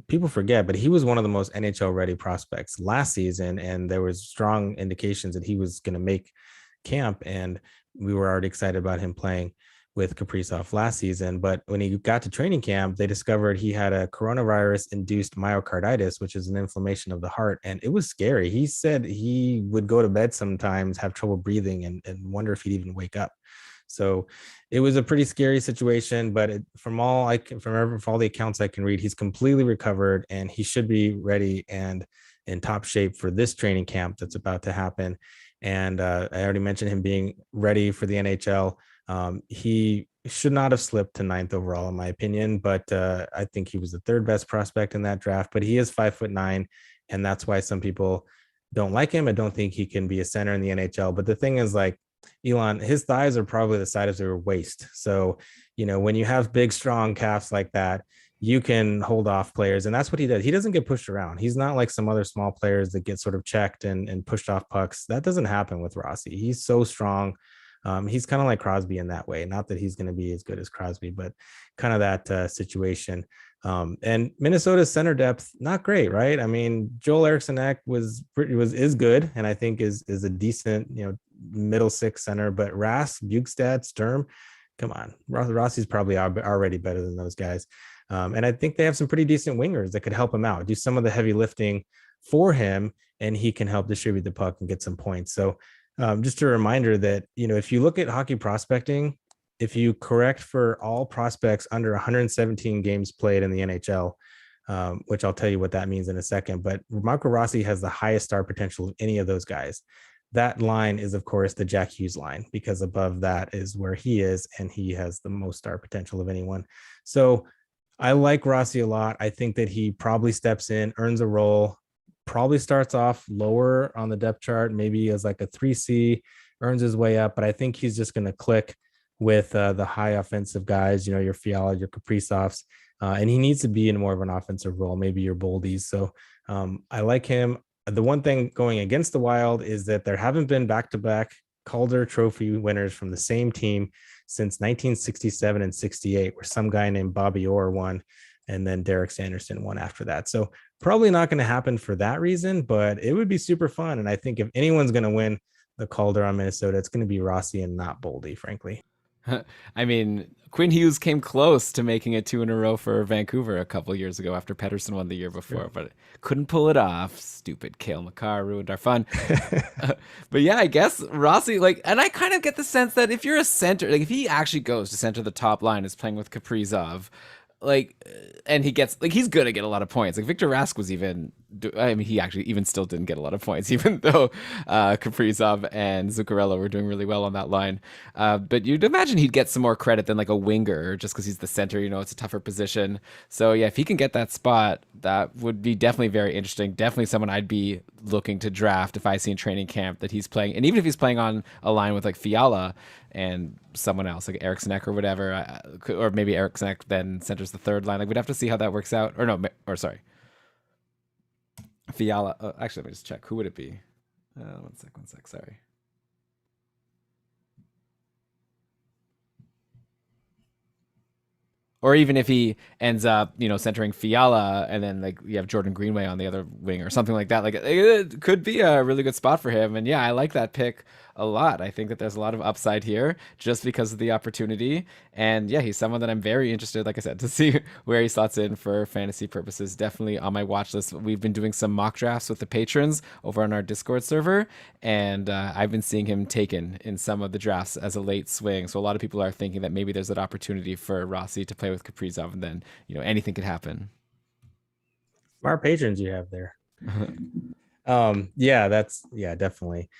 [SPEAKER 2] people forget, but he was one of the most NHL ready prospects last season. And there was strong indications that he was going to make camp. And we were already excited about him playing with Kaprizov last season. But when he got to training camp, they discovered he had a coronavirus induced myocarditis, which is an inflammation of the heart. And it was scary. He said he would go to bed sometimes, have trouble breathing, and wonder if he'd even wake up. So it was a pretty scary situation, but from all the accounts I can read, he's completely recovered and he should be ready and in top shape for this training camp that's about to happen. And I already mentioned him being ready for the NHL. He should not have slipped to 9th overall, in my opinion, but I think he was the 3rd best prospect in that draft. But he is 5'9", and that's why some people don't like him. I don't think he can be a center in the NHL. But the thing is, like, Elon, his thighs are probably the size of your waist. So, when you have big, strong calves like that, you can hold off players. And that's what he does. He doesn't get pushed around. He's not like some other small players that get sort of checked and pushed off pucks. That doesn't happen with Rossi. He's so strong. He's kind of like Crosby in that way. Not that he's going to be as good as Crosby, but kind of that situation. And Minnesota's center depth, not great, right? I mean, Joel Eriksson-Ek is good, and I think is a decent, middle 6 center. But Rask, Bjugstad, Sturm, come on, Rossi's probably already better than those guys. And I think they have some pretty decent wingers that could help him out, do some of the heavy lifting for him, and he can help distribute the puck and get some points. So just a reminder that, if you look at hockey prospecting, if you correct for all prospects under 117 games played in the NHL, which I'll tell you what that means in a second, but Marco Rossi has the highest star potential of any of those guys. That line is, of course, the Jack Hughes line, because above that is where he is, and he has the most star potential of anyone. So I like Rossi a lot. I think that he probably steps in, earns a role, probably starts off lower on the depth chart, maybe as like a 3C, earns his way up, but I think he's just going to click with the high offensive guys, your Fiala, your Kaprizovs, and he needs to be in more of an offensive role, maybe your Boldies. So I like him. The one thing going against the Wild is that there haven't been back-to-back Calder Trophy winners from the same team since 1967 and 68, where some guy named Bobby Orr won, and then Derek Sanderson won after that. So probably not going to happen for that reason, but it would be super fun. And I think if anyone's going to win the Calder on Minnesota, it's going to be Rossi and not Boldy, frankly.
[SPEAKER 1] I mean, Quinn Hughes came close to making it 2 in a row for Vancouver a couple years ago after Pettersson won the year before, but couldn't pull it off. Stupid Cale Makar ruined our fun. But yeah, I guess Rossi, and I kind of get the sense that if you're a center, if he actually goes to center the top line, is playing with Kaprizov, and he gets, he's going to get a lot of points. Victor Rask was even I mean, he actually even still didn't get a lot of points, even though Kaprizov and Zuccarello were doing really well on that line. But you'd imagine he'd get some more credit than like a winger, just because he's the center. It's a tougher position. So yeah, if he can get that spot, that would be definitely very interesting. Definitely someone I'd be looking to draft if I see in training camp that he's playing, and even if he's playing on a line with like Fiala and someone else like Eriksson or whatever, or maybe Eriksson then centers the third line. Like we'd have to see how that works out. Or no, or sorry. Fiala. Actually, let me just check. Who would it be? One sec. Sorry. Or even if he ends up, centering Fiala and then like you have Jordan Greenway on the other wing or something like that. Like it could be a really good spot for him. And yeah, I like that pick a lot. I think that there's a lot of upside here just because of the opportunity. And yeah, he's someone that I'm very interested, like I said, to see where he slots in for fantasy purposes. Definitely on my watch list. We've been doing some mock drafts with the patrons over on our Discord server, and I've been seeing him taken in some of the drafts as a late swing. So a lot of people are thinking that maybe there's an opportunity for Rossi to play with Kaprizov, and then anything could happen.
[SPEAKER 2] Smart patrons you have there. Yeah, definitely.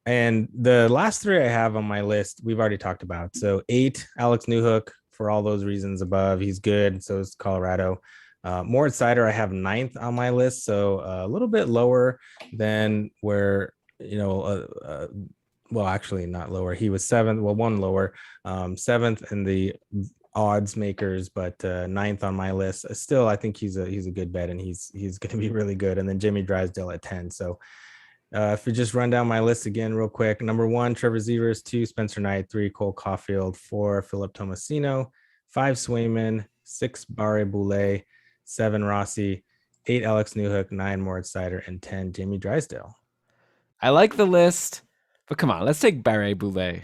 [SPEAKER 2] And the last three I have on my list, we've already talked about. So 8, Alex Newhook, for all those reasons above. He's good. So is Colorado. Moritz Seider, I have 9th on my list. So a little bit lower than where, well, actually not lower. He was 7th. Well, one lower, 7th in the odds makers, but 9th on my list. Still, I think he's a good bet, and he's going to be really good. And then Jimmy Drysdale at 10. So if we just run down my list again real quick: number 1, Trevor Zegras; 2, Spencer Knight; 3, Cole Caufield; 4, Philip Thomasino; 5, Swayman; 6, Barre Boulez; 7, Rossi; 8, Alex Newhook; 9, Moritz Seider; and 10, Jamie Drysdale.
[SPEAKER 1] I like the list, but come on, let's take Barre Boulez.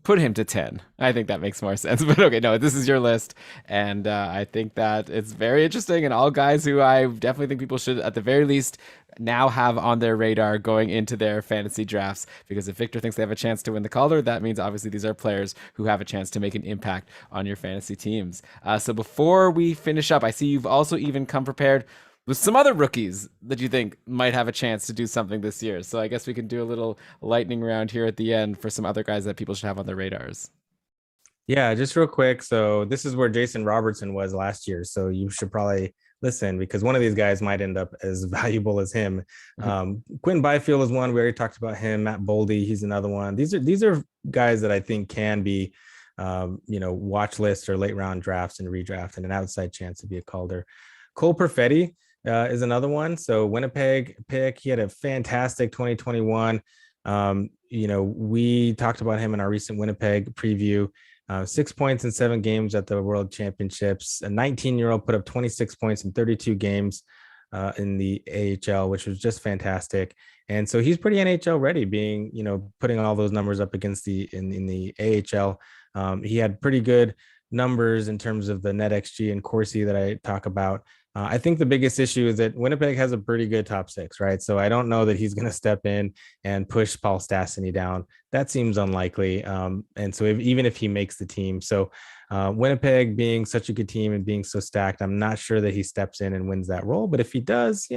[SPEAKER 1] Put him to 10. I think that makes more sense. But okay, no, this is your list. And I think that it's very interesting, and all guys who I definitely think people should, at the very least, now have on their radar going into their fantasy drafts. Because if Victor thinks they have a chance to win the Calder, that means obviously these are players who have a chance to make an impact on your fantasy teams. So before we finish up, I see you've also even come prepared with some other rookies that you think might have a chance to do something this year. So I guess we can do a little lightning round here at the end for some other guys that people should have on their radars.
[SPEAKER 2] Yeah, just real quick. So this is where Jason Robertson was last year. So you should probably listen, because one of these guys might end up as valuable as him. Quentin Byfield is one. We already talked about him. Matt Baldy, he's another one. These are guys that I think can be, watch lists or late round drafts and redraft, and an outside chance to be a Calder. Cole Perfetti is another one. So Winnipeg pick. He had a fantastic 2021. We talked about him in our recent Winnipeg preview. 6 points in 7 games at the World Championships. A 19-year-old put up 26 points in 32 games in the AHL, which was just fantastic. And so he's pretty NHL ready, being, putting all those numbers up against in the AHL. He had pretty good numbers in terms of the net XG and Corsi that I talk about. I think the biggest issue is that Winnipeg has a pretty good top 6, right? So I don't know that he's going to step in and push Paul Stastny down. That seems unlikely. And so even if he makes the team, so Winnipeg being such a good team and being so stacked, I'm not sure that he steps in and wins that role. But if he does,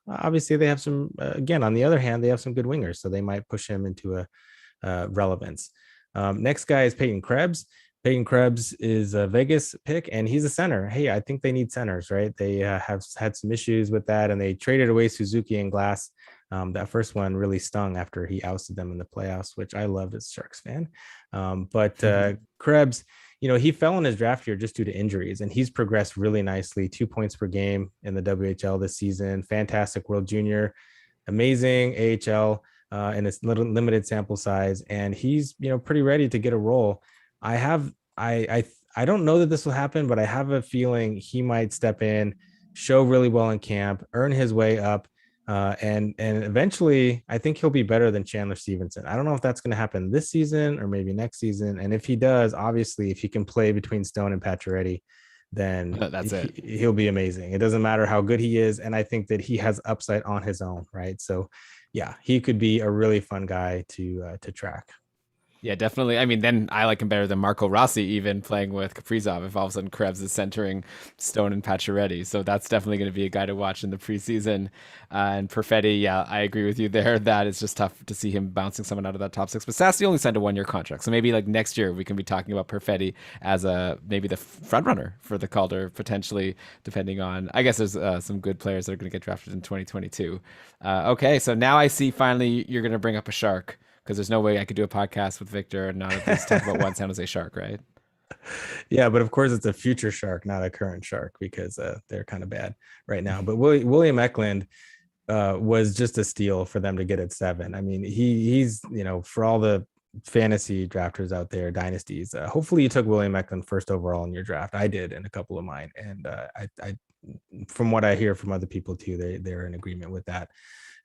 [SPEAKER 2] obviously they have some, again, on the other hand, they have some good wingers, so they might push him into a relevance. Next guy is Peyton Krebs. Peyton Krebs is a Vegas pick, and he's a center. Hey, I think they need centers, right? They have had some issues with that, and they traded away Suzuki and Glass. That first one really stung after he ousted them in the playoffs, which I loved as a Sharks fan. But Krebs, he fell in his draft year just due to injuries, and he's progressed really nicely. 2 points per game in the WHL this season. Fantastic World Junior, amazing AHL in its limited sample size, and he's pretty ready to get a role. I don't know that this will happen, but I have a feeling he might step in, show really well in camp, earn his way up, and eventually I think he'll be better than Chandler Stevenson. I don't know if that's going to happen this season or maybe next season. And if he does, obviously, if he can play between Stone and Pacioretty, then
[SPEAKER 1] that's it.
[SPEAKER 2] He'll be amazing. It doesn't matter how good he is, and I think that he has upside on his own, right? So, yeah, he could be a really fun guy to track.
[SPEAKER 1] Yeah, definitely. I mean, then I like him better than Marco Rossi, even playing with Kaprizov. If all of a sudden Krebs is centering Stone and Pacioretty, so that's definitely going to be a guy to watch in the preseason. And Perfetti, yeah, I agree with you there. That is just tough to see him bouncing someone out of that top six. But Sassy only signed a 1-year contract, so maybe like next year we can be talking about Perfetti as a maybe the front runner for the Calder potentially, depending on. I guess there's some good players that are going to get drafted in 2022. Okay, so now I see finally you're going to bring up a Shark because there's no way I could do a podcast with Victor and not at least talk about one San Jose Shark, right?
[SPEAKER 2] Yeah, but of course it's a future Shark, not a current Shark, because they're kind of bad right now. But William Eklund was just a steal for them to get at 7. I mean, he's for all the fantasy drafters out there, dynasties. Hopefully, you took William Eklund first overall in your draft. I did in a couple of mine, and I from what I hear from other people too, they're in agreement with that.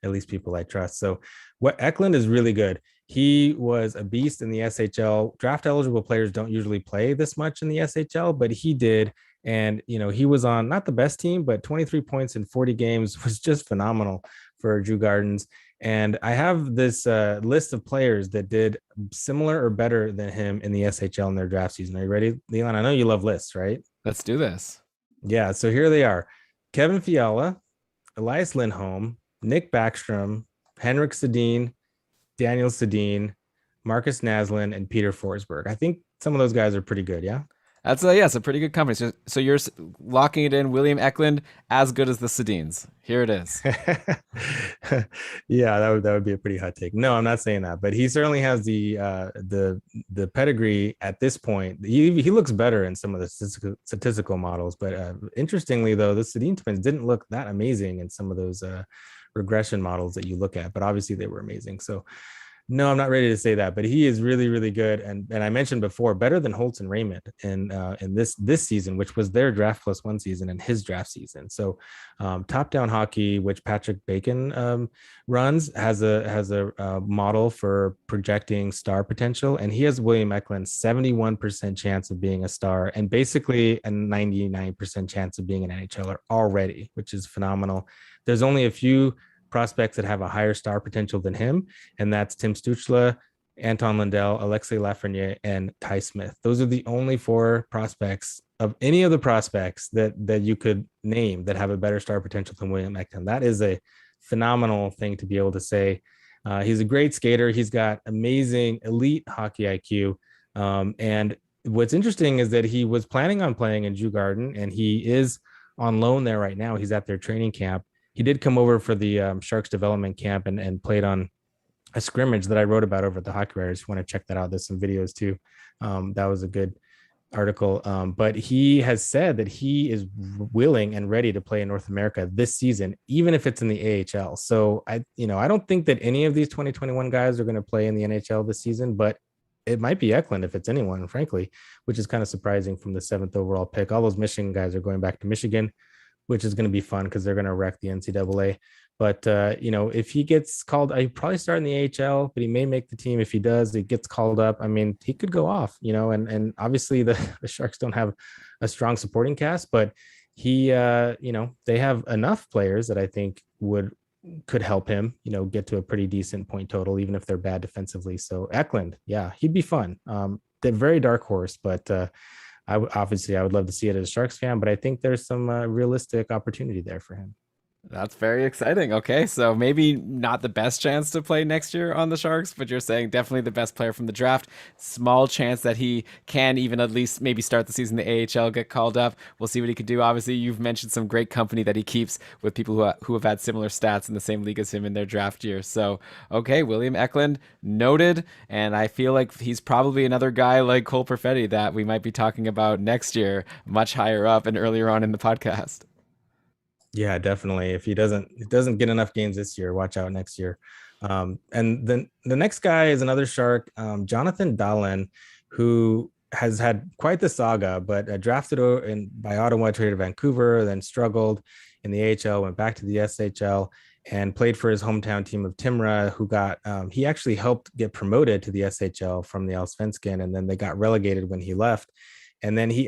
[SPEAKER 2] At least people I trust. So, what Eklund is really good. He was a beast in the SHL. Draft eligible players don't usually play this much in the SHL, but he did. And, he was on not the best team, but 23 points in 40 games was just phenomenal for Drew Gardens. And I have this list of players that did similar or better than him in the SHL in their draft season. Are you ready, Leland? I know you love lists, right?
[SPEAKER 1] Let's do this.
[SPEAKER 2] Yeah. So here they are: Kevin Fiala, Elias Lindholm, Nick Backstrom, Henrik Sedin, Daniel Sedin, Marcus Naslin, and Peter Forsberg. I think some of those guys are pretty good. Yeah.
[SPEAKER 1] That's it's a pretty good company. So you're locking it in, William Eklund, as good as the Sedins. Here it is.
[SPEAKER 2] Yeah, that would be a pretty hot take. No, I'm not saying that, but he certainly has the pedigree at this point. He looks better in some of the statistical models, but interestingly though, the Sedin twins didn't look that amazing in some of those regression models that you look at, but obviously they were amazing. So no, I'm not ready to say that, but he is really, really good. And I mentioned before, better than Holtz and Raymond in this season, which was their draft plus 1 season and his draft season. So top down hockey, which Patrick Bacon runs, has a model for projecting star potential. And he has William Eklund 71% chance of being a star and basically a 99% chance of being an NHLer already, which is phenomenal. There's only a few prospects that have a higher star potential than him, and that's Tim Stutzla, Anton Lundell, Alexei Lafreniere, and Ty Smith. Those are the only 4 prospects of any of the prospects that you could name that have a better star potential than William Eklund. That is a phenomenal thing to be able to say. He's a great skater. He's got amazing elite hockey IQ. And what's interesting is that he was planning on playing in Djurgården, and he is on loan there right now. He's at their training camp. He did come over for the Sharks development camp and played on a scrimmage that I wrote about over at the Hockey Writers. If you want to check that out, there's some videos too. That was a good article. But he has said that he is willing and ready to play in North America this season, even if it's in the AHL. So I don't think that any of these 2021 guys are going to play in the NHL this season, but it might be Eklund if it's anyone, frankly, which is kind of surprising from the 7th overall pick. All those Michigan guys are going back to Michigan, which is going to be fun because they're going to wreck the NCAA. But, if he gets called, he'll probably start in the AHL, but he may make the team. If he does, he gets called up. I mean, he could go off, and obviously the Sharks don't have a strong supporting cast, but they have enough players that I think could help him, get to a pretty decent point total, even if they're bad defensively. So Eklund, yeah, he'd be fun. They're very dark horse, but I would love to see it as a Sharks fan, but I think there's some realistic opportunity there for him.
[SPEAKER 1] That's very exciting. Okay, so maybe not the best chance to play next year on the Sharks, but you're saying definitely the best player from the draft. Small chance that he can even at least maybe start the season in the AHL, get called up. We'll see what he can do. Obviously, you've mentioned some great company that he keeps with people who have had similar stats in the same league as him in their draft year. So, okay, William Eklund, noted. And I feel like he's probably another guy like Cole Perfetti that we might be talking about next year, much higher up and earlier on in the podcast.
[SPEAKER 2] Yeah, definitely. If he doesn't get enough games this year, watch out next year. And then the next guy is another Shark, Jonathan Dahlen, who has had quite the saga, but drafted by Ottawa, traded to Vancouver, then struggled in the AHL, went back to the SHL, and played for his hometown team of Timrå, who he actually helped get promoted to the SHL from the Allsvenskan, and then they got relegated when he left. And then he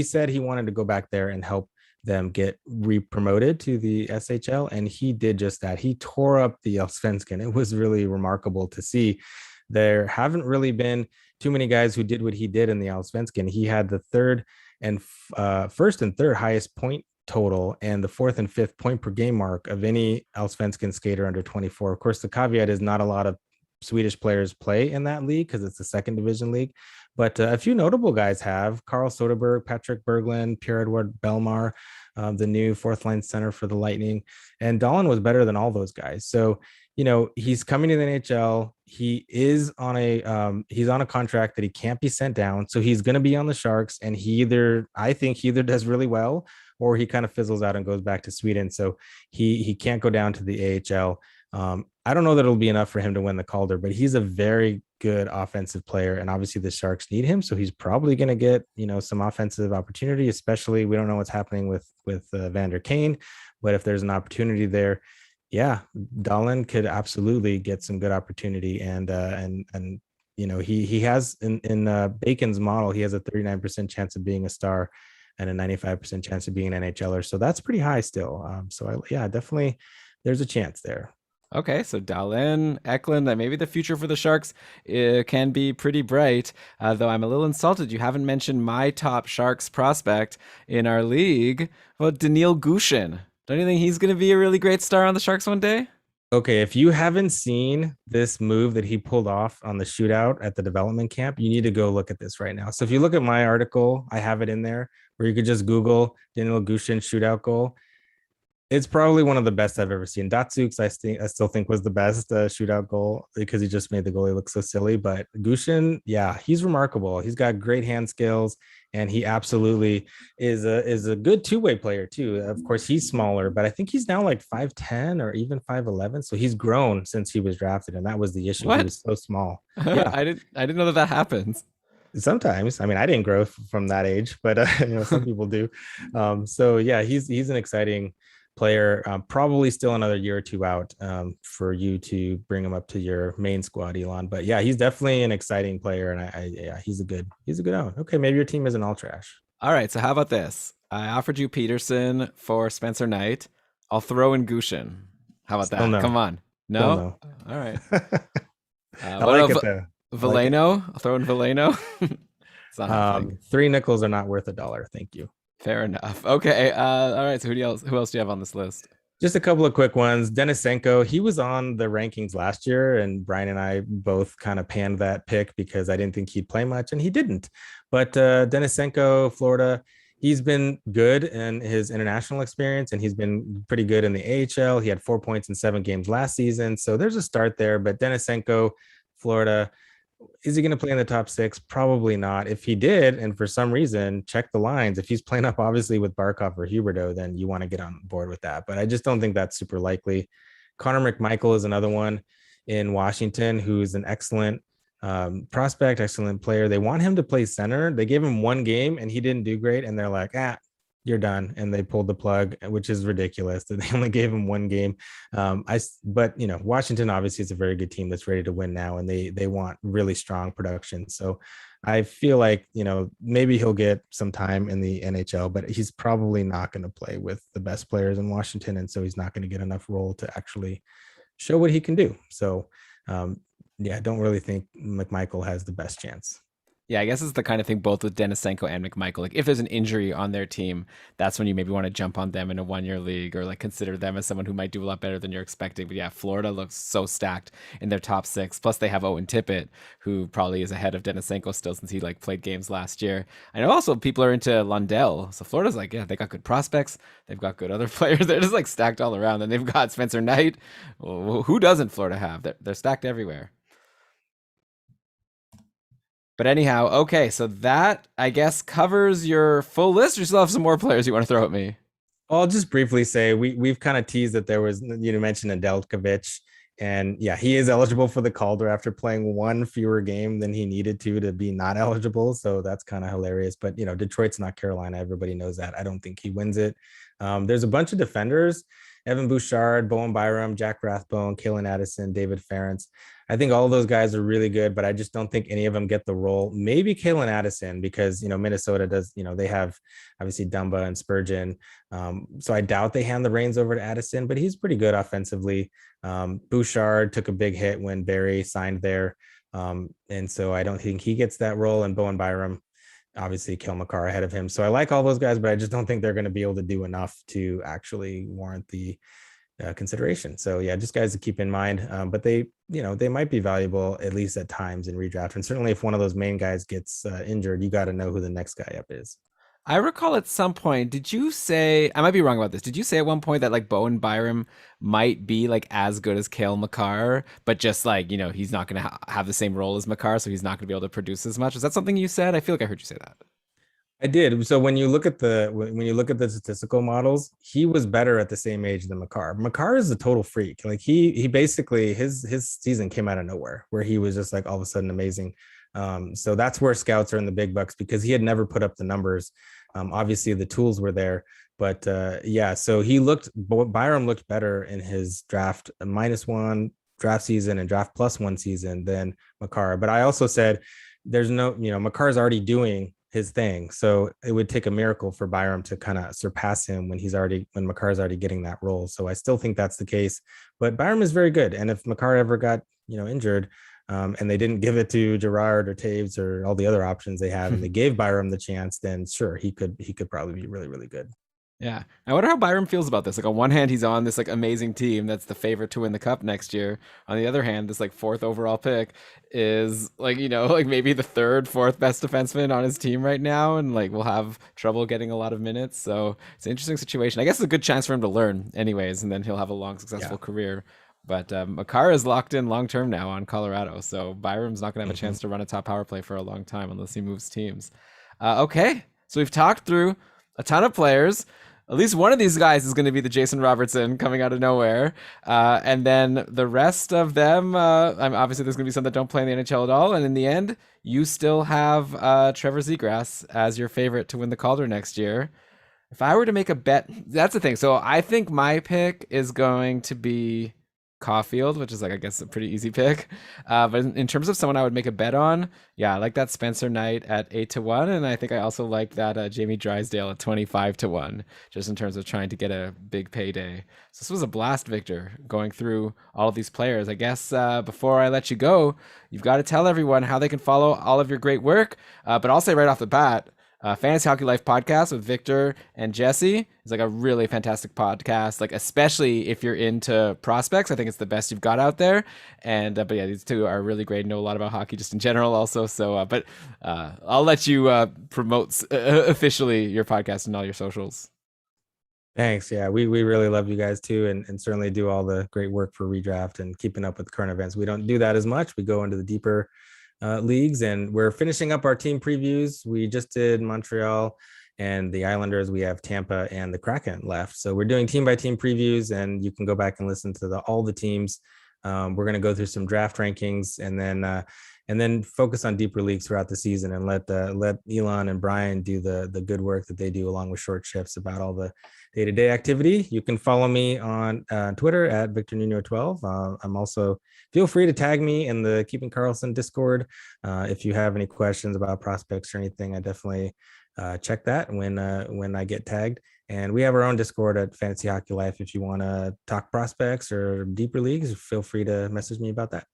[SPEAKER 2] said he wanted to go back there and help them get re-promoted to the SHL, and he did just that. He tore up the Allsvenskan. It was really remarkable to see. there haven't really been too many guys who did what he did in the Allsvenskan. He had the first and third highest point total and the fourth and fifth point per game mark of any Allsvenskan skater under 24. Of course, the caveat is not a lot of Swedish players play in that league because it's the second division league, but a few notable guys have: Carl Soderberg, Patrick Berglund, Pierre-Edouard Belmar, the new fourth line center for the Lightning, and Dahlin was better than all those guys. So, he's coming to the NHL. He is on he's on a contract that he can't be sent down. So he's going to be on the Sharks, and I think he either does really well or he kind of fizzles out and goes back to Sweden. So he can't go down to the AHL. I don't know that it'll be enough for him to win the Calder, but he's a very good offensive player, and obviously the Sharks need him. So he's probably going to get, some offensive opportunity, especially we don't know what's happening with Vander Kane, but if there's an opportunity there, yeah, Dahlin could absolutely get some good opportunity. And he has in Bacon's model, he has a 39% chance of being a star and a 95% chance of being an NHLer. So that's pretty high still. Definitely there's a chance there.
[SPEAKER 1] Okay, so Dahlin, Eklund, that maybe the future for the Sharks can be pretty bright. Though I'm a little insulted you haven't mentioned my top Sharks prospect in our league, Daniil Gushin. Don't you think he's going to be a really great star on the Sharks one day?
[SPEAKER 2] Okay, if you haven't seen this move that he pulled off on the shootout at the development camp, you need to go look at this right now. So if you look at my article, I have it in there where you could just Google Daniil Gushin shootout goal. It's probably one of the best I've ever seen. Datsuk's, I still think was the best shootout goal because he just made the goalie look so silly. But Gushin, yeah, he's remarkable. He's got great hand skills, and he absolutely is a good two-way player too. Of course, he's smaller, but I think he's now like 5'10" or even 5'11". So he's grown since he was drafted, and that was the issue.
[SPEAKER 1] What?
[SPEAKER 2] He was so small. Yeah,
[SPEAKER 1] I didn't know that happens.
[SPEAKER 2] Sometimes, I mean, I didn't grow from that age, but some people do. So yeah, he's an exciting player, probably still another year or two out for you to bring him up to your main squad, Elon. But yeah, he's definitely an exciting player, and he's a good own. Okay, maybe your team isn't all trash.
[SPEAKER 1] All right, so how about this? I offered you Peterson for Spencer Knight. I'll throw in Gushin. How about that?
[SPEAKER 2] No.
[SPEAKER 1] Come on. No? All right.
[SPEAKER 2] I like it though.
[SPEAKER 1] Veleno. I'll throw in Veleno. It's not happening.
[SPEAKER 2] 3 nickels are not worth $1. Thank you.
[SPEAKER 1] Fair enough. Okay. All right. So who else do you have on this list?
[SPEAKER 2] Just a couple of quick ones. Denisenko, he was on the rankings last year, and Brian and I both kind of panned that pick because I didn't think he'd play much, and he didn't. But Denisenko, Florida, he's been good in his international experience, and he's been pretty good in the AHL. He had 4 points in 7 games last season. So there's a start there. But Denisenko, Florida, is he going to play in the top 6? Probably not. If he did, and for some reason, check the lines. If he's playing up obviously with Barkov or Huberdeau, then you want to get on board with that. But I just don't think that's super likely. Connor McMichael is another one in Washington who's an excellent prospect, excellent player. They want him to play center. They gave him 1 game and he didn't do great. And they're like, you're done. And they pulled the plug, which is ridiculous that they only gave him 1 game. But Washington obviously is a very good team that's ready to win now, and they want really strong production. So I feel like, maybe he'll get some time in the NHL, but he's probably not going to play with the best players in Washington. And so he's not going to get enough role to actually show what he can do. So I don't really think McMichael has the best chance.
[SPEAKER 1] Yeah, I guess it's the kind of thing both with Denisenko and McMichael. Like if there's an injury on their team, that's when you maybe want to jump on them in a 1-year league or like consider them as someone who might do a lot better than you're expecting. But yeah, Florida looks so stacked in their top 6. Plus they have Owen Tippett, who probably is ahead of Denisenko still since he played games last year. I know also people are into Lundell. So Florida's they got good prospects. They've got good other players. They're just stacked all around. And they've got Spencer Knight. Well, who doesn't Florida have? They're stacked everywhere. But anyhow, okay, so that, I guess, covers your full list. You still have some more players you want to throw at me?
[SPEAKER 2] I'll just briefly say we've kind of teased that there was, mentioned Nedeljkovic, and yeah, he is eligible for the Calder after playing 1 fewer game than he needed to be not eligible. So that's kind of hilarious. But, Detroit's not Carolina. Everybody knows that. I don't think he wins it. There's a bunch of defenders: Evan Bouchard, Bowen Byram, Jack Rathbone, Kalen Addison, David Ferentz. I think all of those guys are really good, but I just don't think any of them get the role. Maybe Kalen Addison, because, Minnesota does, they have obviously Dumba and Spurgeon. So I doubt they hand the reins over to Addison, but he's pretty good offensively. Bouchard took a big hit when Barre signed there. And so I don't think he gets that role. And Bowen Byram, obviously, Cale Makar ahead of him. So I like all those guys, but I just don't think they're going to be able to do enough to actually warrant the consideration. So yeah, just guys to keep in mind. But they might be valuable at least at times in redraft. And certainly if one of those main guys gets injured, you got to know who the next guy up is.
[SPEAKER 1] I recall at some point, did you say, I might be wrong about this, did you say at one point that like Bowen Byram might be like as good as Cale Makar, but just like, he's not going to have the same role as Makar, so he's not going to be able to produce as much? Is that something you said? I feel like I heard you say that.
[SPEAKER 2] I did. So when you look at the statistical models, he was better at the same age than Makar. Makar is a total freak. Like he basically his season came out of nowhere, where he was just like all of a sudden amazing. So that's where scouts are in the big bucks, because he had never put up the numbers. Obviously the tools were there, but so Byram looked better in his draft -1 draft season and draft +1 season than Makar. But I also said there's no, Makar's already doing his thing. So it would take a miracle for Byram to kind of surpass him when Makar's already getting that role. So I still think that's the case, but Byram is very good. And if Makar ever got, injured, and they didn't give it to Gerard or Taves or all the other options they have, and they gave Byram the chance, then sure, he could probably be really, really good.
[SPEAKER 1] Yeah. I wonder how Byram feels about this. Like on one hand, he's on this like amazing team that's the favorite to win the cup next year. On the other hand, this like 4th overall pick is like, like maybe the 3rd, 4th best defenseman on his team right now, and like will have trouble getting a lot of minutes. So it's an interesting situation. I guess it's a good chance for him to learn anyways, and then he'll have a long, successful career. But Makar is locked in long term now on Colorado, so Byram's not going to have a chance to run a top power play for a long time unless he moves teams. Okay, so we've talked through a ton of players. At least one of these guys is going to be the Jason Robertson coming out of nowhere. And then the rest of them, obviously there's going to be some that don't play in the NHL at all. And in the end, you still have Trevor Zegras as your favorite to win the Calder next year. If I were to make a bet, that's the thing. So I think my pick is going to be Caufield, which is like, I guess, a pretty easy pick. But in terms of someone I would make a bet on, I like that Spencer Knight at 8-1. And I think I also like that Jamie Drysdale at 25-1, just in terms of trying to get a big payday. So this was a blast, Victor, going through all of these players. I guess before I let you go, you've got to tell everyone how they can follow all of your great work. But I'll say right off the bat, Fantasy Hockey Life podcast with Victor and Jesse is like a really fantastic podcast, like especially if you're into prospects. I think it's the best you've got out there. And but yeah, these two are really great, know a lot about hockey just in general also. So but I'll let you promote officially your podcast and all your socials.
[SPEAKER 2] Thanks. Yeah, we really love you guys too, and certainly do all the great work for redraft and keeping up with current events. We don't do that as much. We go into the deeper leagues, and we're finishing up our team previews. We just did Montreal and the Islanders. We have Tampa and the Kraken left. So we're doing team by team previews, and you can go back and listen to all the teams. We're going to go through some draft rankings, and then focus on deeper leagues throughout the season, and let Elon and Brian do the good work that they do along with short shifts about all the day-to-day activity. You can follow me on Twitter at Victor Nuño 12. I'm also, feel free to tag me in the Keeping Karlsson Discord. If you have any questions about prospects or anything, I definitely check that when I get tagged. And we have our own Discord at Fantasy Hockey Life. If you want to talk prospects or deeper leagues, feel free to message me about that.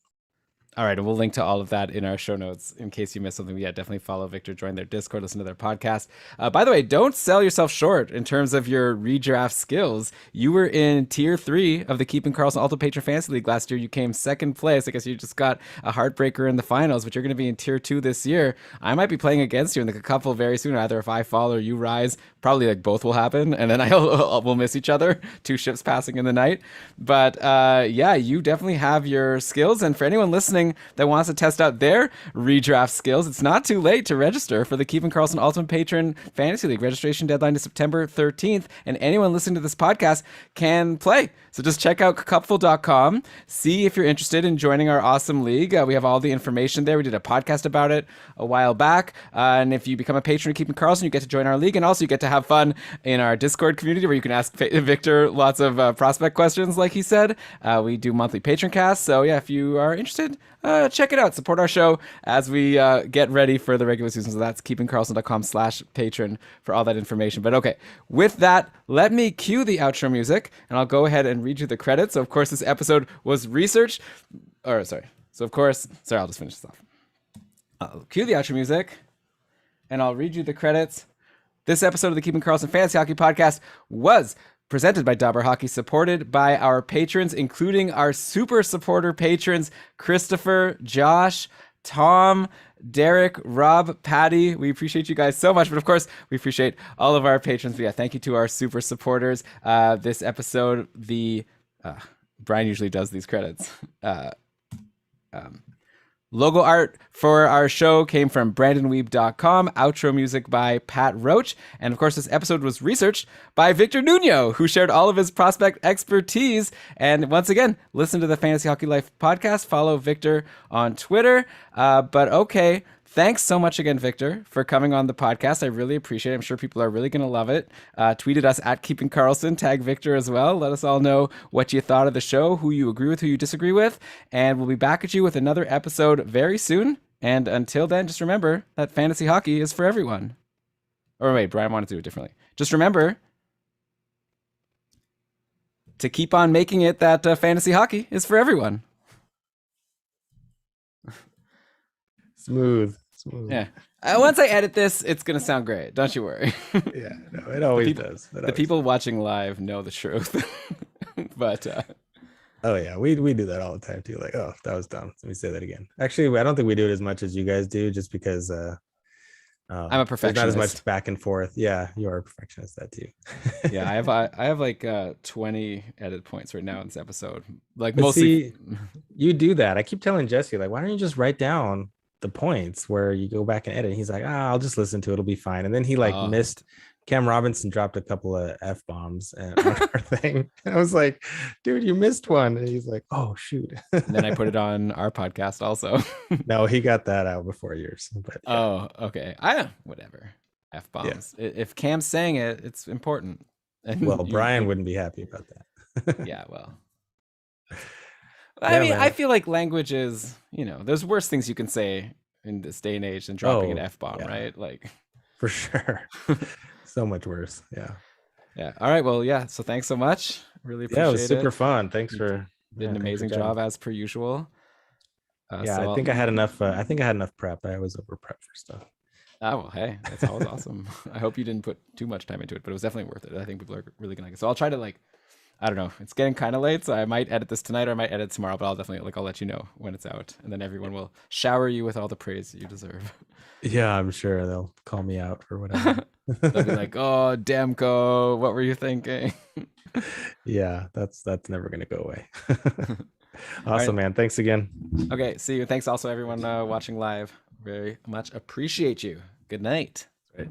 [SPEAKER 1] All right, and we'll link to all of that in our show notes in case you missed something. Yeah, definitely follow Victor, join their Discord, listen to their podcast. By the way, don't sell yourself short in terms of your redraft skills. You were in Tier 3 of the Keeping Karlsson Ultimate Patron Fantasy League last year. You came 2nd place. I guess you just got a heartbreaker in the finals, but you're going to be in Tier 2 this year. I might be playing against you in the couple very soon. Either if I fall or you rise, probably like both will happen, and then we'll miss each other. 2 ships passing in the night. But yeah, you definitely have your skills. And for anyone listening that wants to test out their redraft skills, it's not too late to register for the Keeping Karlsson Ultimate Patron Fantasy League. Registration deadline is September 13th, and anyone listening to this podcast can play. So just check out cupful.com, see if you're interested in joining our awesome league. We have all the information there. We did a podcast about it a while back. And if you become a patron of Keeping Karlsson, you get to join our league, and also you get to have fun in our Discord community where you can ask Victor lots of prospect questions, like he said. We do monthly patron casts. So yeah, if you are interested, check it out. Support our show as we get ready for the regular season. So that's keepingkarlsson.com/patron for all that information. But okay, with that, let me cue the outro music, and I'll go ahead and read you the credits. So of course, this episode was researched, or sorry, So of course, sorry, I'll just finish this off. I'll cue the outro music, and I'll read you the credits. This episode of the Keeping Karlsson Fantasy Hockey Podcast was presented by Dobber Hockey, supported by our patrons, including our super supporter patrons, Christopher, Josh, Tom, Derek, Rob, Patty. We appreciate you guys so much. But of course, we appreciate all of our patrons. But yeah, thank you to our super supporters. This episode, Brian usually does these credits. Logo art for our show came from BrandonWeeb.com. Outro music by Pat Roach. And of course, this episode was researched by Victor Nuño, who shared all of his prospect expertise. And once again, listen to the Fantasy Hockey Life podcast. Follow Victor on Twitter. But okay, thanks so much again, Victor, for coming on the podcast. I really appreciate it. I'm sure people are really going to love it. Tweet at us at Keeping Karlsson. Tag Victor as well. Let us all know what you thought of the show, who you agree with, who you disagree with. And we'll be back at you with another episode very soon. And until then, just remember that fantasy hockey is for everyone. Or wait, Brian wanted to do it differently. Just remember to keep on making it that fantasy hockey is for everyone.
[SPEAKER 2] Smooth.
[SPEAKER 1] Yeah. Once I edit this, it's going to sound great. Don't you worry.
[SPEAKER 2] Yeah, no, it always does.
[SPEAKER 1] The people watching live know the truth. But
[SPEAKER 2] oh yeah, we do that all the time too. Like, oh, that was dumb. Let me say that again. Actually, I don't think we do it as much as you guys do, just because
[SPEAKER 1] I'm a perfectionist.
[SPEAKER 2] Not as much back and forth. Yeah, you are a perfectionist. That too.
[SPEAKER 1] Yeah, I have like 20 edit points right now in this episode. Like,
[SPEAKER 2] but
[SPEAKER 1] mostly.
[SPEAKER 2] See, you do that. I keep telling Jesse, like, why don't you just write down the points where you go back and edit? He's like, I'll just listen to it. It'll be fine. And then he missed. Cam Robinson dropped a couple of F-bombs on our thing. And I was like, dude, you missed one. And he's like, oh, shoot.
[SPEAKER 1] And then I put it on our podcast also.
[SPEAKER 2] No, he got that out before yours. But yeah.
[SPEAKER 1] Oh, okay. Whatever. F-bombs. Yeah. If Cam's saying it, it's important. And
[SPEAKER 2] well, Brian wouldn't be happy about that.
[SPEAKER 1] Yeah, well. I mean, man. I feel like language is, there's worse things you can say in this day and age than dropping an F-bomb, right? Like,
[SPEAKER 2] for sure. So much worse. Yeah.
[SPEAKER 1] All right. Well, yeah. So thanks so much. Really appreciate it.
[SPEAKER 2] Yeah, it was super fun. Thanks for
[SPEAKER 1] did an amazing job as per usual.
[SPEAKER 2] I think I had enough. I think I had enough prep. I always over prep for stuff.
[SPEAKER 1] Oh, well, hey, that's always awesome. I hope you didn't put too much time into it, but it was definitely worth it. I think people are really gonna like it. So I'll try to I don't know. It's getting kind of late, so I might edit this tonight or I might edit tomorrow, but I'll definitely I'll let you know when it's out, and then everyone will shower you with all the praise you deserve.
[SPEAKER 2] Yeah, I'm sure they'll call me out for whatever.
[SPEAKER 1] They'll be like, "Oh, Demko, what were you thinking?"
[SPEAKER 2] Yeah, that's never gonna go away. Awesome, right. Man. Thanks again.
[SPEAKER 1] Okay, see you. Thanks also everyone watching live. Very much appreciate you. Good night.
[SPEAKER 2] Right.